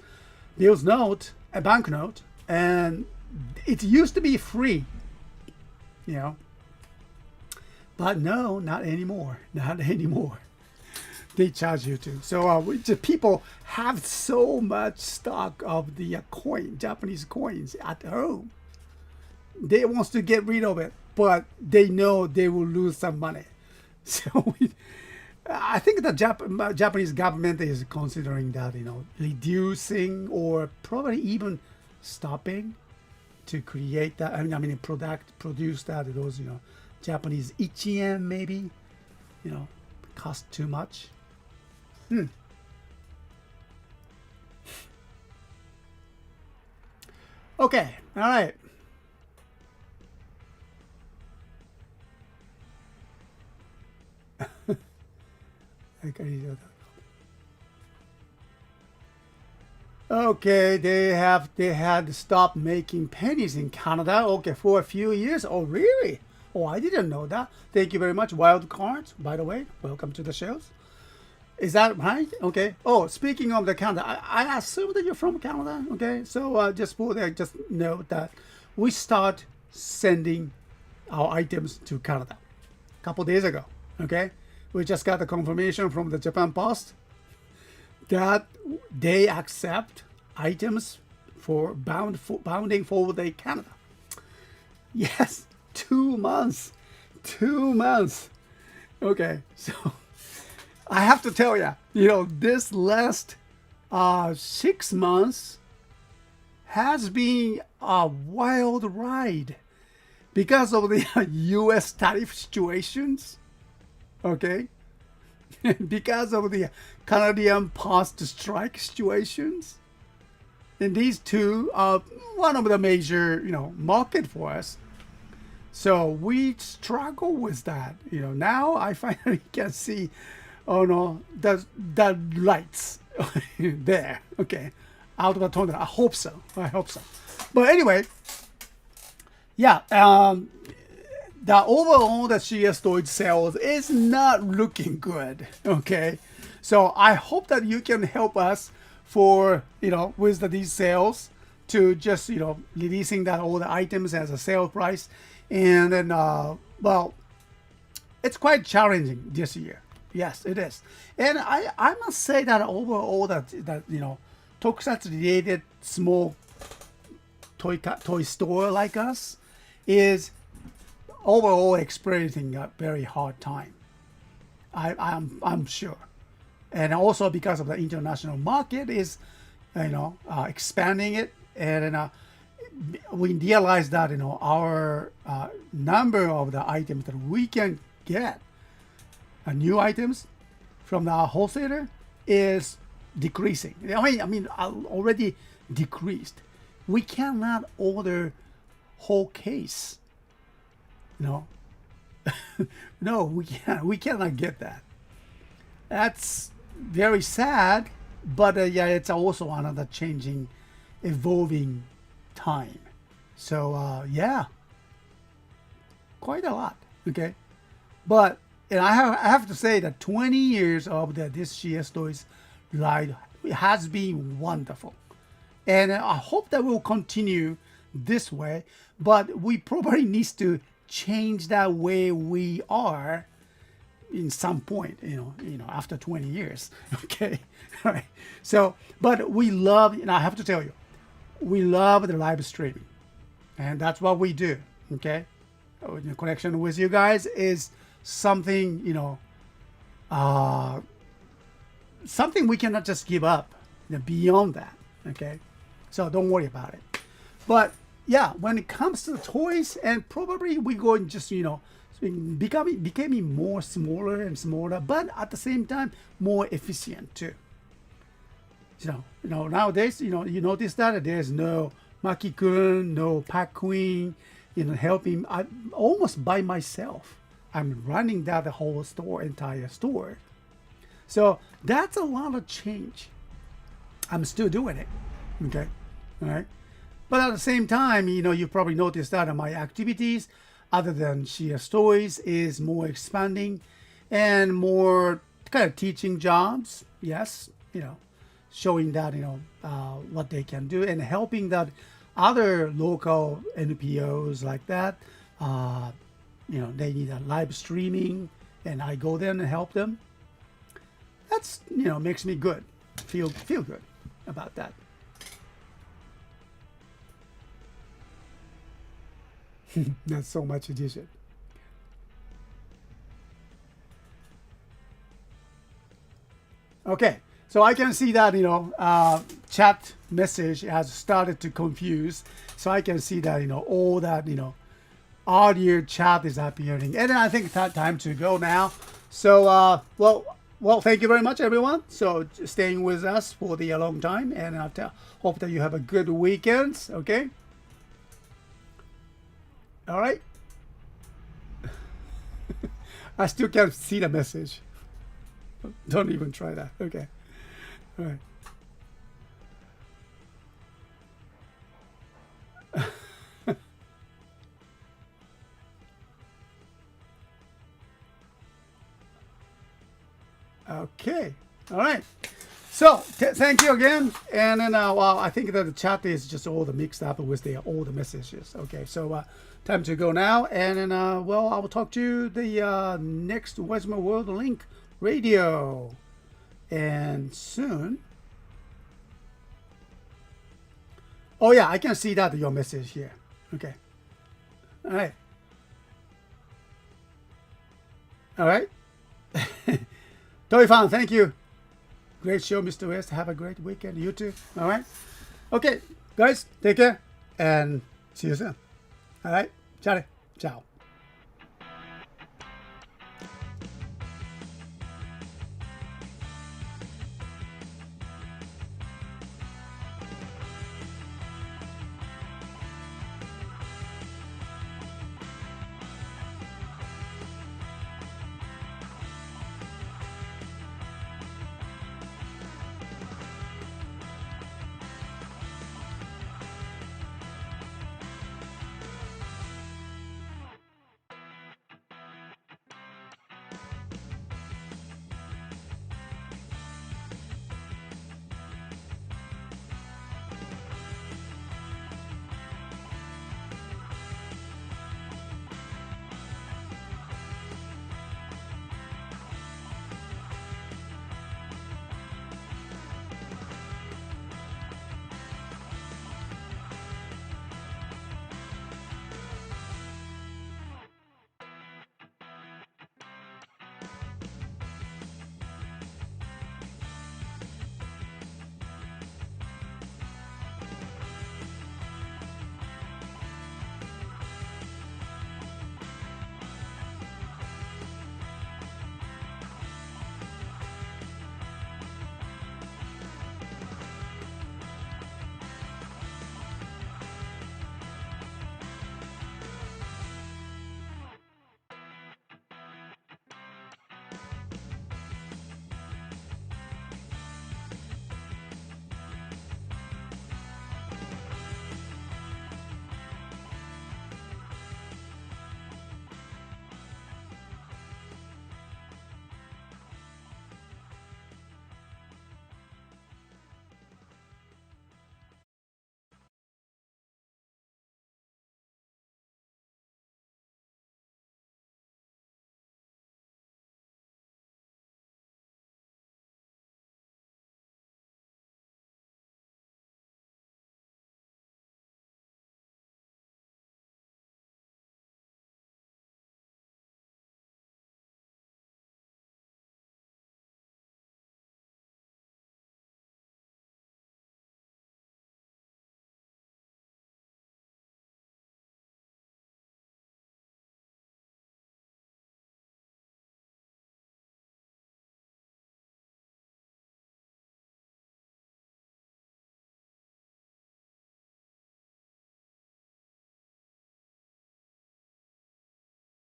[SPEAKER 1] note, a banknote, and it used to be free, but no, not anymore. Not anymore. They charge you to. So people have so much stock of the Japanese coins at home. They wants to get rid of it, but they know they will lose some money. So I think the Japanese government is considering that, reducing or probably even stopping to create that. Produce that those Japanese ichi-yen maybe, cost too much. Okay, all right. Okay, they had stopped making pennies in Canada. Okay, for a few years. Oh, really? Oh, I didn't know that. Thank you very much. Wild Cards, by the way. Welcome to the shows. Is that right? Okay. Oh, speaking of the Canada, I assume that you're from Canada. Okay. So just note that we start sending our items to Canada a couple days ago. Okay. We just got the confirmation from the Japan Post that they accept items for bounding for the Canada. Yes. 2 months. 2 months. Okay, so I have to tell you, this last 6 months has been a wild ride because of the U.S. tariff situations. Okay, because of the Canadian Post strike situations, and these two are one of the major market for us. So we struggle with that. Now I finally can see, the lights there. Okay, out of the tunnel. I hope so. But anyway, yeah. The overall the CSTOYS sales is not looking good. Okay, so I hope that you can help us for with these sales to just releasing that all the items as a sale price. And then, it's quite challenging this year. Yes, it is. And I must say that overall that tokusatsu related small toy store like us is overall experiencing a very hard time. I'm sure. And also because of the international market is, expanding it. And we realize that our number of the items that we can get, new items from the wholesaler, is decreasing. Already decreased. We cannot order whole case You know, no, we cannot get that. That's very sad, but yeah, it's also another changing, evolving time. So yeah, quite a lot. Okay, but and I have to say that 20 years of this CS Toys ride has been wonderful, and I hope that will continue this way. But we probably needs to change that way we are in some point, after 20 years. Okay, all right. So, but we love, and I have to tell you, we love the live streaming, and that's what we do. Okay, the connection with you guys is something, something we cannot just give up. Beyond that, okay. So don't worry about it. But yeah, when it comes to the toys, and probably we going just becoming more smaller and smaller, but at the same time more efficient too. Nowadays, you notice that there's no Maki-kun, no Pack Queen, helping. I'm almost by myself. I'm running that the whole store, entire store. So that's a lot of change. I'm still doing it. Okay, all right. But at the same time, you probably noticed that my activities, other than CS Toys, is more expanding and more kind of teaching jobs. Yes, showing that what they can do and helping that other local NPOs like that. They need a live streaming, and I go there and help them. That's makes me good, feel good about that. Not so much addition. Okay, so I can see that chat message has started to confuse. So I can see that all that audio chat is appearing, and then I think it's time to go now. So well, thank you very much, everyone. So staying with us for the long time, and I hope that you have a good weekend. Okay. All right. I still can't see the message. Don't even try that. Okay. All right. Okay. All right. So thank you again. And then I think that the chat is just all the mixed up with all the messages. Okay. So time to go now. And then I will talk to you the next Wesmer World Link Radio. And soon. Oh yeah, I can see that your message here. Okay. All right. All right. Toy fan, thank you. Great show, Mr. West. Have a great weekend. You too. All right. Okay, guys, take care and see you soon. All right. Ciao. Ciao.